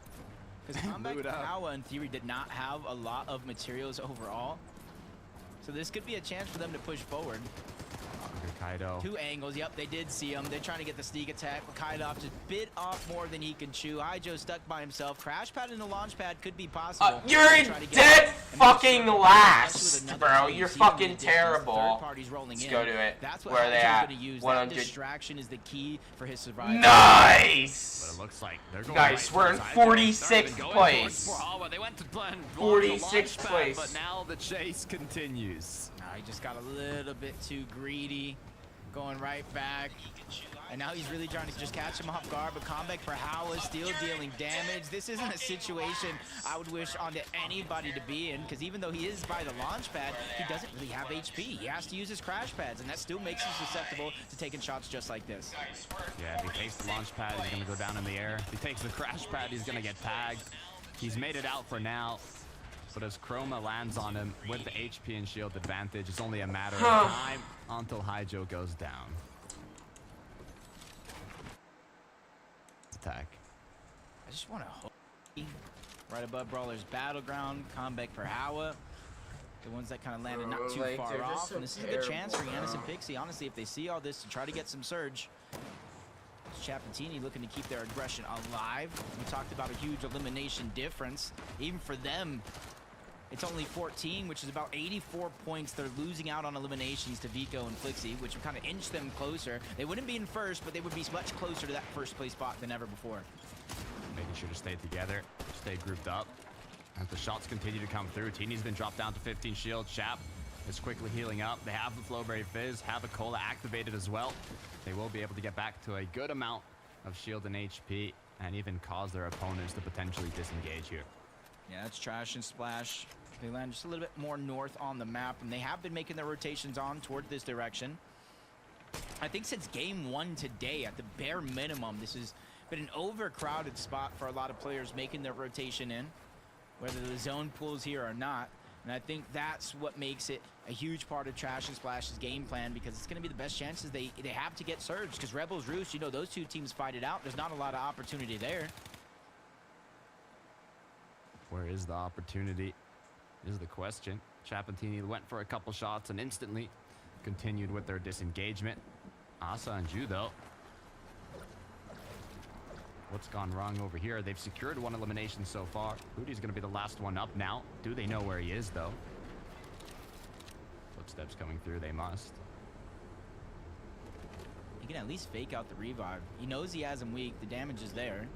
Because Comeback Loot up. Perhawa, in theory, did not have a lot of materials overall. So this could be a chance for them to push forward. Kaido. Two angles. Yep, they did see him. They're trying to get the sneak attack. Kaido just bit off more than he can chew. Hydro stuck by himself. Crash pad in the launch pad could be possible. You're in dead fucking last, bro. You're fucking terrible. Let's go to it. That's what Where are they Hydro's at? gonna use. 100. That distraction is the key for his survival. Nice! But it looks like they're going Guys, right we're in towards Hydro. They're 46th even going place. towards Pahawa. They went to plan 46th place. But now the chase continues. He just got a little bit too greedy, going right back. And now he's really trying to just catch him off guard, but Comeback Perhawa is still dealing damage. This isn't a situation I would wish onto anybody to be in, because even though he is by the launch pad, he doesn't really have HP. He has to use his crash pads, and that still makes him susceptible to taking shots just like this. Yeah, if he takes the launch pad, he's going to go down in the air. If he takes the crash pad, he's going to get tagged. He's made it out for now. But as Chroma lands on him with the HP and shield advantage, it's only a matter of time until Hydro goes down. Attack. I just want to hope right above Brawler's Battleground, Comeback Perhawa. The ones that kind of landed not too Like, far they're just off. so And this is a good chance for terrible, Giannis bro. and Pixie, honestly, if they see all this to try to get some surge. Chapatini looking to keep their aggression alive. We talked about a huge elimination difference. Even for them, it's only 14, which is about 84 points. They're losing out on eliminations to Vico and Flixie, which would kind of inch them closer. They wouldn't be in first, but they would be much closer to that first place spot than ever before. Making sure to stay together, stay grouped up. As the shots continue to come through, Tini's been dropped down to 15 shield. Chap is quickly healing up. They have the Flowberry Fizz, have a Cola activated as well. They will be able to get back to a good amount of shield and HP and even cause their opponents to potentially disengage here. Yeah, that's Trash and Splash. They land just a little bit more north on the map, and they have been making their rotations on toward this direction. I think since game 1 today, at the bare minimum, this has been an overcrowded spot for a lot of players making their rotation in, whether the zone pulls here or not. And I think that's what makes it a huge part of Trash and Splash's game plan, because it's going to be the best chances they have to get Surge, because Rebels Roost, you know, those two teams fight it out. There's not a lot of opportunity there. Where is the opportunity is the question. Chapatini went for a couple shots and instantly continued with their disengagement. Asa and Ju, though. What's gone wrong over here? They've secured one elimination so far. Rudy's going to be the last one up now. Do they know where he is, though? Footsteps coming through. They must. He can at least fake out the revive. He knows he has him weak. The damage is there.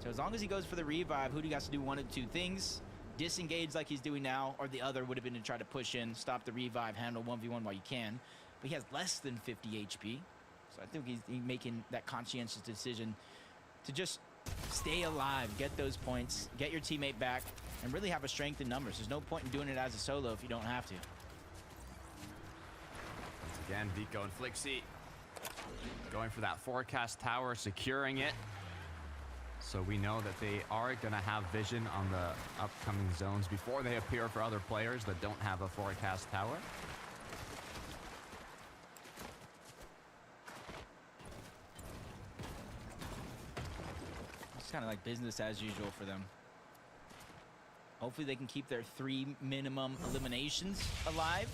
So as long as he goes for the revive, Hootie has to do one of two things. Disengage like he's doing now, or the other would have been to try to push in, stop the revive, handle 1v1 while you can. But he has less than 50 HP. So I think he's making that conscientious decision to just stay alive, get those points, get your teammate back, and really have a strength in numbers. There's no point in doing it as a solo if you don't have to. Once again, Vico and Flixie going for that forecast tower, securing it. So we know that they are going to have vision on the upcoming zones before they appear for other players that don't have a forecast tower. It's kind of like business as usual for them. Hopefully they can keep their 3 minimum eliminations alive,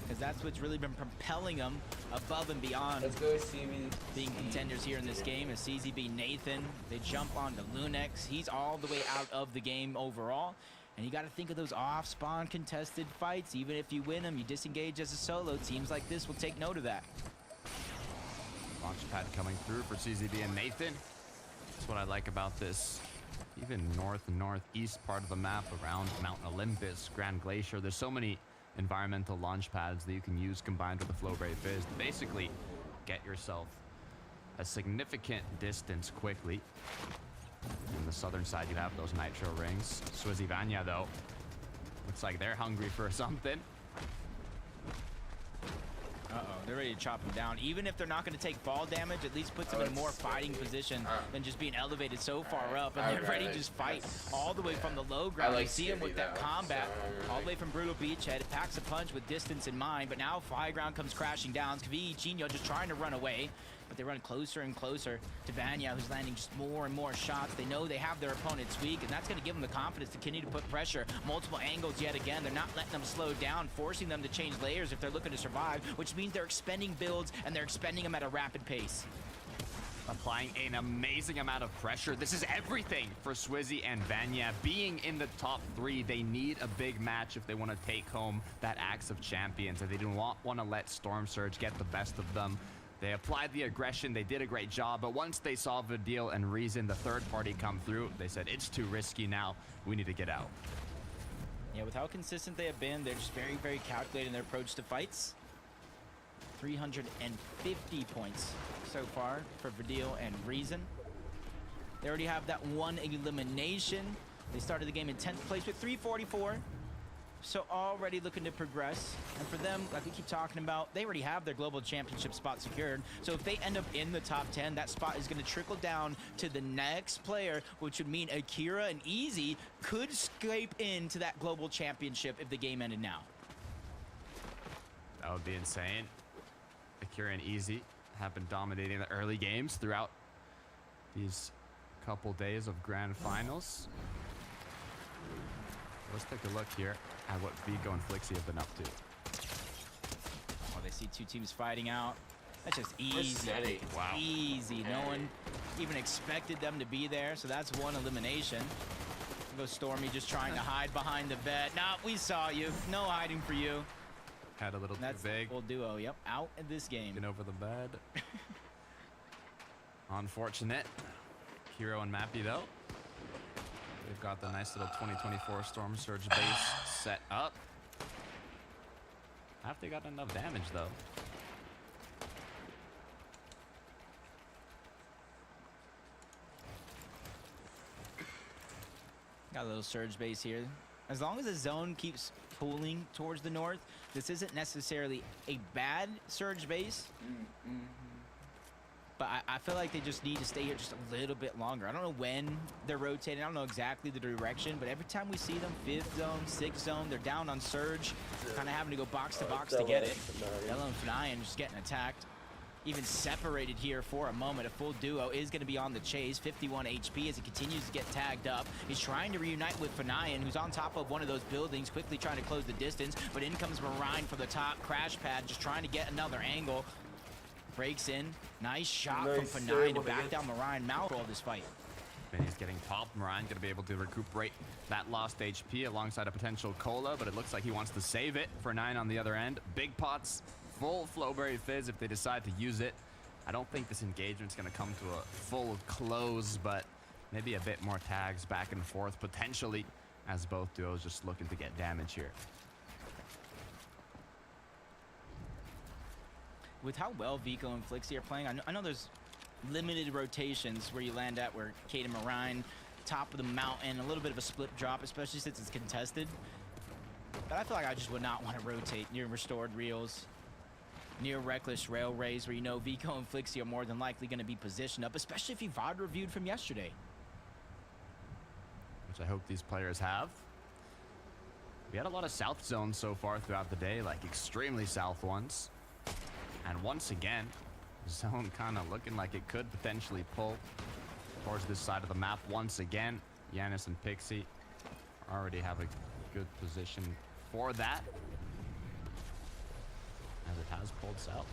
because that's what's really been propelling them above and beyond. Let's go CB. Being contenders here in this game is CZB Nathan. They jump onto Lunex. He's all the way out of the game overall. And you got to think of those off-spawn contested fights. Even if you win them, you disengage as a solo. Teams like this will take note of that. Launchpad coming through for CZB and Nathan. That's what I like about this. Even north and northeast part of the map around Mount Olympus, Grand Glacier. There's so many environmental launch pads that you can use combined with the Flowberry Fizz to basically get yourself a significant distance quickly. On the southern side, you have those nitro rings. Swizzy Vanya, though, looks like they're hungry for something. Uh-oh, they're ready to chop him down. Even if they're not going to take fall damage, at least puts them in a more fighting position than just being elevated so far up. And they're ready to just fight all the way from the low ground. You see him with that combat all the way from Brutal Beachhead. It packs a punch with distance in mind, but now Fly Ground comes crashing down. Kavii Chino just trying to run away, but they run closer and closer to Vanya, who's landing just more and more shots. They know they have their opponents weak, and that's going to give them the confidence to continue to put pressure. Multiple angles yet again. They're not letting them slow down, forcing them to change layers if they're looking to survive, which means they're expending builds, and they're expending them at a rapid pace. Applying an amazing amount of pressure. This is everything for Swizzy and Vanya. Being in the top 3, they need a big match if they want to take home that Axe of Champions. If they don't want to let Storm Surge get the best of them. They applied the aggression, they did a great job, but once they saw Vidil and Reason, the third party, come through, they said, it's too risky now, we need to get out. Yeah, with how consistent they have been, they're just very, very calculated in their approach to fights. 350 points so far for Vidil and Reason. They already have that 1 elimination. They started the game in 10th place with 344. So already looking to progress. And for them, like we keep talking about, they already have their global championship spot secured. So if they end up in the top 10, that spot is going to trickle down to the next player, which would mean Akira and Easy could scrape into that global championship if the game ended now. That would be insane. Akira and Easy have been dominating the early games throughout these couple days of grand finals. Let's take a look here at what Vico and Flixie have been up to. Well, they see two teams fighting out. That's just easy. steady. Wow. Easy. No one even expected them to be there, so that's one elimination. Go Stormy just trying to hide behind the vet. Nah, we saw you. No hiding for you. Had a little too That's big. the full duo. Yep, out in this game. Looking over the bed. Unfortunate. Hero and Mappy though. They've got the nice little 2024 Storm Surge base set up. Have they got enough damage though? Got a little surge base here. As long as the zone keeps pulling towards the north, this isn't necessarily a bad surge base. But I feel like they just need to stay here just a little bit longer. I don't know when they're rotating. I don't know exactly the direction, but every time we see them, 5th zone, 6th zone, they're down on surge, kind of having to go box to box to get it. Yellow and Fnayan just getting attacked. Even separated here for a moment. A full duo is going to be on the chase. 51 HP as he continues to get tagged up. He's trying to reunite with Fnayan, who's on top of one of those buildings, quickly trying to close the distance, but in comes Marine from the top. Crash pad just trying to get another angle. Breaks in. Nice shot from Fnayan to back down Marine. Mouth all this fight. And he's getting topped. Marine going to be able to recuperate that lost HP alongside a potential Cola, but it looks like he wants to save it for 9 on the other end. Big pots, full Flowberry Fizz if they decide to use it. I don't think this engagement's going to come to a full close, but maybe a bit more tags back and forth potentially as both duos just looking to get damage here. With how well Vico and Flixie are playing, I know there's limited rotations where you land at, where Kate and Marine, top of the mountain, a little bit of a split drop, especially since it's contested. But I feel like I just would not want to rotate near restored reels, near reckless railways, where you know Vico and Flixie are more than likely going to be positioned up, especially if you VOD reviewed from yesterday. Which I hope these players have. We had a lot of south zones so far throughout the day, like extremely south ones. And once again, zone kind of looking like it could potentially pull towards this side of the map once again. Yanis and Pixie already have a good position for that, as it has pulled south.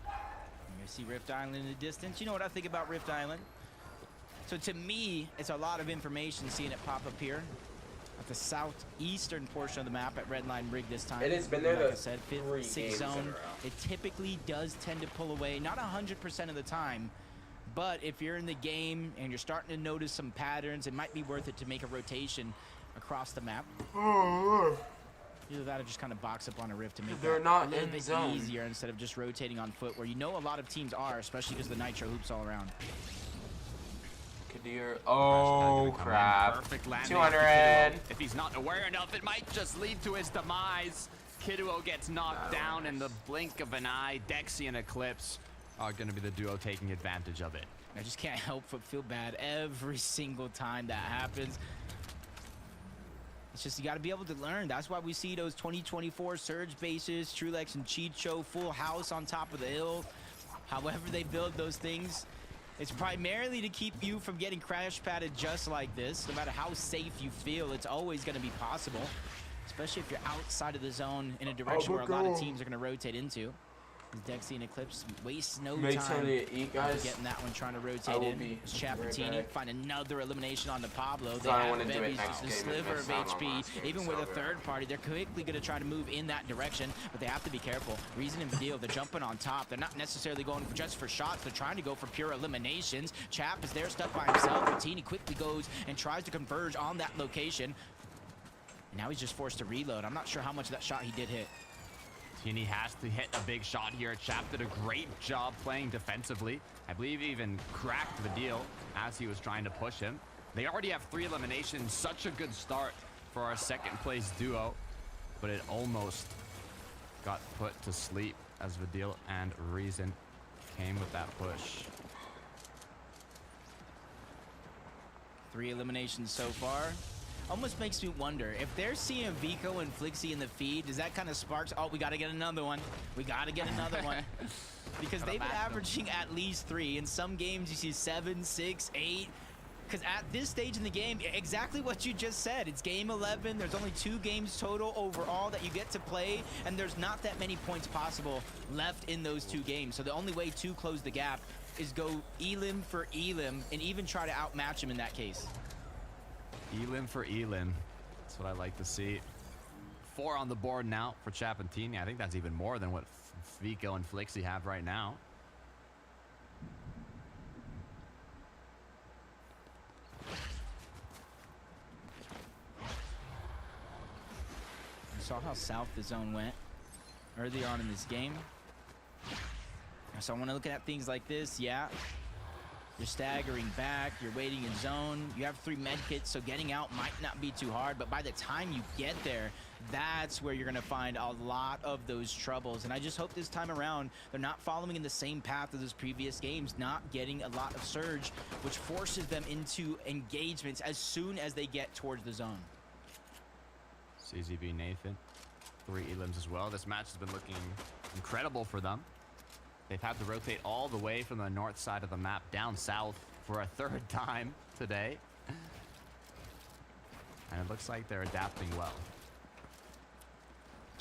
You see Rift Island in the distance. You know what I think about Rift Island? So to me, it's a lot of information seeing it pop up here at the southeastern portion of the map at Redline Rig this time. It has been there like the I said, 3 5th, 6th games in a zone. row. It typically does tend to pull away, not 100% of the time, but if you're in the game and you're starting to notice some patterns, it might be worth it to make a rotation across the map. Either that or just kind of box up on a rift to make They're that not a little in bit zone. easier instead of just rotating on foot, where you know a lot of teams are, especially because the Nitro hoops all around. Kadir. Oh, crap. Perfect landing. 200. If he's not aware enough, it might just lead to his demise. Kiduo gets knocked down in the blink of an eye. Dexy and Eclipse are going to be the duo taking advantage of it. I just can't help but feel bad every single time that happens. It's just you got to be able to learn. That's why we see those 2024 surge bases, Trulex and Chicho, full house on top of the hill. However they build those things, it's primarily to keep you from getting crash padded just like this. No matter how safe you feel, it's always going to be possible, especially if you're outside of the zone in a direction where a lot of teams are going to rotate into. Dexy and Eclipse waste no Make time time to eat, guys. getting that one, trying to I rotate will in. be It's right Chapatini back. find another elimination on the Pablo. They So I have wanna do it Bevy's next just a game. It sliver of missed out on HP. last game, Even with so a third party, they're quickly going to try to move in that direction, but they have to be careful. Reason and Vidil, they're jumping on top. They're not necessarily going just for shots. They're trying to go for pure eliminations. Chap is there stuck by himself. Patini quickly goes and tries to converge on that location. And now he's just forced to reload. I'm not sure how much of that shot he did hit. Tini has to hit a big shot here. Chap did a great job playing defensively. I believe he even cracked the deal as he was trying to push him. They already have 3 eliminations. Such a good start for our second place duo, but it almost got put to sleep as Vidil and Reason came with that push. 3 eliminations so far. Almost makes me wonder if they're seeing Vico and Flixie in the feed, does that kind of sparks? Oh, we got to get another one. We got to get another one. Because they've been averaging at least 3. In some games, you see 7, 6, 8. Because at this stage in the game, exactly what you just said, it's game 11. There's only 2 games total overall that you get to play, and there's not that many points possible left in those 2 games. So the only way to close the gap is go elim for elim and even try to outmatch him in that case. Elim for elim. That's what I like to see. 4 on the board now for Chapentini. I think that's even more than what Vico and Flixie have right now. You saw how south the zone went earlier on in this game. So I want to look at things like this. Yeah, you're staggering back, you're waiting in zone, you have 3 med kits, so getting out might not be too hard, but by the time you get there, that's where you're going to find a lot of those troubles. And I just hope this time around they're not following in the same path as those previous games, not getting a lot of surge, which forces them into engagements as soon as they get towards the zone. CZB Nathan, 3 elims as well. This match has been looking incredible for them. They've had to rotate all the way from the north side of the map down south for a 3rd time today. And it looks like they're adapting well.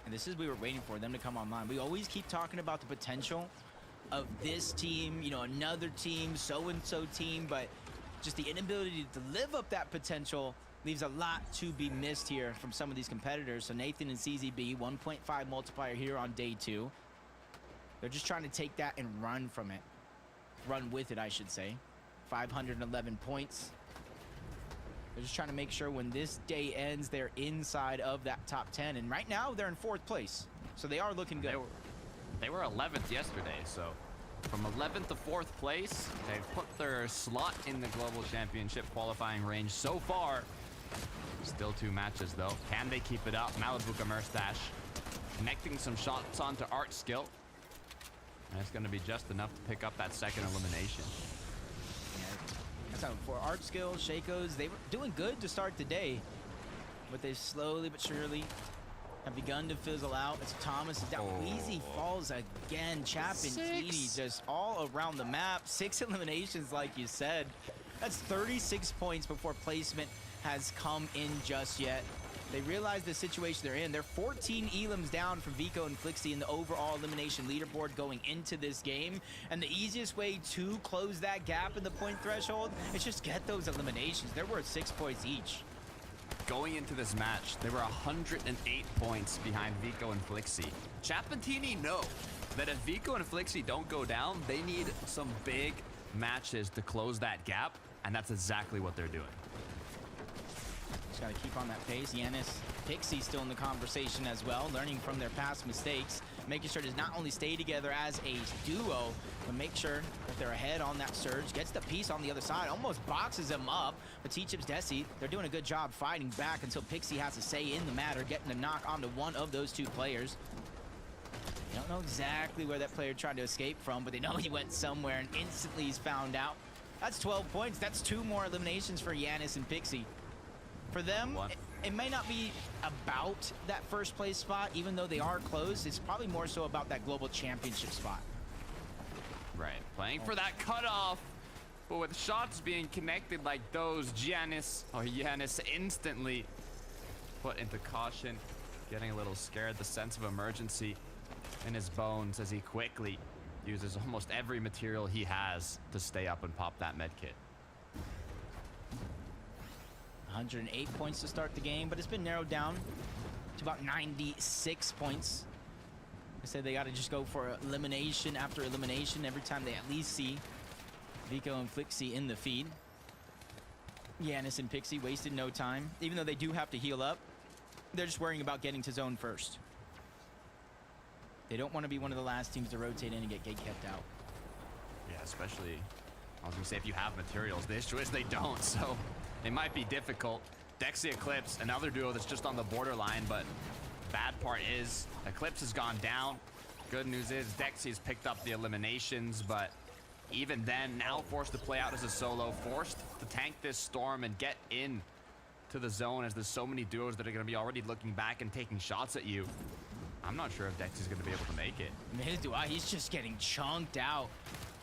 And this is we were waiting for them to come online. We always keep talking about the potential of this team, you know, another team, so-and-so team, but just the inability to live up that potential leaves a lot to be missed here from some of these competitors. So Nathan and CZB, 1.5 multiplier here on day 2. They're just trying to take that and run from it. Run with it, I should say. 511 points. They're just trying to make sure when this day ends, they're inside of that top 10. And right now, they're in 4th place. So they are looking good. They were 11th yesterday, so from 11th to 4th place, they've put their slot in the Global Championship qualifying range so far. Still 2 matches, though. Can they keep it up? Malibuka Merstash connecting some shots onto Art Skill. And it's going to be just enough to pick up that 2nd elimination. Yeah, that's how for Art Skill, Shakos, they were doing good to start the day, but they slowly but surely have begun to fizzle out. As Thomas is down. Wheezy falls again. Chapentini just all around the map. 6 eliminations, like you said. That's 36 points before placement has come in just yet. They realize the situation they're in. They're 14 elims down from Vico and Flixie in the overall elimination leaderboard going into this game. And the easiest way to close that gap in the point threshold is just get those eliminations. They're worth 6 points each. Going into this match, they were 108 points behind Vico and Flixie. Chapentini know that if Vico and Flixie don't go down, they need some big matches to close that gap, and that's exactly what they're doing. Just gotta keep on that pace. Yanis, Pixie still in the conversation as well, learning from their past mistakes, making sure to not only stay together as a duo, but make sure that they're ahead on that surge. Gets the piece on the other side, almost boxes him up. But T-Chips Desi, they're doing a good job fighting back until Pixie has a say in the matter, getting a knock onto one of those 2 players. They don't know exactly where that player tried to escape from, but they know he went somewhere, and instantly he's found out. That's 12 points. That's 2 more eliminations for Yanis and Pixie. For them, it may not be about that 1st place spot, even though they are close. It's probably more so about that global championship spot. Right, playing for that cutoff, but with shots being connected like those, Yanis instantly put into caution, getting a little scared. The sense of emergency in his bones as he quickly uses almost every material he has to stay up and pop that med kit. 108 points to start the game, but it's been narrowed down to about 96 points. I said they got to just go for elimination after elimination every time they at least see Vico and Flixie in the feed. Yanis and Pixie wasted no time. Even though they do have to heal up, they're just worrying about getting to zone first. They don't want to be one of the last teams to rotate in and get kept out. Yeah, especially, I was going to say, if you have materials. The issue is they don't, so they might be difficult. Dexy Eclipse, another duo that's just on the borderline, but bad part is Eclipse has gone down. Good news is Dexy's picked up the eliminations, but even then, now forced to play out as a solo, forced to tank this storm and get in to the zone as there's so many duos that are going to be already looking back and taking shots at you. I'm not sure if Dexy's going to be able to make it. Neither do I. He's just getting chunked out.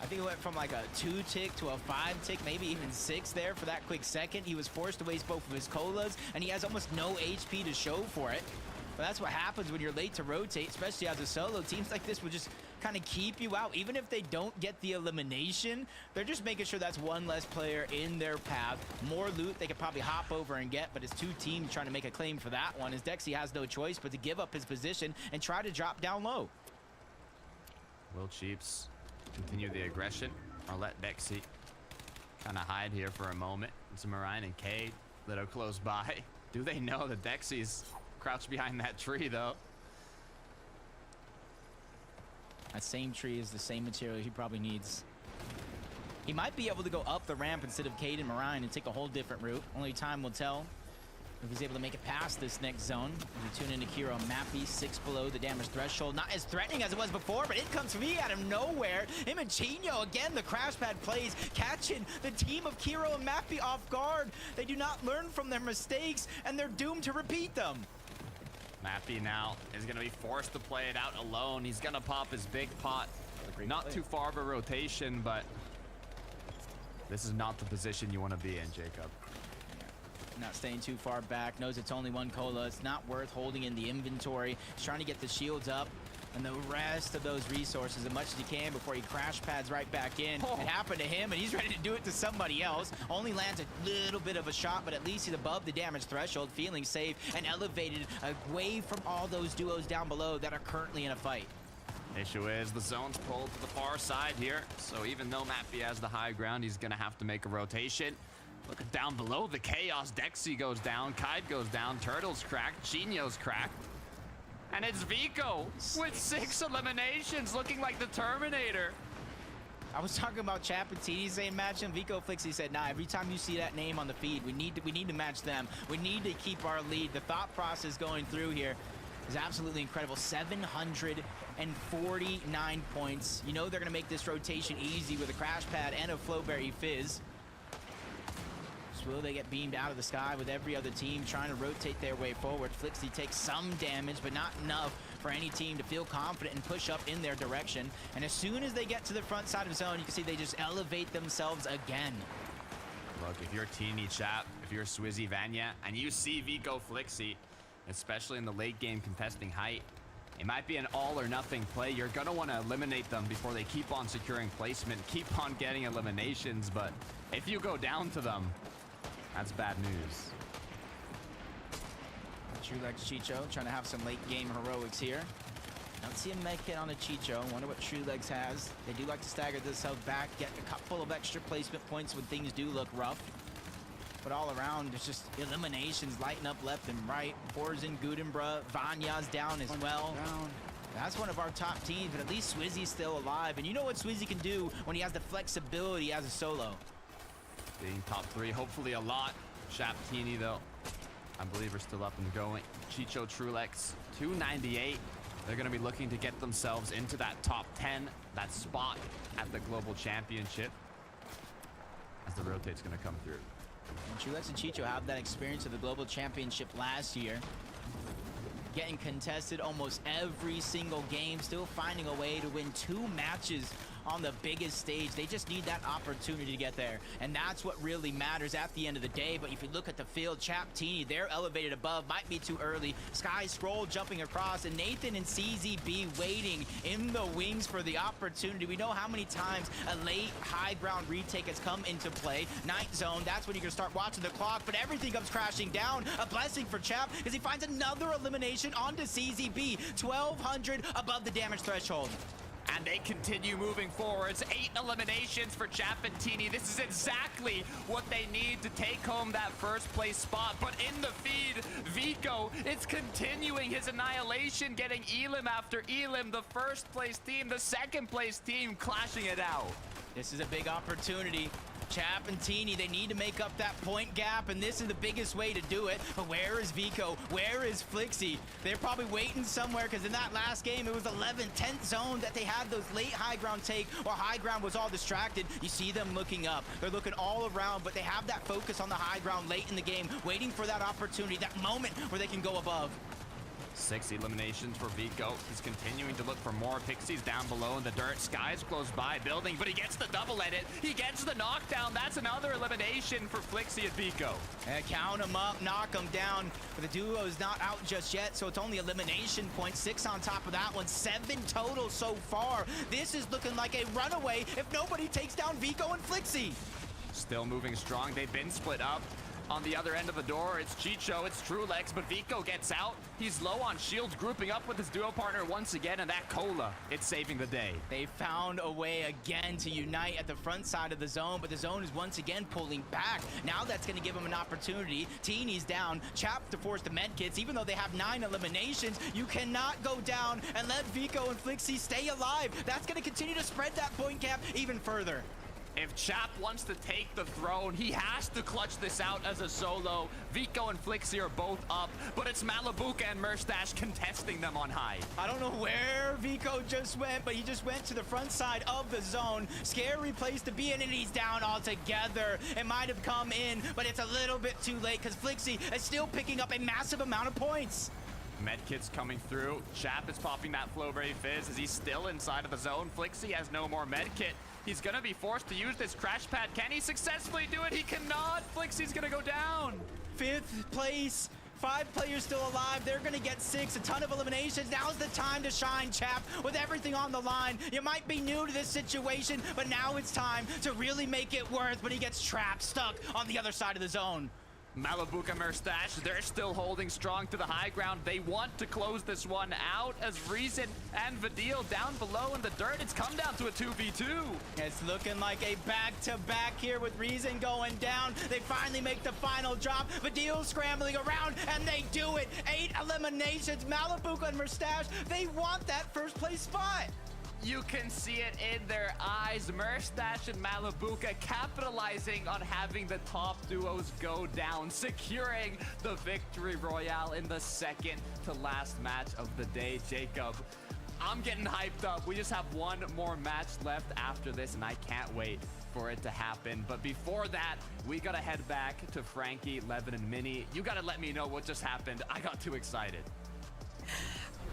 I think it went from like a 2-tick to a 5-tick, maybe even 6 there for that quick second. He was forced to waste both of his colas, and he has almost no HP to show for it. But that's what happens when you're late to rotate, especially as a solo. Teams like this will just kind of keep you out. Even if they don't get the elimination, they're just making sure that's one less player in their path. More loot they could probably hop over and get, but it's 2 teams trying to make a claim for that one, as Dexy has no choice but to give up his position and try to drop down low. Will Cheeps continue the aggression or let Dexy kind of hide here for a moment? It's Marine and Cade that are close by. Do they know that Dexy's crouched behind that tree, though? That same tree is the same material he probably needs. He might be able to go up the ramp instead of Cade and Marine and take a whole different route. Only time will tell if he's able to make it past this next zone. We tune into Kiro Mappy, 6 below the damage threshold. Not as threatening as it was before, but it comes from me out of nowhere. Him and Chino, again, the crash pad plays, catching the team of Kiro and Mappy off guard. They do not learn from their mistakes, and they're doomed to repeat them. Mappy now is going to be forced to play it out alone. He's going to pop his big pot. Not too far of a rotation, but this is not the position you want to be in, Jacob. Not staying too far back, knows it's only 1 cola. It's not worth holding in the inventory. He's trying to get the shields up and the rest of those resources as much as he can before he crash pads right back in. Oh. It happened to him, and he's ready to do it to somebody else. Only lands a little bit of a shot, but at least he's above the damage threshold, feeling safe and elevated away from all those duos down below that are currently in a fight. Issue is the zone's pulled to the far side here, so even though Mappy has the high ground, he's going to have to make a rotation. Look down below the chaos. Dexy goes down, Kite goes down, Turtle's cracked, Chino's cracked. And it's Vico with 6 eliminations, looking like the Terminator. I was talking about Chapatini saying match him. Vico Flixie said, nah, every time you see that name on the feed, we need to match them. We need to keep our lead. The thought process going through here is absolutely incredible. 749 points. You know they're going to make this rotation easy with a crash pad and a Flowberry Fizz. Will they get beamed out of the sky with every other team trying to rotate their way forward? Flixie takes some damage, but not enough for any team to feel confident and push up in their direction. And as soon as they get to the front side of zone, you can see they just elevate themselves again. Look, if you're Teeny Chap, if you're Swizzy Vanya, and you see Vico Flixie, especially in the late game contesting height, it might be an all or nothing play. You're gonna want to eliminate them before they keep on securing placement, keep on getting eliminations, but if you go down to them, that's bad news. TrueLegs Chicho trying to have some late game heroics here. Don't see him make it on a Chicho. Wonder what TrueLegs has. They do like to stagger themselves back, get a couple of extra placement points when things do look rough. But all around, there's just eliminations lighting up left and right. Forzen, Gudenbra, Vanya's down as well. That's one of our top teams, but at least Swizzy's still alive. And you know what Swizzy can do when he has the flexibility as a solo. Being top 3, hopefully a lot. Chaptini, though, I believe are still up and going. Chicho, TrueLegs, 298. They're going to be looking to get themselves into that top 10, that spot at the Global Championship, as the rotate's going to come through. And TrueLegs and Chicho have that experience of the Global Championship last year. Getting contested almost every single game, still finding a way to win 2 matches on the biggest stage. They just need that opportunity to get there, and that's what really matters at the end of the day. But if you look at the field, Chaptini, they're elevated above, might be too early. Sky Scroll jumping across, and Nathan and CZB waiting in the wings for the opportunity. We know how many times a late high ground retake has come into play. Night zone, that's when you can start watching the clock, but everything comes crashing down. A blessing for Chap as he finds another elimination onto CZB. 1,200 above the damage threshold. And they continue moving forwards. 8 eliminations for Chapatini. This is exactly what they need to take home that first place spot. But in the feed, Vico is continuing his annihilation, getting Elim after Elim. The first place team, the second place team clashing it out. This is a big opportunity. Chap and Teeny, they need to make up that point gap, and this is the biggest way to do it. But where is Vico? Where is Flixie? They're probably waiting somewhere, because in that last game, it was 11th, 10th zone that they had those late high ground take, or high ground was all distracted. You see them looking up. They're looking all around, but they have that focus on the high ground late in the game, waiting for that opportunity, that moment where they can go above. 6 eliminations for Vico. He's continuing to look for more. Pixies down below in the dirt. Skies close by building, but he gets the double edit. He gets the knockdown. That's another elimination for Flixie at Vico. Count him up, knock him down. But the duo is not out just yet, so it's only elimination points. 6 on top of that one. 7 total so far. This is looking like a runaway if nobody takes down Vico and Flixie. Still moving strong. They've been split up. On the other end of the door, it's Chicho, it's Trulex, but Vico gets out. He's low on shields, grouping up with his duo partner once again, and that Cola, it's saving the day. They found a way again to unite at the front side of the zone, but the zone is once again pulling back. Now that's going to give them an opportunity. Teeny's down, Chap to force the medkits. Even though they have 9 eliminations, you cannot go down and let Vico and Flixie stay alive. That's going to continue to spread that point gap even further. If Chap wants to take the throne, he has to clutch this out as a solo. Vico and Flixie are both up, but it's Malibuca and Merstash contesting them on high. I don't know where Vico just went, but he just went to the front side of the zone. Scary place to be in, and he's down altogether. It might have come in, but it's a little bit too late because Flixie is still picking up a massive amount of points. Medkit's coming through. Chap is popping that Flowberry Fizz as he's still inside of the zone. Flixie has no more medkit. He's gonna be forced to use this crash pad. Can he successfully do it? He cannot. Flixie's gonna go down. 5th place. 5 players still alive. They're gonna get 6. A ton of eliminations. Now's the time to shine, Chap, with everything on the line. You might be new to this situation, but now it's time to really make it worth. But he gets trapped, stuck on the other side of the zone. Malibuca Merstash, they're still holding strong to the high ground. They want to close this one out as Reason and Vidil down below in the dirt. It's come down to a 2v2. It's looking like a back-to-back here with Reason going down. They finally make the final drop. Vidil scrambling around, and they do it. 8 eliminations. Malibuca and Merstash, they want that first place spot. You can see it in their eyes. Merstash and Malibuca capitalizing on having the top duos go down, securing the victory royale in the second to last match of the day. Jacob, I'm getting hyped up. We just have one more match left after this, and I can't wait for it to happen. But before that, we gotta head back to Frankie, Levin, and Minnie. You gotta let me know what just happened. I got too excited.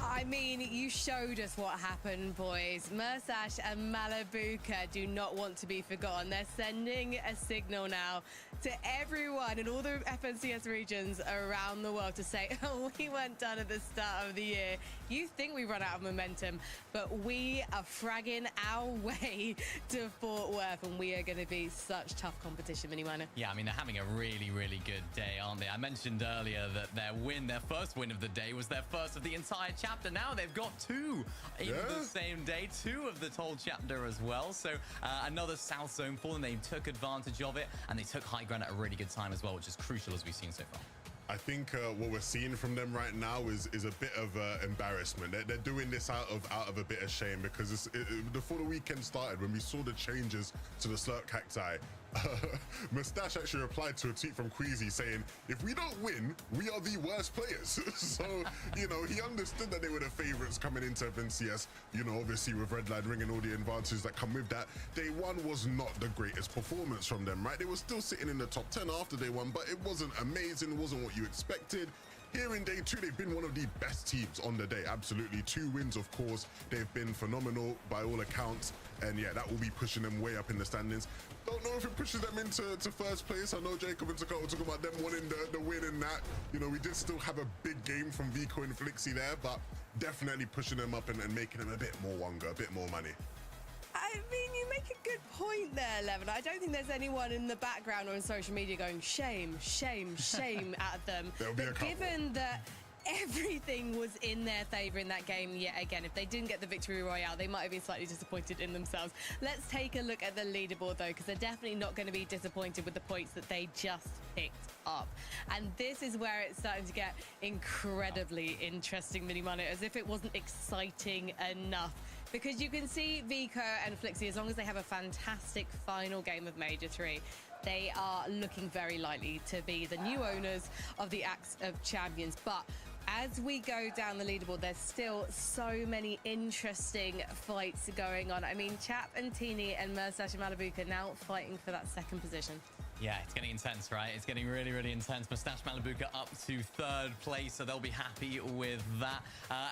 I mean, you showed us what happened, boys. Merstash and Malibuca do not want to be forgotten. They're sending a signal now to everyone in all the FNCS regions around the world to say, oh, we weren't done at the start of the year. You think we run out of momentum, but we are fragging our way to Fort Worth, and we are going to be such tough competition, Minimana. Yeah, I mean, they're having a really, really good day, aren't they? I mentioned earlier that their first win of the day was their first of the entire chapter. Now they've got 2 in the same day, 2 of the whole chapter as well. So another South Zone for them. They took advantage of it, and they took high ground at a really good time as well, which is crucial as we've seen so far. I think what we're seeing from them right now is a bit of embarrassment. They're doing this out of a bit of shame, because before the weekend started, when we saw the changes to the Slurp Cacti, Mustache actually replied to a tweet from Queasy saying, if we don't win, we are the worst players. So, you know, he understood that they were the favorites coming into FNCS, you know, obviously with Redline Ring and all the advantages that come with that. Day 1 was not the greatest performance from them, right? They were still sitting in the top 10 after Day 1, but it wasn't amazing. It wasn't what you expected. Here in Day 2, they've been one of the best teams on the day. Absolutely. 2 wins, of course. They've been phenomenal by all accounts. And yeah, that will be pushing them way up in the standings. Don't know if it pushes them into first place. I know Jacob and Takao talking about them wanting the win in that. You know, we did still have a big game from Vico and Flixie there, but definitely pushing them up and making them a bit more wonga, a bit more money. I mean, you make a good point there, Levin. I don't think there's anyone in the background or on social media going, shame, shame, shame at them. There'll be a couple. Given that everything was in their favor in that game yet again, if they didn't get the victory royale, they might have been slightly disappointed in themselves. Let's take a look at the leaderboard, though, because they're definitely not going to be disappointed with the points that they just picked up. And this is where it's starting to get incredibly interesting, Minimano, as if it wasn't exciting enough. Because you can see Vico and Flixie, as long as they have a fantastic final game of Major 3, they are looking very likely to be the new owners of the Axe of Champions. But As we go down the leaderboard, there's still so many interesting fights going on. I mean, Chap and Teeny and Mustache and Malibuka now fighting for that second position. Yeah, it's getting intense, right? It's getting really, really intense. Mustache Malibuka up to 3rd place, so they'll be happy with that.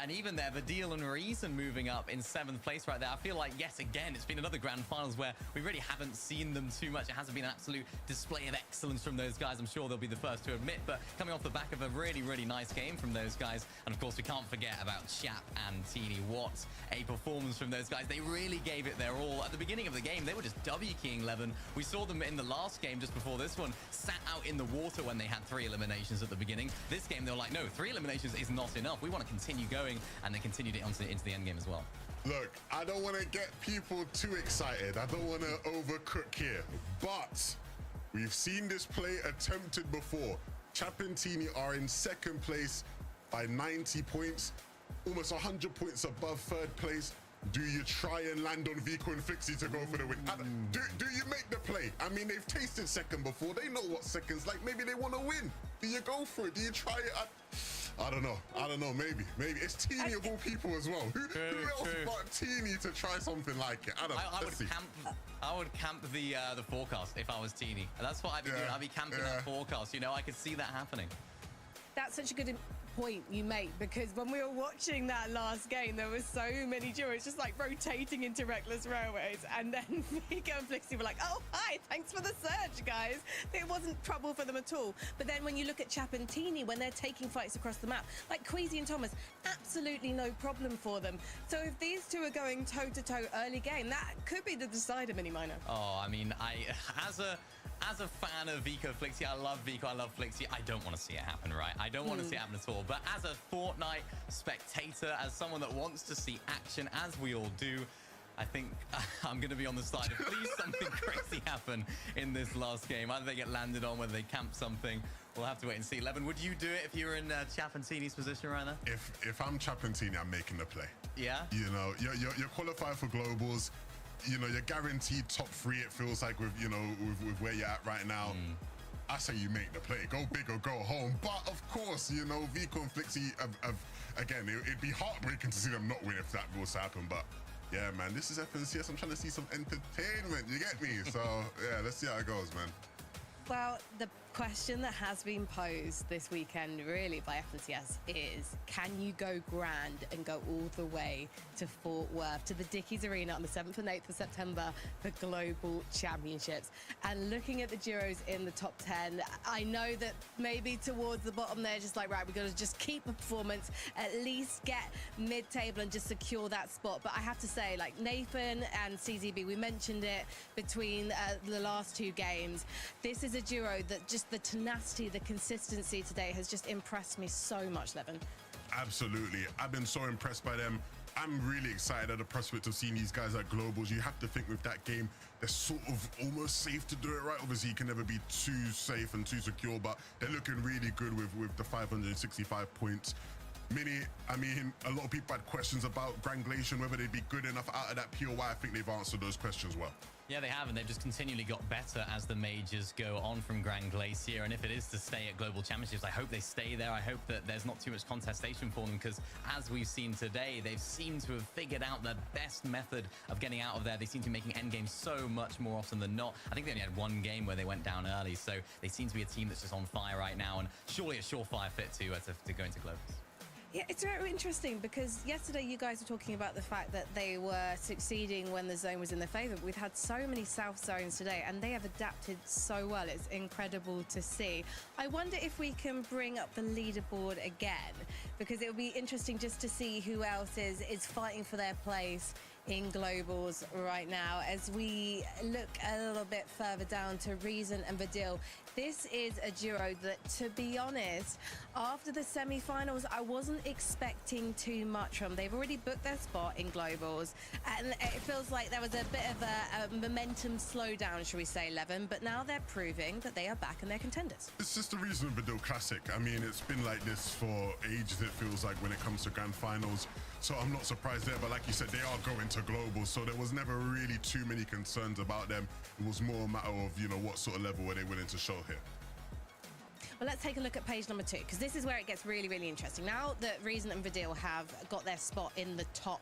And even there, Vidil and Reason moving up in 7th place right there. I feel like, yet again, it's been another grand finals where we really haven't seen them too much. It hasn't been an absolute display of excellence from those guys. I'm sure they'll be the first to admit, but coming off the back of a really, really nice game from those guys. And of course, we can't forget about Chap and Teeny. What a performance from those guys. They really gave it their all. At the beginning of the game, they were just W-keying Levin. We saw them in the last game just before this one, sat out in the water when they had 3 eliminations at the beginning. This game, they were like, no, 3 eliminations is not enough. We want to continue going, and they continued it into the end game as well. Look, I don't want to get people too excited. I don't want to overcook here, but we've seen this play attempted before. Chap and Teeny are in 2nd place by 90 points, almost 100 points above 3rd place. Do you try and land on Vico and Flixie to go for the win? Do you make the play? I mean, they've tasted 2nd before. They know what 2nd's like. Maybe they want to win. Do you go for it? Do you try it? I don't know. Maybe. It's Teeny of all people as well. Who else but Teeny to try something like it? I would camp the forecast if I was Teeny. And that's what I'd be doing. I'd be camping that forecast. You know, I could see that happening. That's such a good point you make, because when we were watching that last game, there were so many duos just like rotating into Reckless Railways, and then Vico and Flixie were like, oh hi, thanks for the surge, guys. It wasn't trouble for them at all. But then when you look at Chap and Teeny, when they're taking fights across the map, like Queasy and Thomas, absolutely no problem for them. So if these two are going toe-to-toe early game, that could be the decider, Mini Minor. Oh, I mean, as a fan of Vico Flixie, I love Vico, I love Flixie. I don't want to see it happen, right? I don't want to see it happen at all. But as a Fortnite spectator, as someone that wants to see action, as we all do, I think I'm going to be on the side of please something crazy happen in this last game. Either they get landed on, whether they camp something. We'll have to wait and see. Levin, would you do it if you were in Chap and Teeny's position right now? If I'm Chap and Teeny, I'm making the play. Yeah? You know, you're qualified for globals. You know, you're guaranteed top 3, it feels like, with, you know, with where you're at right now. I say you make the play. Go big or go home. But, of course, you know, Vico and Flixie have again, it'd be heartbreaking to see them not win if that was to happen. But, yeah, man, this is FNCS. I'm trying to see some entertainment. You get me? So, yeah, let's see how it goes, man. Well, the question that has been posed this weekend, really, by FNCS is, can you go grand and go all the way to Fort Worth, to the Dickies Arena on the 7th and 8th of September for Global Championships? And looking at the duos in the top 10, I know that maybe towards the bottom they're just like, right, we've got to just keep a performance, at least get mid-table and just secure that spot. But I have to say, like, Nathan and CZB, we mentioned it between the last 2 games. This is a duo that just the tenacity, the consistency today has just impressed me so much, Levin. Absolutely. I've been so impressed by them. I'm really excited at the prospect of seeing these guys at Globals. You have to think with that game, they're sort of almost safe to do it right. Obviously, you can never be too safe and too secure, but they're looking really good with the 565 points. Mini, I mean, a lot of people had questions about Granglation, whether they'd be good enough out of that POI. I think they've answered those questions well. Yeah, they have, and they've just continually got better as the majors go on from Grand Glacier. And if it is to stay at Global Championships, I hope they stay there. I hope that there's not too much contestation for them, because as we've seen today, they've seemed to have figured out the best method of getting out of there. They seem to be making endgames so much more often than not. I think they only had 1 game where they went down early, so they seem to be a team that's just on fire right now, and surely a surefire fit to go into Globals. Yeah, it's very interesting, because yesterday you guys were talking about the fact that they were succeeding when the zone was in their favor. We've had so many south zones today, and they have adapted so well. It's incredible to see. I wonder if we can bring up the leaderboard again, because it would be interesting just to see who else is fighting for their place in Globals right now. As we look a little bit further down to Reason and Vidil, this is a duo that, to be honest, after the semi-finals, I wasn't expecting too much from. They've already booked their spot in Globals, and it feels like there was a bit of a momentum slowdown, shall we say, Levin, but now they're proving that they are back and they're contenders. It's just the Reason and Vidil Classic. I mean, it's been like this for ages, it feels like, when it comes to grand finals. So I'm not surprised there, but like you said, they are going to Global, so there was never really too many concerns about them. It was more a matter of, you know, what sort of level were they willing to show here. But let's take a look at page number 2, because this is where it gets really, really interesting. Now that Reason and Vidil have got their spot in the top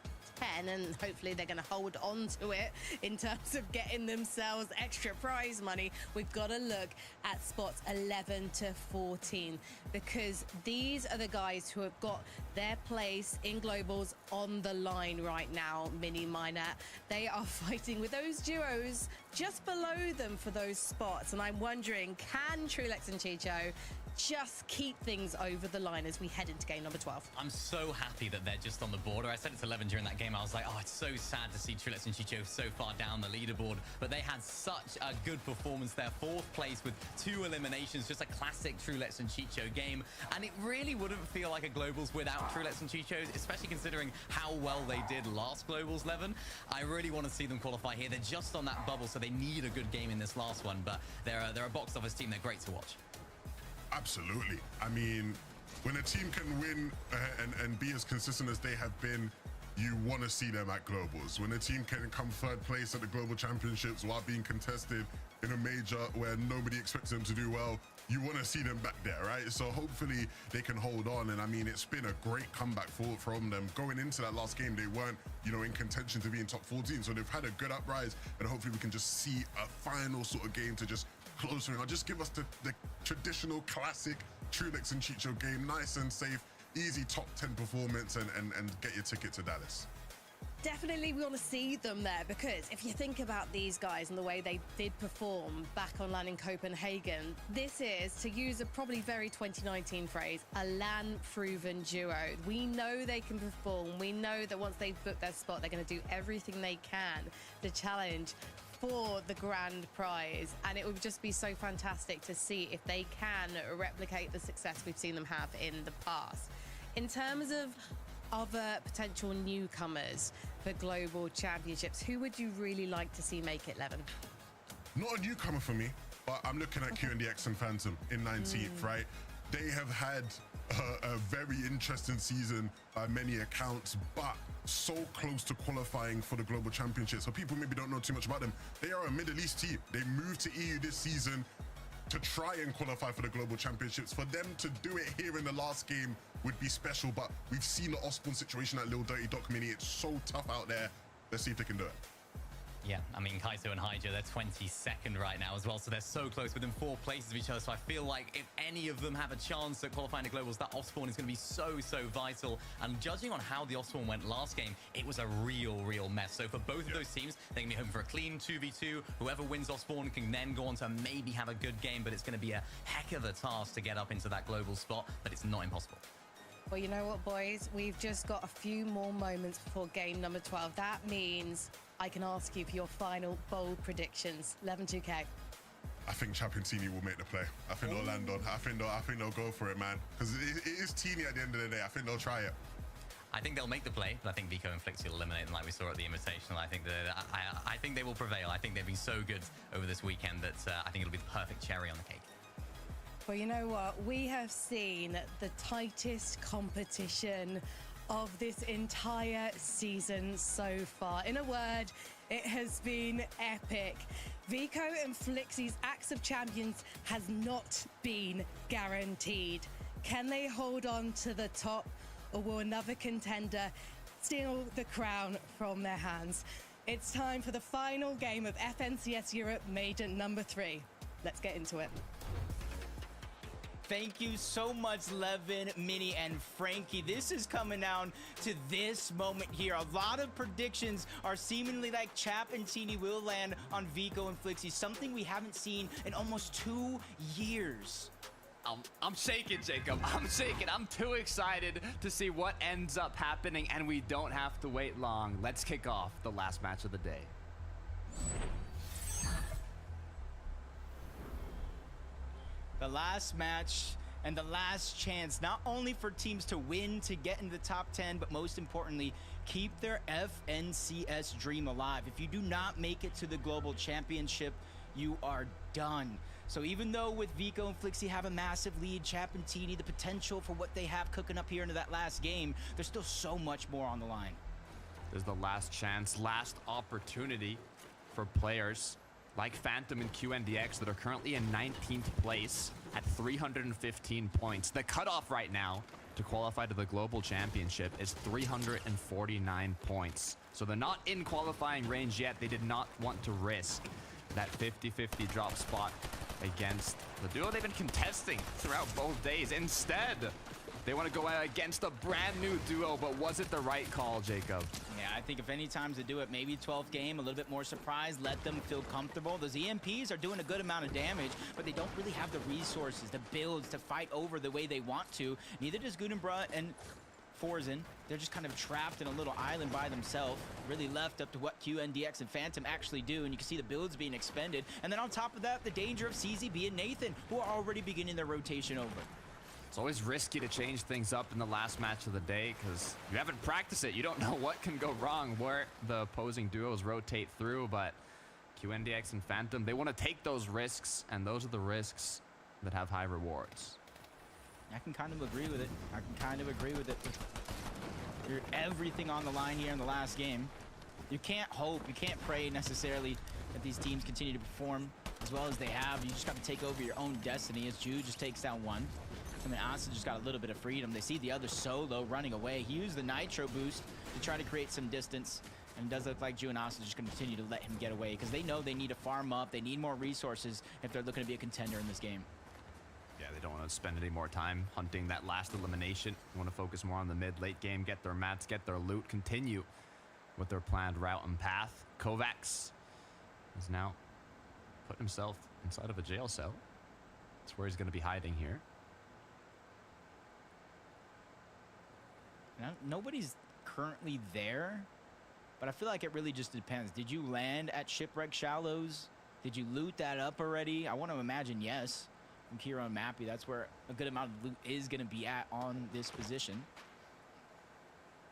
10, and hopefully they're going to hold on to it in terms of getting themselves extra prize money, we've got to look at spots 11 to 14, because these are the guys who have got their place in Globals on the line right now. Mini Minor, they are fighting with those duos just below them for those spots, and I'm wondering, can Trulex and Chicho just keep things over the line as we head into game number 12? I'm so happy that they're just on the border. I said it's 11 during that game. I was like, oh, it's so sad to see Trulex and Chicho so far down the leaderboard, but they had such a good performance there. 4th place with 2 eliminations, just a classic Trulex and Chicho game, and it really wouldn't feel like a Globals without Trulex and Chicho, especially considering how well they did last Globals, Levin. I really want to see them qualify here. They're just on that bubble, so they need a good game in this last one, but they're a box office team. They're great to watch. Absolutely. I mean, when a team can win and be as consistent as they have been, you want to see them at Globals. When a team can come 3rd place at the Global Championships while being contested in a major where nobody expects them to do well, you want to see them back there, right? So hopefully they can hold on. And I mean, it's been a great comeback from them. Going into that last game, they weren't, in contention to be in top 14. So they've had a good uprise, and hopefully we can just see a final sort of game to just close ring. Or just give us the traditional classic Trulex and Chicho game, nice and safe, easy top 10 performance, and get your ticket to Dallas. Definitely we want to see them there, because if you think about these guys and the way they did perform back on LAN in Copenhagen, this is, to use a probably very 2019 phrase, a LAN-proven duo. We know they can perform. We know that once they've booked their spot, they're going to do everything they can to challenge for the grand prize, and it would just be so fantastic to see if they can replicate the success we've seen them have in the past. In terms of other potential newcomers for global championships, who would you really like to see make it, Levin? Not a newcomer for me, but I'm looking at QNDX and Phantom in 19th, right? They have had a very interesting season by many accounts, but so close to qualifying for the Global Championship. So people maybe don't know too much about them. They are a Middle East team. They moved to EU this season to try and qualify for the Global Championships. For them to do it here in the last game would be special, but we've seen the Osborne situation at Lil Dirty Doc Mini. It's so tough out there. Let's see if they can do it. Yeah, I mean, Kaito and Hydra, they're 22nd right now as well, so they're so close, within 4 places of each other. So I feel like if any of them have a chance at qualifying to Globals, that Osborne is going to be so vital. And judging on how the Osborne went last game, it was a real mess. So for both of those teams, they're going to be hoping for a clean 2v2. Whoever wins Osborne can then go on to maybe have a good game, but it's going to be a heck of a task to get up into that global spot, but it's not impossible. Well, you know what, boys? We've just got a few more moments before game number 12. That means I can ask you for your final bold predictions. 11-2K. I think Chapecoense will make the play. I think they'll land on. I think they'll go for it, man. Because it is teeny at the end of the day. I think they'll try it. I think they'll make the play, but I think Vico and Flixi will eliminate them like we saw at the Invitational. I think they will prevail. I think they've been so good over this weekend that I think it'll be the perfect cherry on the cake. Well, you know what? We have seen the tightest competition of this entire season so far. In a word, it has been epic. Vico and Flixi's Axe of Champions has not been guaranteed. Can they hold on to the top, or will another contender steal the crown from their hands? It's time for the final game of FNCS Europe Major number 3. Let's get into it. Thank you so much, Levin, Mini, and Frankie. This is coming down to this moment here. A lot of predictions are seemingly like Chap and Teeny will land on Vico and Flixi, something we haven't seen in almost 2 years. I'm shaking, Jacob. I'm shaking. I'm too excited to see what ends up happening, and we don't have to wait long. Let's kick off the last match of the day. The last match and the last chance, not only for teams to win, to get into the top 10, but most importantly, keep their FNCS dream alive. If you do not make it to the Global Championship, you are done. So even though with Vico and Flixi have a massive lead, Chap and Teeny, the potential for what they have cooking up here into that last game, there's still so much more on the line. There's the last chance, last opportunity for players like Phantom and QNDX that are currently in 19th place at 315 points. The cutoff right now to qualify to the Global Championship is 349 points. So they're not in qualifying range yet. They did not want to risk that 50-50 drop spot against the duo they've been contesting throughout both days. Instead, they want to go against a brand new duo, but was it the right call, Jacob? Yeah, I think if any times to do it, maybe 12th game, a little bit more surprise, let them feel comfortable. Those EMPs are doing a good amount of damage, but they don't really have the resources, the builds to fight over the way they want to. Neither does Gudenbra and Forzen. They're just kind of trapped in a little island by themselves, really left up to what QNDX and Phantom actually do, and you can see the builds being expended. And then on top of that, the danger of CZB and Nathan, who are already beginning their rotation over. It's always risky to change things up in the last match of the day because you haven't practiced it. You don't know what can go wrong, where the opposing duos rotate through, but QNDX and Phantom, they want to take those risks, and those are the risks that have high rewards. I can kind of agree with it. I can kind of agree with it. You're everything on the line here in the last game. You can't hope, you can't pray necessarily that these teams continue to perform as well as they have. You just got to take over your own destiny as Ju just takes down one. I mean, Asa just got a little bit of freedom. They see the other solo running away. He used the Nitro boost to try to create some distance. And it does look like Ju and Asa are just going to continue to let him get away because they know they need to farm up. They need more resources if they're looking to be a contender in this game. Yeah, they don't want to spend any more time hunting that last elimination. They want to focus more on the mid-late game, get their mats, get their loot, continue with their planned route and path. Kovacs has now put himself inside of a jail cell. That's where he's going to be hiding here. Now, nobody's currently there, but I feel like it really just depends. Did you land at Shipwreck Shallows? Did you loot that up already? I want to imagine yes. From Kira and Mappy, that's where a good amount of loot is going to be at on this position.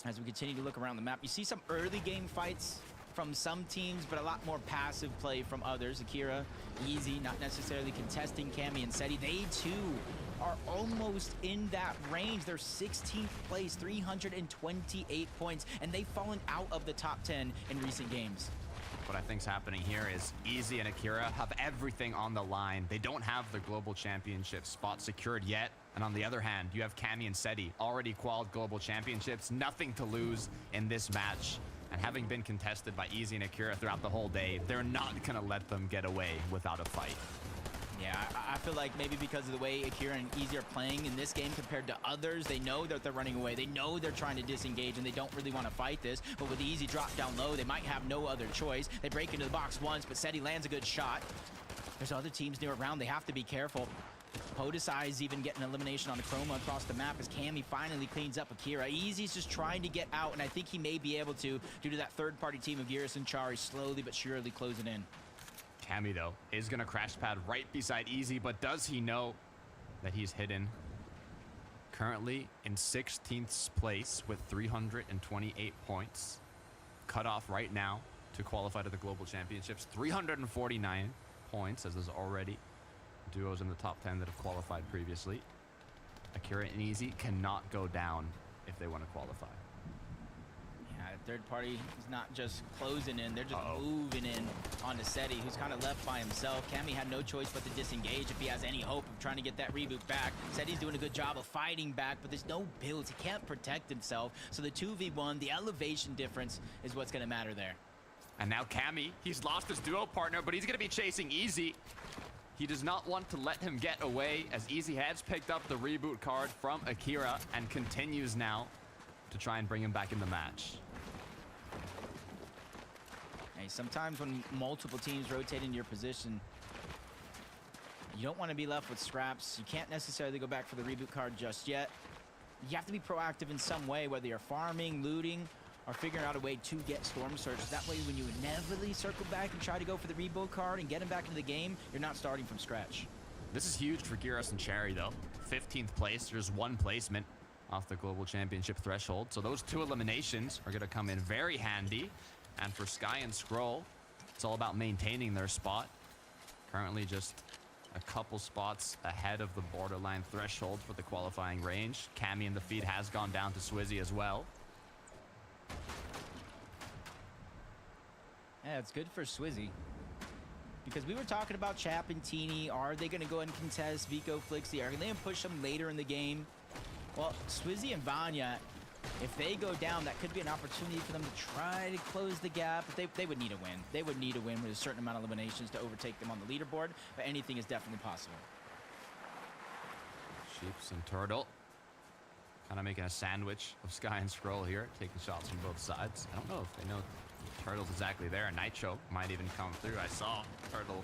As we continue to look around the map, you see some early game fights from some teams, but a lot more passive play from others. Akira, easy, not necessarily contesting. Cammy and Seti, they too are almost in that range. They're 16th place, 328 points, and they've fallen out of the top 10 in recent games. What I think's happening here is Easy and Akira have everything on the line. They don't have the Global Championship spot secured yet. And on the other hand, you have Cammy and Seti, already qualified Global Championships, nothing to lose in this match. And having been contested by Easy and Akira throughout the whole day, they're not gonna let them get away without a fight. Yeah, I feel like maybe because of the way Akira and Easy are playing in this game compared to others, they know that they're running away. They know they're trying to disengage, and they don't really want to fight this. But with Easy drop down low, they might have no other choice. They break into the box once, but Seti lands a good shot. There's other teams near around. They have to be careful. PotisEye is even getting an elimination on the Chroma across the map as Cammy finally cleans up Akira. Easy's just trying to get out, and I think he may be able to due to that third-party team of Geras and Chari slowly but surely closing in. Cammy, though, is going to crash pad right beside Easy, but does he know that he's hidden? Currently in 16th place with 328 points. Cut off right now to qualify to the Global Championships. 349 points, as there's already duos in the top 10 that have qualified previously. Akira and Easy cannot go down if they want to qualify. Third party is not just closing in, they're just moving in onto Seti, who's kind of left by himself. Cammy had no choice but to disengage if he has any hope of trying to get that reboot back. Seti's doing a good job of fighting back, but there's no builds. He can't protect himself. So the 2v1, the elevation difference is what's going to matter there. And now Cammy, he's lost his duo partner, but he's going to be chasing Easy. He does not want to let him get away as Easy has picked up the reboot card from Akira and continues now to try and bring him back in the match. Hey, sometimes when multiple teams rotate into your position, you don't want to be left with scraps. You can't necessarily go back for the reboot card just yet. You have to be proactive in some way, whether you're farming, looting, or figuring out a way to get Storm Surge. That way, when you inevitably circle back and try to go for the rebuild card and get him back into the game, you're not starting from scratch. This is huge for Geras and Cherry, though. 15th place, there's one placement off the Global Championship threshold. So those two eliminations are going to come in very handy. And for Sky and Scroll, it's all about maintaining their spot. Currently just a couple spots ahead of the borderline threshold for the qualifying range. Cammy in the feed has gone down to Swizzy as well. Yeah, it's good for Swizzy. Because we were talking about Chap and Teeny. Are they going to go ahead and contest Vico, Flixie? Are they going to push them later in the game? Well, Swizzy and Vanya, if they go down, that could be an opportunity for them to try to close the gap. But they would need a win. They would need a win with a certain amount of eliminations to overtake them on the leaderboard. But anything is definitely possible. Sheeps and Turtle. Kind of making a sandwich of Sky and Scroll here, taking shots from both sides. I don't know if they know Turtle's exactly there. Nitro might even come through. I saw Turtle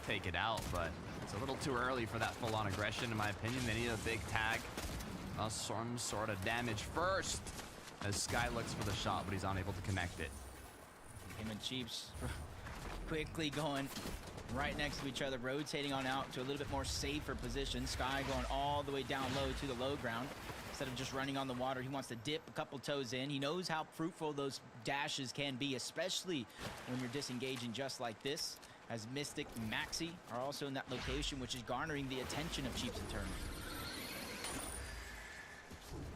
take it out, but it's a little too early for that full-on aggression, in my opinion. They need a big tag, some sort of damage first, as Sky looks for the shot, but he's unable to connect it. Him and Chiefs quickly going right next to each other, rotating on out to a little bit more safer position. Sky going all the way down low to the low ground. Instead of just running on the water, he wants to dip a couple toes in. He knows how fruitful those dashes can be, especially when you're disengaging just like this, as Mystic and Maxi are also in that location, which is garnering the attention of Chiefs and Turtle.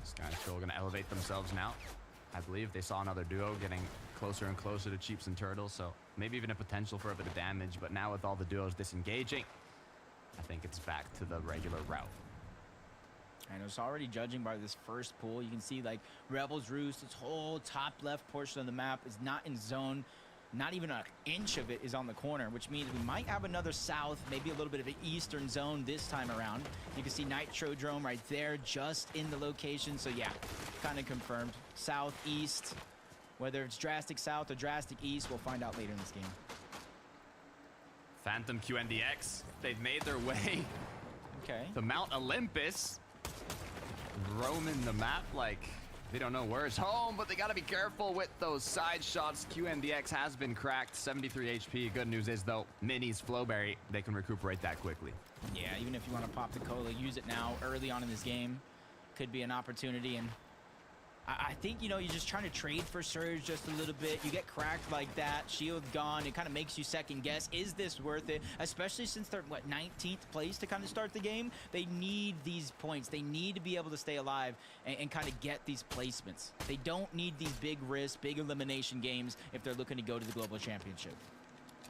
Sky and Scroll gonna elevate themselves now. I believe they saw another duo getting closer and closer to Chiefs and Turtle, so maybe even a potential for a bit of damage, but now with all the duos disengaging, I think it's back to the regular route. And it's already judging by this first pool. You can see like Rebels Roost, its whole top left portion of the map is not in zone. Not even an inch of it is on the corner, which means we might have another south, maybe a little bit of an eastern zone this time around. You can see Nitrodrome right there, just in the location. So yeah, kind of confirmed. Southeast, whether it's drastic south or drastic east, we'll find out later in this game. Phantom QNDX, they've made their way to Mount Olympus. Roaming the map like they don't know where it's home, but they got to be careful with those side shots. QNDX has been cracked, 73 HP. Good news is, though, Minis, Flowberry, they can recuperate that quickly. Yeah, even if you want to pop the cola, use it now, early on in this game. Could be an opportunity, and I think, you know, you're just trying to trade for Surge just a little bit. You get cracked like that, shield gone. It kind of makes you second guess. Is this worth it? Especially since they're, what, 19th place to kind of start the game? They need these points. They need to be able to stay alive and kind of get these placements. They don't need these big risks, big elimination games if they're looking to go to the Global Championship.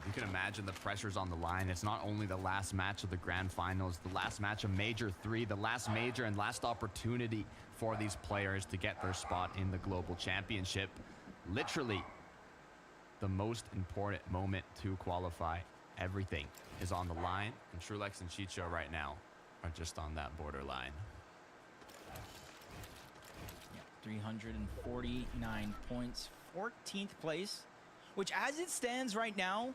You can imagine the pressures on the line. It's not only the last match of the grand finals, the last match of Major 3, the last major and last opportunity for these players to get their spot in the Global Championship. Literally the most important moment to qualify. Everything is on the line, and Trulex and Chicho right now are just on that borderline. Yeah, 349 points, 14th place, which as it stands right now,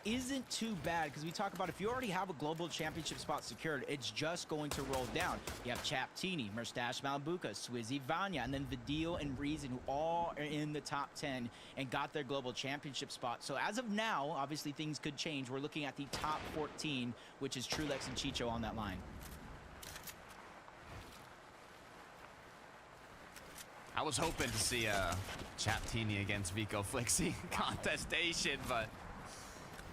isn't too bad, because we talk about if you already have a global championship spot secured, it's just going to roll down. You have Chap Teeny, Merstash Malabuka, Swizzy Vanya, and then Vidil and Reason, who all are in the top 10 and got their global championship spot. So as of now, obviously things could change. We're looking at the top 14, which is Trulex and Chicho on that line. I was hoping to see a Chap Teeny against Vico Flixie contestation, but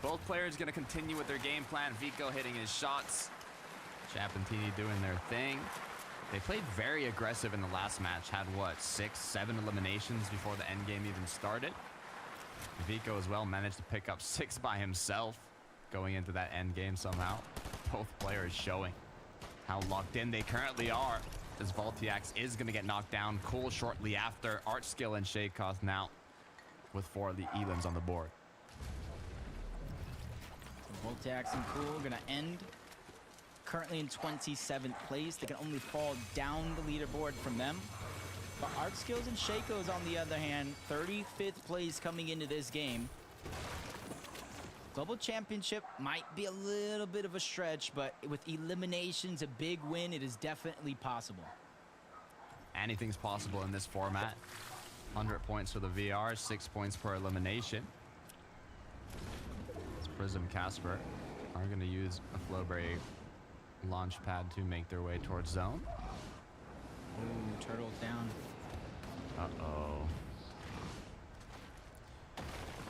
both players going to continue with their game plan. Vico hitting his shots. Chap and Teeny doing their thing. They played very aggressive in the last match. Had, what, 6, 7 eliminations before the end game even started. Vico as well managed to pick up 6 by himself going into that end game somehow. Both players showing how locked in they currently are, as Voltiax is going to get knocked down. Cool shortly after. Artskill and Shakeoff now with 4 of the Elans on the board. Voltax and Cool gonna end currently in 27th place. They can only fall down the leaderboard from them. But Artskills and Shaco's, on the other hand, 35th place coming into this game. Global Championship might be a little bit of a stretch, but with eliminations, a big win, it is definitely possible. Anything's possible in this format. 100 points for the VR, 6 points per elimination. Prism Casper are going to use a Flowberry launch pad to make their way towards zone. Ooh, Turtle down. Uh-oh.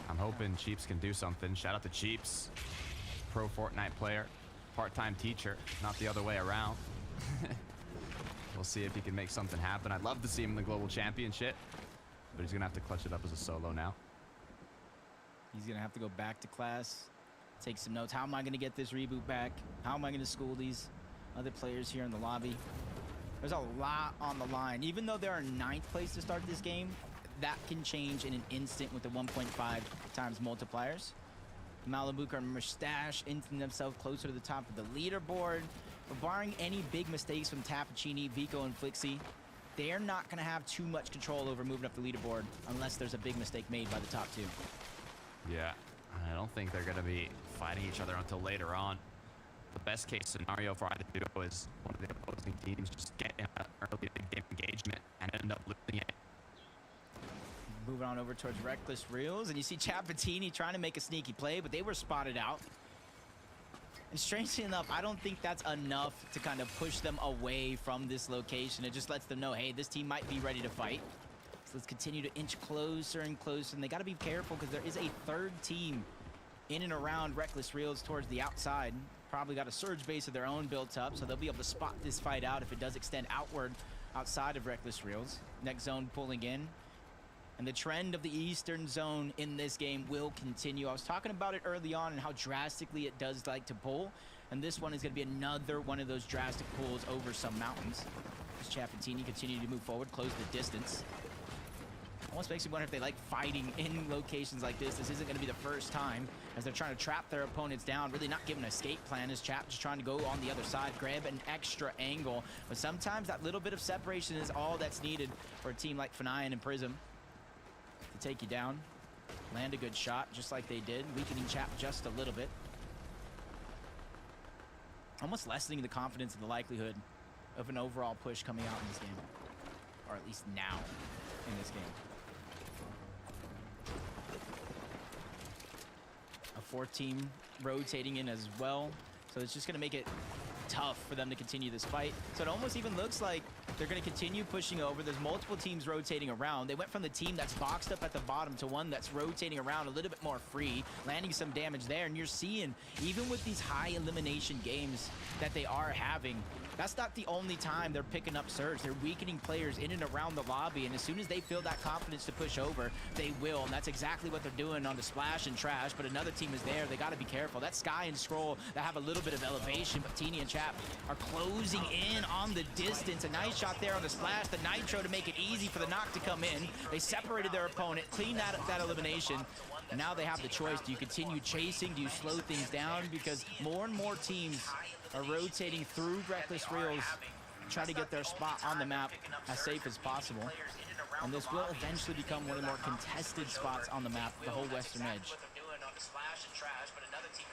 I'm hoping Cheeps can do something. Shout out to Cheeps. Pro Fortnite player. Part-time teacher. Not the other way around. We'll see if he can make something happen. I'd love to see him in the Global Championship, but he's going to have to clutch it up as a solo now. He's going to have to go back to class Take some notes. How am I going to get this reboot back? How am I going to school these other players here in the lobby? There's a lot on the line. Even though they're in 9th place to start this game, that can change in an instant with the 1.5 times multipliers. Malibuca and Mustache inching themselves closer to the top of the leaderboard. But barring any big mistakes from Tappuccini, Vico, and Flixie, they're not going to have too much control over moving up the leaderboard unless there's a big mistake made by the top 2. Yeah, I don't think they're going to be fighting each other until later on. The best case scenario for either duo is one of the opposing teams just get in an early game engagement and end up losing it. Moving on over towards Reckless Reels, and you see Chapatini trying to make a sneaky play, but they were spotted out. And strangely enough, I don't think that's enough to kind of push them away from this location. It just lets them know, hey, this team might be ready to fight. So let's continue to inch closer and closer, and they got to be careful because there is a 3rd team in and around Reckless Reels towards the outside. Probably got a surge base of their own built up, so they'll be able to spot this fight out if it does extend outward outside of Reckless Reels. Next zone pulling in. And the trend of the Eastern Zone in this game will continue. I was talking about it early on and how drastically it does like to pull. And this one is going to be another one of those drastic pulls over some mountains. As Chapatini continue to move forward, close the distance. Almost makes me wonder if they like fighting in locations like this. This isn't going to be the first time as they're trying to trap their opponents down, really not giving an escape plan as Chap just trying to go on the other side, grab an extra angle. But sometimes that little bit of separation is all that's needed for a team like Fnayan and Prism to take you down. Land a good shot just like they did, weakening Chap just a little bit. Almost lessening the confidence and the likelihood of an overall push coming out in this game. Or at least now in this game. A 4th team rotating in as well. So it's just going to make it tough for them to continue this fight. So it almost even looks like they're going to continue pushing over. There's multiple teams rotating around. They went from the team that's boxed up at the bottom to one that's rotating around a little bit more free, landing some damage there. And you're seeing, even with these high elimination games that they are having, that's not the only time they're picking up Surge. They're weakening players in and around the lobby, and as soon as they feel that confidence to push over, they will, and that's exactly what they're doing on the Splash and Trash, but another team is there. They got to be careful. That Sky and Scroll that have a little bit of elevation, but Teeny and Chap are closing in on the distance. A nice shot there on the Splash, the Nitro to make it easy for the knock to come in. They separated their opponent, cleaned that elimination, and now they have the choice. Do you continue chasing? Do you slow things down? Because more and more teams are rotating through Reckless Reels, try to get their spot on the map as safe as possible. And this will eventually become one of the more contested spots on the map, the whole western edge.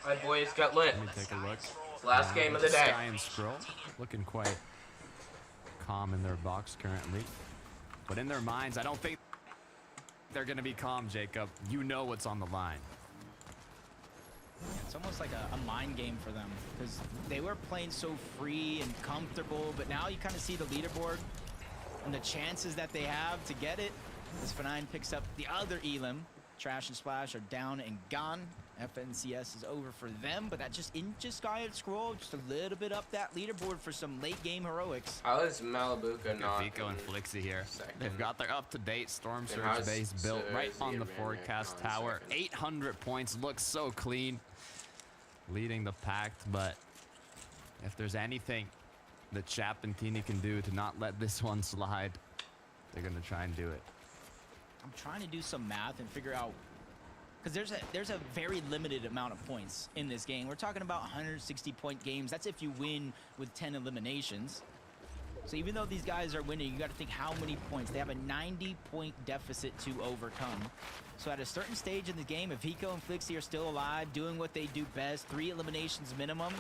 All right, boys, got lit. Let me take a look. Last game of the day. Sky and Scroll looking quite calm in their box currently. But in their minds, I don't think they're going to be calm, Jacob. You know what's on the line. It's almost like a mind game for them because they were playing so free and comfortable, but now you kind of see the leaderboard and the chances that they have to get it. As Fnayan picks up the other Elim, Trash and Splash are down and gone. FNCS is over for them, but that just inches Sky and Scroll just a little bit up that leaderboard for some late game heroics. How is Malibuca not? Vico and Flixie here. They've got their up-to-date Storm Then Surge how's base built right on the Zeta forecast Maniac on tower. second? 800 points, looks so clean. Leading the pack, but if there's anything that Chap and Teeny can do to not let this one slide, they're gonna try and do it. I'm trying to do some math and figure out, because there's a very limited amount of points in this game. We're talking about 160-point games. That's if you win with 10 eliminations. So even though these guys are winning, you got to think how many points. They have a 90-point deficit to overcome. So at a certain stage in the game, if Vico and Flixie are still alive, doing what they do best, 3 eliminations minimum,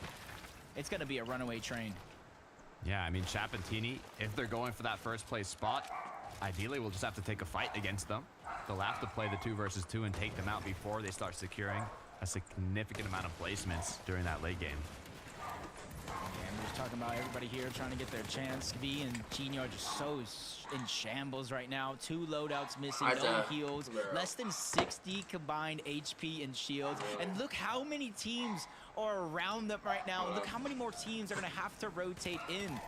it's going to be a runaway train. Yeah, I mean, Chap and Teeny, if they're going for that first place spot, ideally we'll just have to take a fight against them. They'll have to play the 2 versus 2 and take them out before they start securing a significant amount of placements during that late game. And we're just talking about everybody here trying to get their chance. V and Chino are just so in shambles right now. 2 loadouts missing, no heals, less than 60 combined HP and shields. And look how many teams are around them right now. And look how many more teams are going to have to rotate in.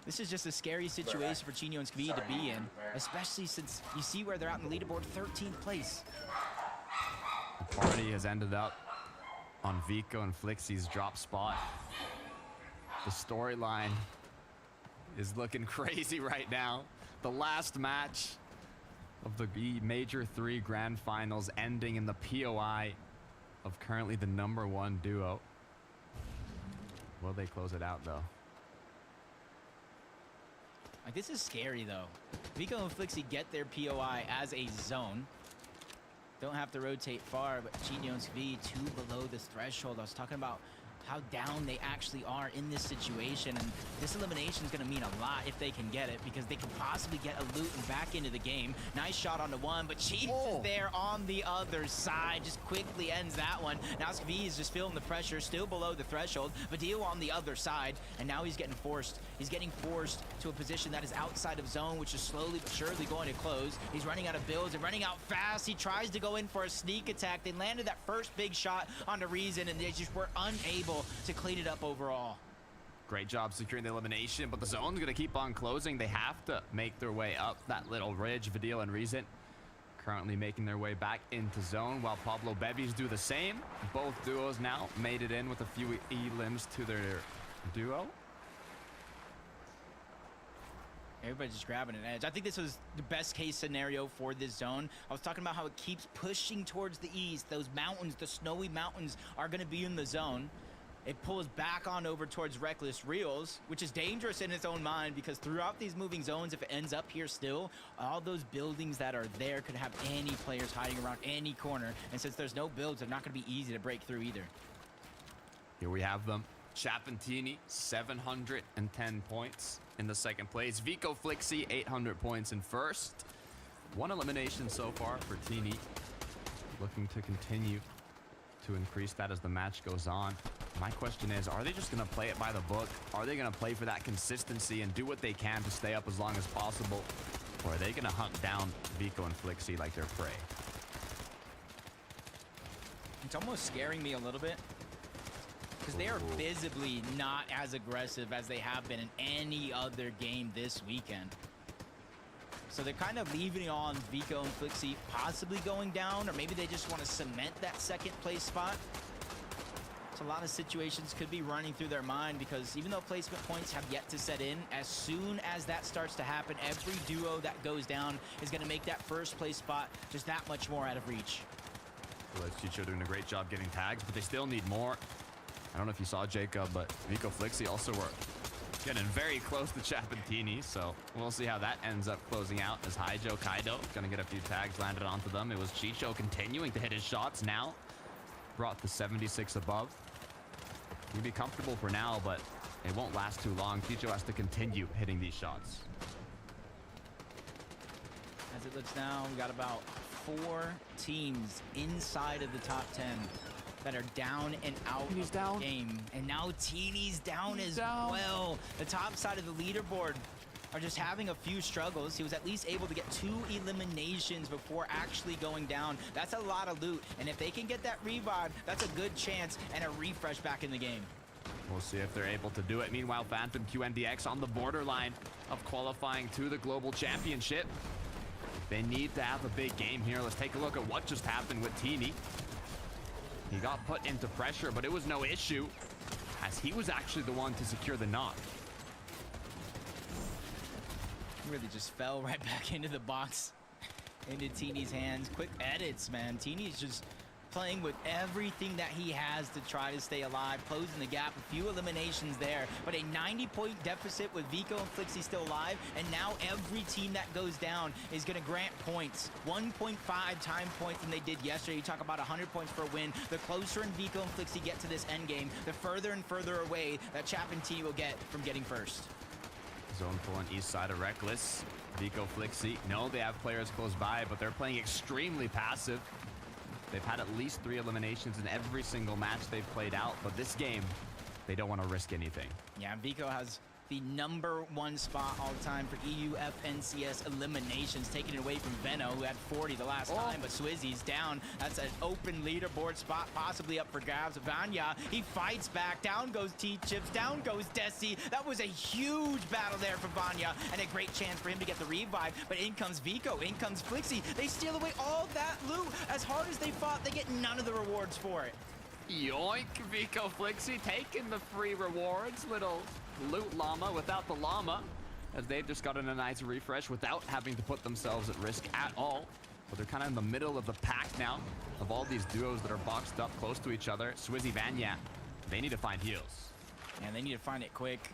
This is just a scary situation for Chino and Skvi to be in, especially since you see where they're at in the leaderboard, 13th place. The party has ended up on Vico and Flixie's drop spot. The storyline is looking crazy right now. The last match of the Major 3 Grand Finals ending in the POI of currently the #1 duo. Will they close it out, though? Like, this is scary, though. Vico and Flixie get their POI as a zone. Don't have to rotate far, but Chinio and Svi 2 below this threshold. I was talking about how down they actually are in this situation, and this elimination is going to mean a lot if they can get it, because they could possibly get a loot and back into the game. Nice shot on the one, but Chiefs is there on the other side, just quickly ends that one. Now Svi is just feeling the pressure, still below the threshold. Vadil on the other side, and now he's getting forced. He's getting forced to a position that is outside of zone, which is slowly but surely going to close. He's running out of builds and running out fast. He tries to go in for a sneak attack. They landed that first big shot on the Reason, and they just were unable to clean it up overall. Great job securing the elimination, but the zone's going to keep on closing. They have to make their way up that little ridge. Vadil and Reason currently making their way back into zone, while Pablo Bebies do the same. Both duos now made it in with a few elims to their duo. Everybody's just grabbing an edge. I think this was the best case scenario for this zone. I was talking about how it keeps pushing towards the east. Those mountains, the snowy mountains, are going to be in the zone. It pulls back on over towards Reckless Reels, which is dangerous in its own mind, because throughout these moving zones, if it ends up here still, all those buildings that are there could have any players hiding around any corner. And since there's no builds, they're not going to be easy to break through either. Here we have them. Chapentini, 710 points in the second place. Vico Flixie, 800 points in first. One elimination so far for Tini. Looking to continue to increase that as the match goes on. My question is, are they just going to play it by the book? Are they going to play for that consistency and do what they can to stay up as long as possible? Or are they going to hunt down Vico and Flixie like they're prey? It's almost scaring me a little bit, because they are visibly not as aggressive as they have been in any other game this weekend. So they're kind of leaving on Vico and Flixie possibly going down, or maybe they just want to cement that second place spot. So a lot of situations could be running through their mind, because even though placement points have yet to set in, as soon as that starts to happen, every duo that goes down is going to make that first place spot just that much more out of reach. Well, Chicho doing a great job getting tags, but they still need more. I don't know if you saw, Jacob, but Vico Flixie also were getting very close to Chapentini, so we'll see how that ends up closing out, as Haijo Kaido gonna get a few tags landed onto them. It was Chicho continuing to hit his shots now. Brought the 76 above. He'd be comfortable for now, but it won't last too long. Chicho has to continue hitting these shots. As it looks now, we got about 4 teams inside of the top 10 that are down and out of the game. And now Teeny's down as well. The top side of the leaderboard are just having a few struggles. He was at least able to get 2 eliminations before actually going down. That's a lot of loot. And if they can get that revive, that's a good chance and a refresh back in the game. We'll see if they're able to do it. Meanwhile, Phantom QNDX on the borderline of qualifying to the Global Championship. They need to have a big game here. Let's take a look at what just happened with Teeny. He got put into pressure, but it was no issue, as he was actually the one to secure the knock. Really just fell right back into the box, into Teeny's hands. Quick edits, man. Teeny's just playing with everything that he has to try to stay alive, closing the gap. A few eliminations there, but a 90-point deficit with Vico and Flixie still alive, and now every team that goes down is going to grant points. 1.5 time points than they did yesterday. You talk about 100 points per win. The closer and Vico and Flixie get to this end game, the further and further away that Chap and T will get from getting first. Zone full on east side of Reckless. Vico Flixie. No, they have players close by, but they're playing extremely passive. They've had at least 3 eliminations in every single match they've played out, but this game, they don't want to risk anything. Yeah, Vico has the #1 spot all time for EUFNCS eliminations, taking it away from Veno, who had 40 the last time, but Swizzy's down. That's an open leaderboard spot, possibly up for grabs. Vanya, he fights back. Down goes T-Chips, down goes Desi. That was a huge battle there for Vanya, and a great chance for him to get the revive, but in comes Vico, in comes Flixie. They steal away all that loot. As hard as they fought, they get none of the rewards for it. Yoink, Vico Flixie taking the free rewards. Little loot llama without the llama, as they've just gotten a nice refresh without having to put themselves at risk at all. But they're kind of in the middle of the pack now of all these duos that are boxed up close to each other. Swizzy Vanya, they need to find heals. And they need to find it quick.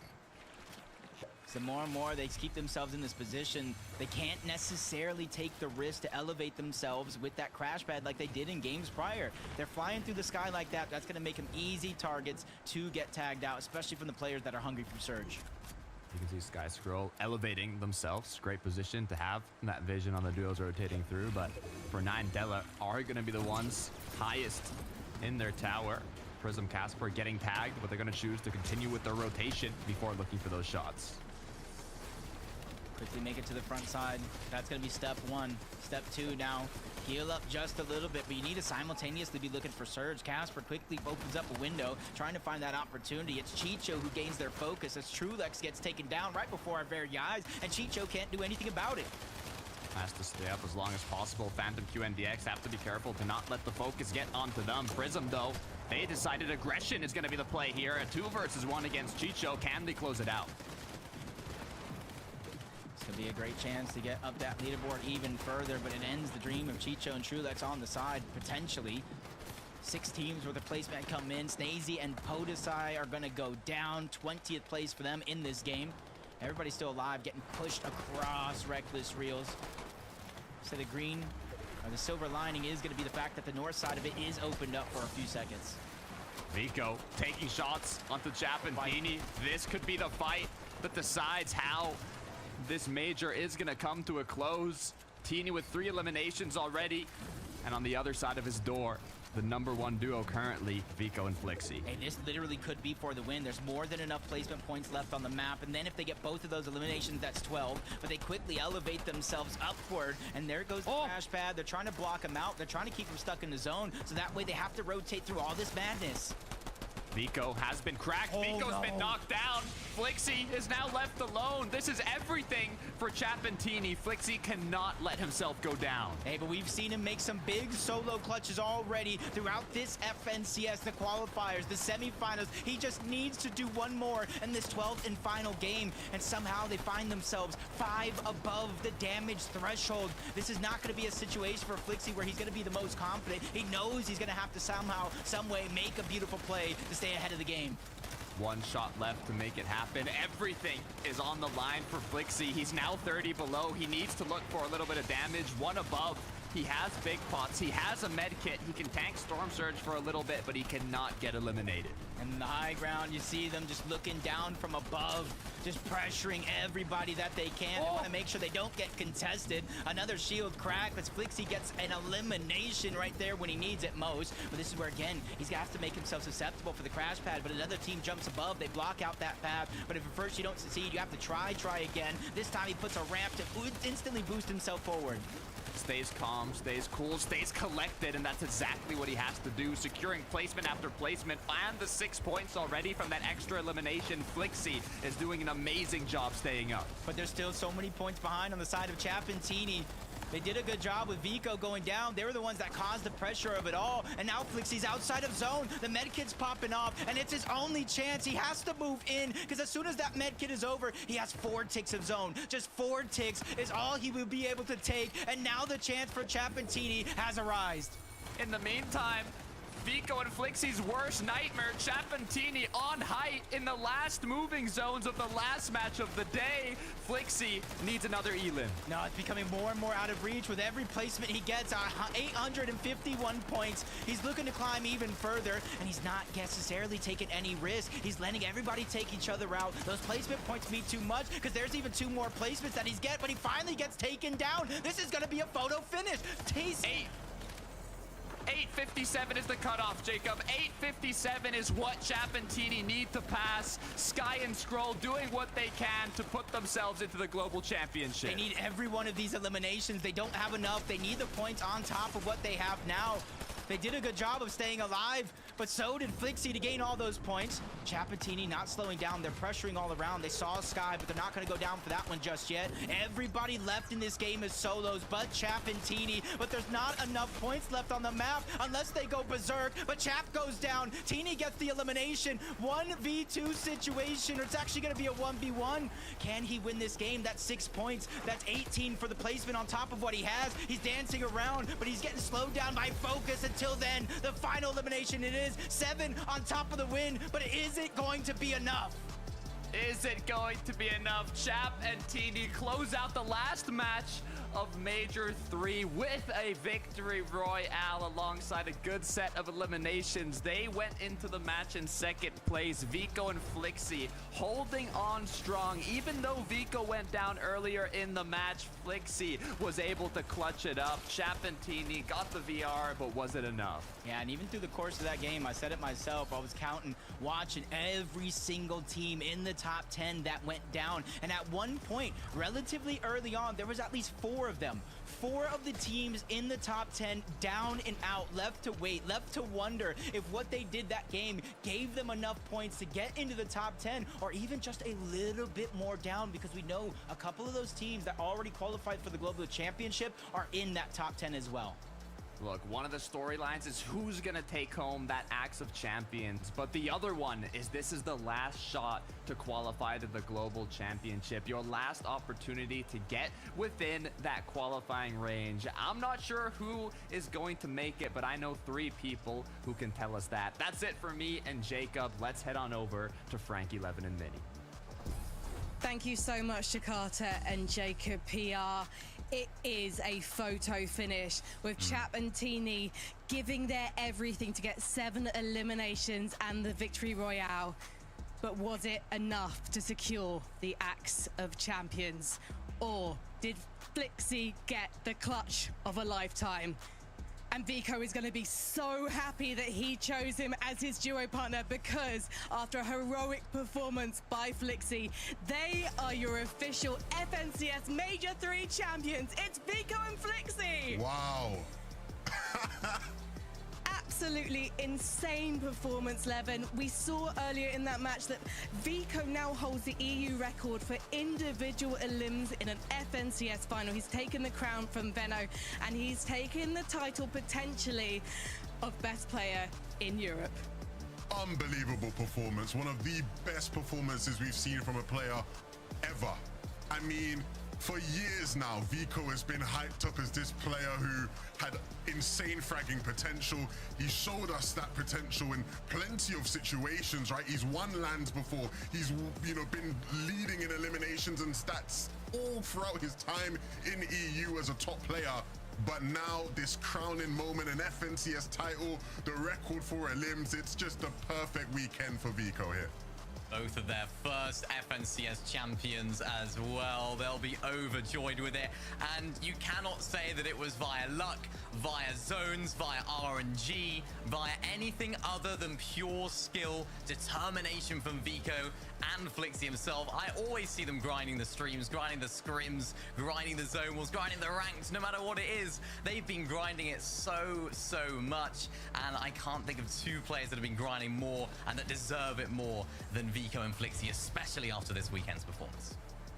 So more and more they keep themselves in this position. They can't necessarily take the risk to elevate themselves with that crash pad like they did in games prior. They're flying through the sky like that. That's going to make them easy targets to get tagged out, especially from the players that are hungry for Surge. You can see Sky Scroll elevating themselves. Great position to have that vision on the duos rotating through. But for 9, Dela are going to be the ones highest in their tower. Prism Casper getting tagged, but they're going to choose to continue with their rotation before looking for those shots. Quickly make it to the front side. That's going to be step 1. Step 2 now. Heal up just a little bit, but you need to simultaneously be looking for Surge. Casper quickly opens up a window, trying to find that opportunity. It's Chicho who gains their focus as Trulex gets taken down right before our very eyes, and Chicho can't do anything about it. Has to stay up as long as possible. Phantom QNDX have to be careful to not let the focus get onto them. Prism, though, they decided aggression is going to be the play here. A 2 versus 1 against Chicho. Can they close it out? This could be a great chance to get up that leaderboard even further, but it ends the dream of Chicho and Trulex on the side, potentially. 6 teams where the placement come in. Snazy and Podesai are going to go down. 20th place for them in this game. Everybody's still alive, getting pushed across Reckless Reels. So the green, or the silver lining is going to be the fact that the north side of it is opened up for a few seconds. Vico taking shots onto Chapentini. This could be the fight that decides how this major is going to come to a close. Teeny with 3 eliminations already. And on the other side of his door, the #1 duo currently, Vico and Flixie. Hey, this literally could be for the win. There's more than enough placement points left on the map. And then if they get both of those eliminations, that's 12. But they quickly elevate themselves upward. And there goes the crash pad. They're trying to block them out. They're trying to keep them stuck in the zone. So that way they have to rotate through all this madness. Vico has been cracked. Vico's been knocked down. Flixie is now left alone. This is everything for Chapentini. Flixie cannot let himself go down. Hey, but we've seen him make some big solo clutches already throughout this FNCS, the qualifiers, the semifinals. He just needs to do one more in this 12th and final game, and somehow they find themselves 5 above the damage threshold. This is not going to be a situation for Flixie where he's going to be the most confident. He knows he's going to have to somehow, some way, make a beautiful play to stay ahead of the game. 1 shot left to make it happen. Everything is on the line for Flixie. He's now 30 below. He needs to look for a little bit of damage. 1 above. He has big pots. He has a med kit. He can tank Storm Surge for a little bit, but he cannot get eliminated. And in the high ground, you see them just looking down from above, just pressuring everybody that they can. They want to make sure they don't get contested. Another shield crack, but Flixie gets an elimination right there when he needs it most. But this is where, again, he's going to have to make himself susceptible for the crash pad. But another team jumps above. They block out that path. But if at first you don't succeed, you have to try again. This time he puts a ramp to instantly boost himself forward. Stays calm, stays cool, stays collected, and that's exactly what he has to do. Securing placement after placement, and the 6 points already from that extra elimination. Flixie is doing an amazing job staying up. But there's still so many points behind on the side of Chapentini. They did a good job with Vico going down. They were the ones that caused the pressure of it all. And now Flixie's outside of zone. The medkit's popping off, and it's his only chance. He has to move in, because as soon as that medkit is over, he has 4 ticks of zone. Just 4 ticks is all he will be able to take. And now the chance for Chapentini has arisen. In the meantime, Vico and Flixie's worst nightmare, Chapentini on height in the last moving zones of the last match of the day. Flixie needs another elim. No, it's becoming more and more out of reach with every placement he gets. 851 points. He's looking to climb even further, and he's not necessarily taking any risk. He's letting everybody take each other out. Those placement points mean too much, because there's even 2 more placements that he's get, but he finally gets taken down. This is going to be a photo finish. 8:57 is the cutoff, Jacob. 8:57 is what Chapentini need to pass. Sky and Scroll doing what they can to put themselves into the global championship. They need every one of these eliminations. They don't have enough. They need the points on top of what they have now. They did a good job of staying alive, but so did Flixie to gain all those points. Chapatini not slowing down. They're pressuring all around. They saw Sky, but they're not going to go down for that one just yet. Everybody left in this game is solos, but Chap and Teeny. But there's not enough points left on the map unless they go berserk. But Chap goes down. Teeny gets the elimination. 1v2 situation, or it's actually going to be a 1v1. Can he win this game? That's 6 points. That's 18 for the placement on top of what he has. He's dancing around, but he's getting slowed down by focus. Until then, the final elimination it is. 7 on top of the win, but is it going to be enough? Is it going to be enough? Chap and Teeny close out the last match of Major 3 with a victory royale alongside a good set of eliminations. They went into the match in second place. Vico and Flixie holding on strong. Even though Vico went down earlier in the match, Flixie was able to clutch it up. Chap and Teeny got the VR, but was it enough? Yeah, and even through the course of that game, I said it myself, I was counting, watching every single team in the top 10 that went down. And at one point, relatively early on, there was at least 4 of them. 4 of the teams in the top 10 down and out, left to wait, left to wonder if what they did that game gave them enough points to get into the top 10 or even just a little bit more down, because we know a couple of those teams that already qualified for the Global Championship are in that top 10 as well. Look, one of the storylines is who's going to take home that Axe of Champions, but the other one is this is the last shot to qualify to the Global Championship, your last opportunity to get within that qualifying range. I'm not sure who is going to make it, but I know 3 people who can tell us that. That's it for me and Jacob. Let's head on over to Frankie, Levin, and Minnie. Thank you so much, Jakarta and Jacob PR. It is a photo finish with Chap and Teeny giving their everything to get 7 eliminations and the victory royale. But was it enough to secure the Axe of Champions? Or did Flixie get the clutch of a lifetime? And Vico is going to be so happy that he chose him as his duo partner, because after a heroic performance by Flixie, they are your official FNCS Major 3 champions. It's Vico and Flixie. Wow. Absolutely insane performance, Levin. We saw earlier in that match that Vico now holds the EU record for individual elims in an FNCS final. He's taken the crown from Venno, and he's taken the title potentially of best player in Europe. Unbelievable performance. One of the best performances we've seen from a player ever. I mean, for years now, Vico has been hyped up as this player who had insane fragging potential. He showed us that potential in plenty of situations, right? He's won lands before. He's, been leading in eliminations and stats all throughout his time in EU as a top player. But now this crowning moment, an FNCS title, the record for elims, it's just a perfect weekend for Vico here. Both of their first FNCS champions as well. They'll be overjoyed with it. And you cannot say that it was via luck, via zones, via RNG, via anything other than pure skill, determination from Vico and Flixie himself. I always see them grinding the streams, grinding the scrims, grinding the zonals, grinding the ranks, no matter what it is. They've been grinding it so much. And I can't think of 2 players that have been grinding more and that deserve it more than Vico and Flixie, especially after this weekend's performance.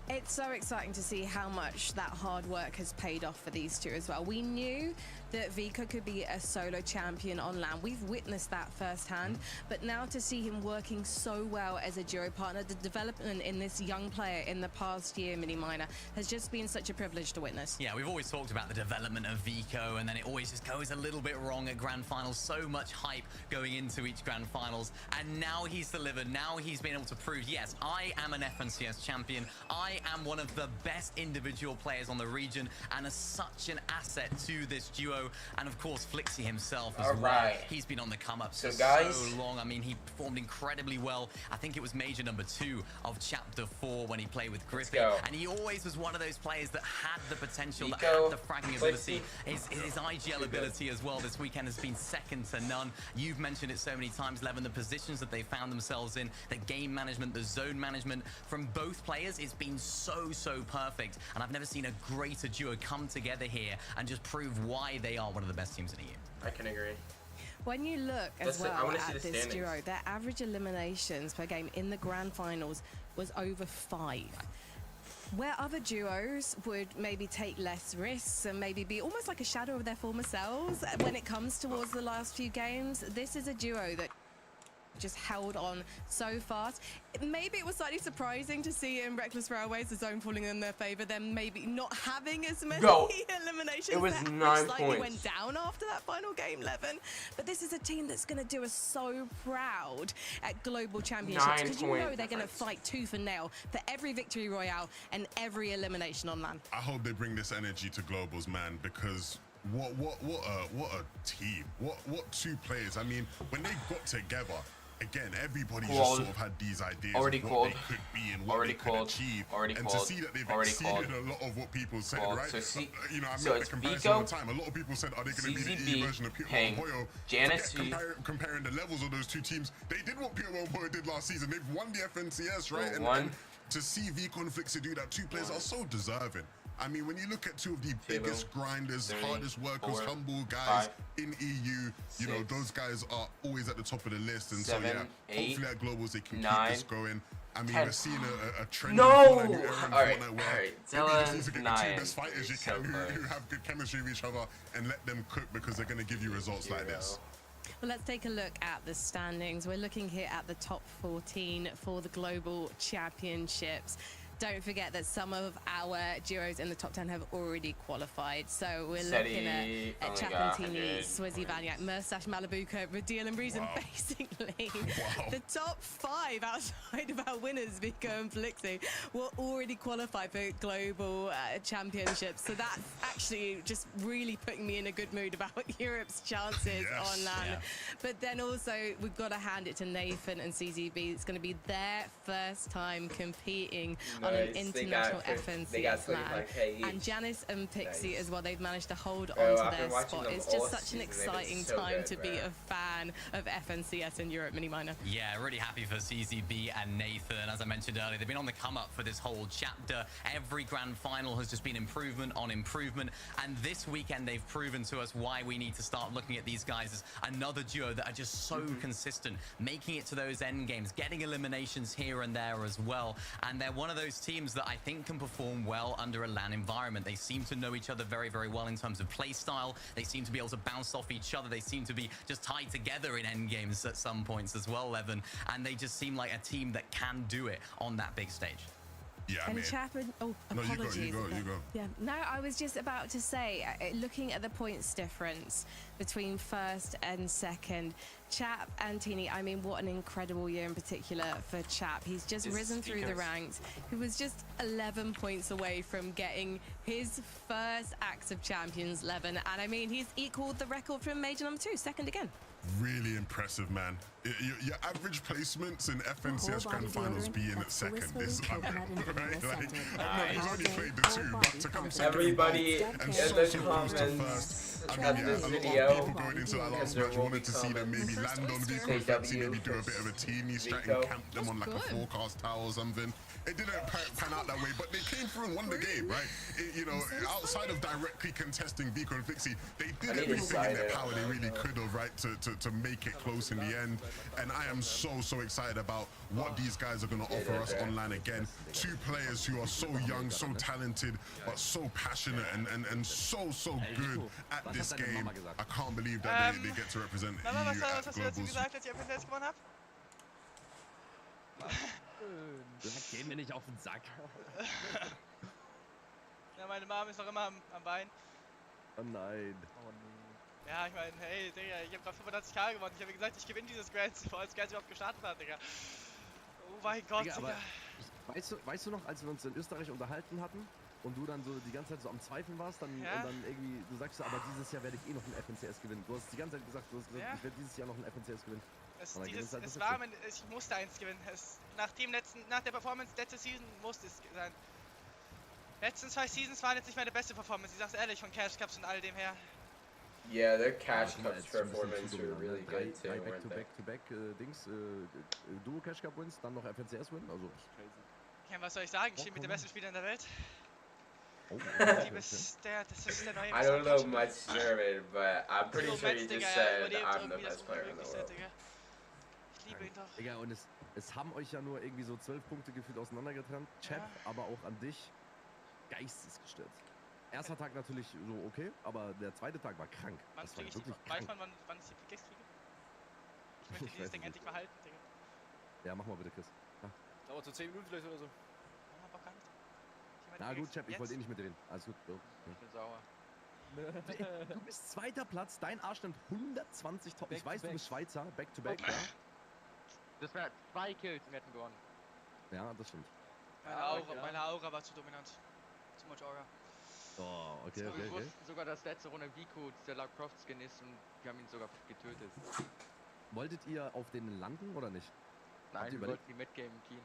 It's so exciting to see how much that hard work has paid off for these 2 as well. We knew that Vico could be a solo champion on LAN. We've witnessed that firsthand, but now to see him working so well as a duo partner, the development in this young player in the past year, Mini Miner, has just been such a privilege to witness. Yeah, we've always talked about the development of Vico, and then it always just goes a little bit wrong at Grand Finals. So much hype going into each Grand Finals, and now he's delivered. Now he's been able to prove, yes, I am an FNCS champion. I am one of the best individual players on the region, and as such an asset to this duo. And of course, Flixie himself as well. He's been on the come up for so long. I mean, he performed incredibly well. I think it was major number 2 of chapter 4 when he played with Griffin. And he always was one of those players that had the potential, that had the fragging ability. His IGL ability as well this weekend has been second to none. You've mentioned it so many times, Levin, the positions that they found themselves in, the game management, the zone management from both players, it's been so perfect. And I've never seen a greater duo come together here and just prove why they are one of the best teams in EU. I can agree. When you look as well at this duo, their average eliminations per game in the grand finals was over 5. Where other duos would maybe take less risks and maybe be almost like a shadow of their former selves when it comes towards the last few games, this is a duo that just held on so fast. Maybe it was slightly surprising to see in Reckless Railways the zone falling in their favor, then maybe not having as many eliminations. It was That 9 slightly points. went down after that final game, Levin. But this is a team that's going to do us so proud at Global Championships, because you know they're going to fight tooth and nail for every victory royale and every elimination on LAN. I hope they bring this energy to Globals, man, because what a team. What 2 players. I mean, when they got together, again, everybody just sort of had these ideas of what they could be and what they could achieve. And to see that they've exceeded a lot of what people said, right? You know, I made the comparison all the time. A lot of people said, are they going to be the EU version of Pure One Boyo? Comparing the levels of those 2 teams, they did what Pure One Boyo did last season. They've won the FNCS, right? And to see Vico and Flixie do that, 2 players are so deserving. I mean, when you look at 2 of the biggest grinders, hardest workers, humble guys in EU, you know, those guys are always at the top of the list. And so, yeah, hopefully at Globals they can keep this going. I mean, we're seeing a trend in Fortnite where you just need to get the 2 best fighters you can who have good chemistry with each other and let them cook, because they're going to give you results like this. Well, let's take a look at the standings. We're looking here at the top 14 for the Global Championships. Don't forget that some of our duos in the top 10 have already qualified. So we're looking at Chapantini, Swizzy Vanyak, Murstache, Malabuka, Radil and Reason. Basically, the top 5 outside of our winners, Vico and Flixie, were already qualified for Global Championships. So that's actually just really putting me in a good mood about Europe's chances on LAN. But then also, we've got to hand it to Nathan and CZB. It's going to be their first time competing on an international FNCS LAN. And Janice and Pixie as well, they've managed to hold on to their spot. It's just such an exciting time to be a fan of FNCS in Europe Mini Minor. Yeah, really happy for CZB and Nathan. As I mentioned earlier, they've been on the come up for this whole chapter. Every grand final has just been improvement on improvement. And this weekend, they've proven to us why we need to start looking at these guys as another duo that are just so consistent, making it to those end games, getting eliminations here and there as well. And they're one of those teams that I think can perform well under a LAN environment. They seem to know each other very, very well in terms of play style. They seem to be able to bounce off each other. They seem to be just tied together in end games at some points as well, Levin. And they just seem like a team that can do it on that big stage. Yeah, and Chapman, apologies. You go. Yeah, no, I was just about to say, looking at the points difference between first and second, Chap and Tini, I mean, what an incredible year in particular for Chap. He's just risen through the ranks. He was just 11 points away from getting his first Axe of Champions, Levin. And I mean, he's equaled the record from Major number 2, second again. Really impressive, man. Your average placements in FNCS Grand Finals being at second is unreal, right? Like, I've only played the 2, but to come second Everybody and in the comments I mean, a lot of people going into that last match wanted to see them maybe land on Vico and Flexi, maybe do a bit of a teamy strat and camp them on like a forecast tower or something. It didn't pan out that way, but they came through and won the game, right? You know, outside of directly contesting Vico and Flixie, they did everything in their power they really could have, right, to make it close in the end. And I am so excited about what these guys are going to offer us online again. 2 players who are so young, so talented, but so passionate and so good at this game. I can't believe that they get to represent EU at Globals. Geh mir nicht auf den Sack. Ja, meine Mom ist noch immer am Bein. Oh nein. Ja, ich meine, hey, Digga, ich hab grad 85k gewonnen. Ich habe gesagt, ich gewinne dieses Grand, bevor das Grand überhaupt gestartet hat, Digga. Oh mein Gott, Digga. Weißt du noch, als wir uns in Österreich unterhalten hatten und du dann so die ganze Zeit so am Zweifeln warst, dann, und dann irgendwie, du sagst so, aber dieses Jahr werde ich eh noch ein FNCS gewinnen. Du hast die ganze Zeit gesagt, ich werde dieses Jahr noch ein FNCS gewinnen. Ich musste eins gewinnen. Nach der Performance letzte Season musste es sein. Letzten 2 Seasons waren jetzt nicht meine beste Performance, ich sag's ehrlich, von Cash Cups und all dem her. Yeah, their Cash Cups performance were really good too, weren't they? Back-to-back Dings, Duo Cash Cup Wins, dann noch FNCS Win, also. Ja, was soll ich sagen? Ich stehe mit der besten Spieler in der Welt. Oh, Das ist der neue I don't know much German, but I'm pretty sure you just said I'm the best player in the world. Ich liebe ihn doch. Digga, und es haben euch ja nur irgendwie so 12 Punkte gefühlt auseinandergetrennt. Chap, aber auch an dich. Geistesgestört. Erster Tag natürlich so okay, aber der zweite Tag war krank. Das war wirklich krank. Weiß man, wann ich die Pickaxe kriege? Ich möchte dieses Ding endlich mal halten, Digga. Ja, mach mal bitte, Chris. Ja. Aber so 10 Minuten vielleicht oder so. Ja, aber gar nicht. Na gut, Chap, ich wollte eh nicht mit dir reden. Alles gut. So. Ich bin sauer. Du bist zweiter Platz, dein Arsch nimmt 120 Top. Ich weiß, du bist Schweizer, back to back, ja. Das wäre 2 Kills, wir hätten gewonnen. Ja, das stimmt. Meine Aura war zu dominant. Too much Aura. Oh, okay, Wir okay. wussten sogar, dass letzte Runde Vico der Lara Croft Skin ist und wir haben ihn sogar getötet. Wolltet ihr auf den landen oder nicht? Nein, wir wollten die mitgeben, Keen.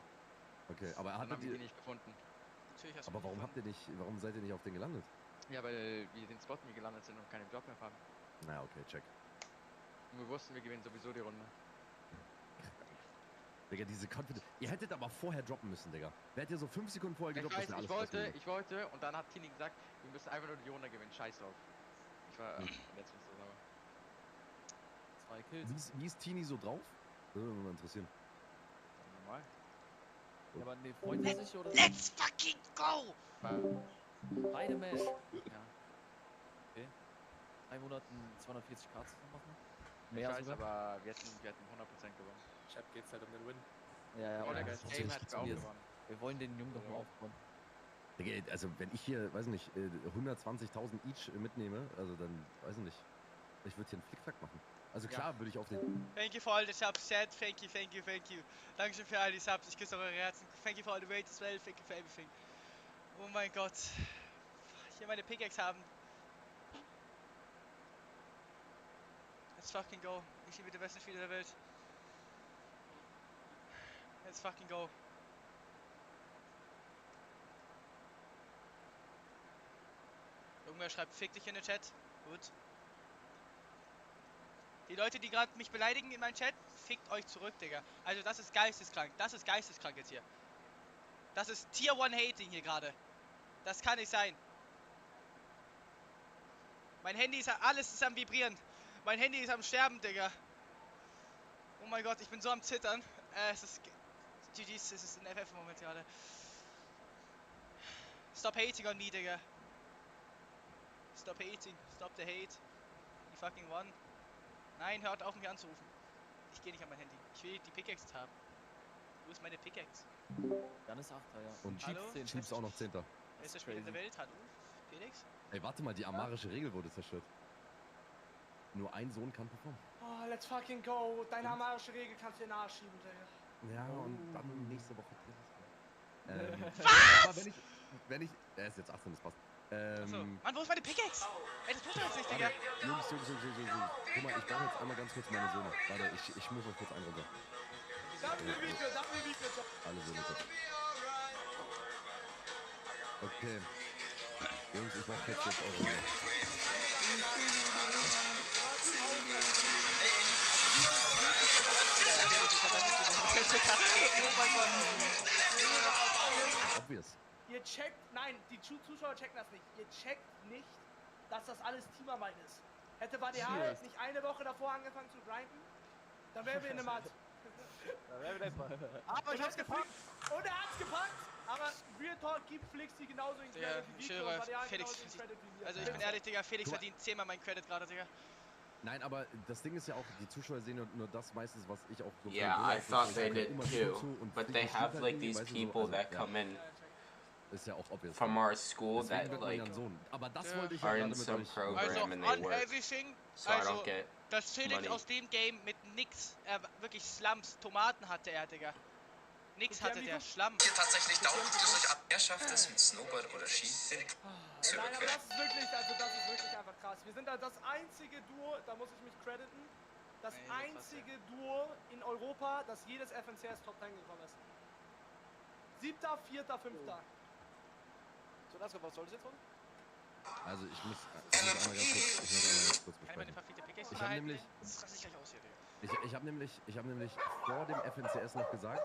Okay, aber Dann hattet haben wir ihr... die nicht gefunden. Aber warum warum seid ihr nicht auf den gelandet? Ja, weil wir den Spot nie gelandet sind und keinen Job mehr haben. Na, okay, check. Und wir wussten, wir gewinnen sowieso die Runde. Digga, diese Confidence. Ihr hättet aber vorher droppen müssen, Digga. Wärt ihr so 5 Sekunden vorher gedroppt, Ich weiß, ich wollte und dann hat Tini gesagt, wir müssen einfach nur die Runde gewinnen, scheiß drauf. Ich war letztens so sauer. 2 Kills. Wie ist Tini so drauf? Das würde mich mal interessieren. Normal. Ja, aber ne, freut er sich oder? Let's fucking go! Beide Match. Ja. Okay. 3 Monaten 240 Cards machen. Mehr Ich weiß, sogar. aber wir hätten 100% gewonnen. Chap geht's halt um den Win. Ja, Oder aber das das Game ist hätten wir auch wir, gewonnen. wir wollen den Jungen doch mal aufbauen. Digga, also wenn ich hier, weiß nicht, 120.000 each mitnehme, also dann, weiß ich nicht. Ich würde hier einen Flickflack machen. Also klar, würde ich auf den... Thank you for all the subs, chat. Thank you, thank you, thank you. Dankeschön für all die Subs. Ich küsse eure Herzen. Thank you for all the rates as well. Thank you for everything. Oh mein Gott. Hier meine Pickaxe haben. Let's fucking go. Ich liebe die besten Spiele der Welt. Let's fucking go. Irgendwer schreibt fick dich in den Chat. Gut. Die Leute, die gerade mich beleidigen in meinem Chat, fickt euch zurück, Digga. Also das ist geisteskrank. Das ist geisteskrank jetzt hier. Das ist Tier 1 Hating hier gerade. Das kann nicht sein. Mein Handy ist alles ist am Vibrieren. Mein Handy ist am Sterben, Digga. Oh mein Gott, ich bin so am Zittern. Es ist GG's, es ist ein FF-Moment gerade. Stop hating on me, Digga. Stop hating. Stop the hate. You fucking won. Nein, hört auf mich anzurufen. Ich gehe nicht an mein Handy. Ich will die Pickaxe haben. Wo ist meine Pickaxe? Dann ist 8er, ja. Und Hallo? Chiefs auch noch 10. Bester Spieler der Welt. Hallo? Felix? Ey, warte mal, die amarische Regel wurde zerstört. Nur ein Sohn kann performen. Oh, let's fucking go. Deine amarische Regel kannst du in den Arsch schieben, Digga. Ja, und dann nächste Woche. Was? Aber wenn ich... Er ist jetzt 18, das passt. Achso. Mann, wo ist meine Pickaxe? Ey, das tut doch jetzt nicht, Digga. Jungs. Guck mal, ich brauche jetzt einmal ganz kurz meine Söhne. Warte, ich muss noch kurz einen runter. Dafür wie viel. Alle Söhne kurz. Okay. Jungs, ich mach jetzt eure Runde. Obvious. Ihr checkt, nein, die Zuschauer checken das nicht. Ihr checkt nicht, dass das alles Teamarbeit ist. Hätte Vadeal nicht eine Woche davor angefangen zu grinden, dann wären wir in der Mat. Aber ich hab's gepackt. Und er hat's gepackt. Aber Real Talk gibt Flix die genauso in Credit wie Ich Vico höre, und Vadeal Felix. genauso in Credit wie wir. Also ich bin ehrlich, Digga, Felix verdient 10-mal meinen Credit gerade, Digga. Nein, aber das Ding ist ja auch, die Zuschauer sehen nur das meistens, was ich auch so... Yeah, I thought they did too, but they have like these people that come in ist ja auch obvious. from our school that like aber das wollte ich are ja in gerade some mit euch. program and they on work, everything, so I also don't get dass Felix money. aus dem Game mit nix, wirklich Slums, Tomaten hatte er, Digga. Nix hatte der, Schlamm. Tatsächlich dauert es euch ab, wer schafft es mit Snowboard oder Ski Nein, aber das ist wirklich einfach krass. Wir sind da das einzige Duo, da muss ich mich crediten, das einzige Duo in Europa, das jedes FNCS Top 10 gekommen ist. 7., 4., 5. So, das was soll das jetzt machen? Also ich muss einmal ganz kurz besprechen. Ich habe nämlich... Das raste ich gleich aus hier, Digga. Ich habe nämlich vor dem FNCS noch gesagt,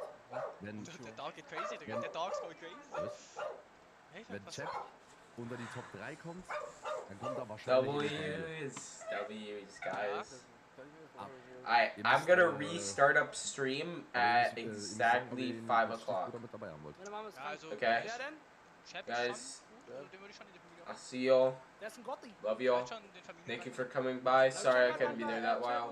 wenn... Der Dog geht crazy, Digga. Der Dog's going crazy. Wenn unter die Top 3 kommt, dann kommt da wahrscheinlich... W's, guys. I'm gonna restart up stream at exactly 5 o'clock. Okay? Guys, I'll see y'all. Love y'all. Thank you for coming by. Sorry I couldn't be there that while.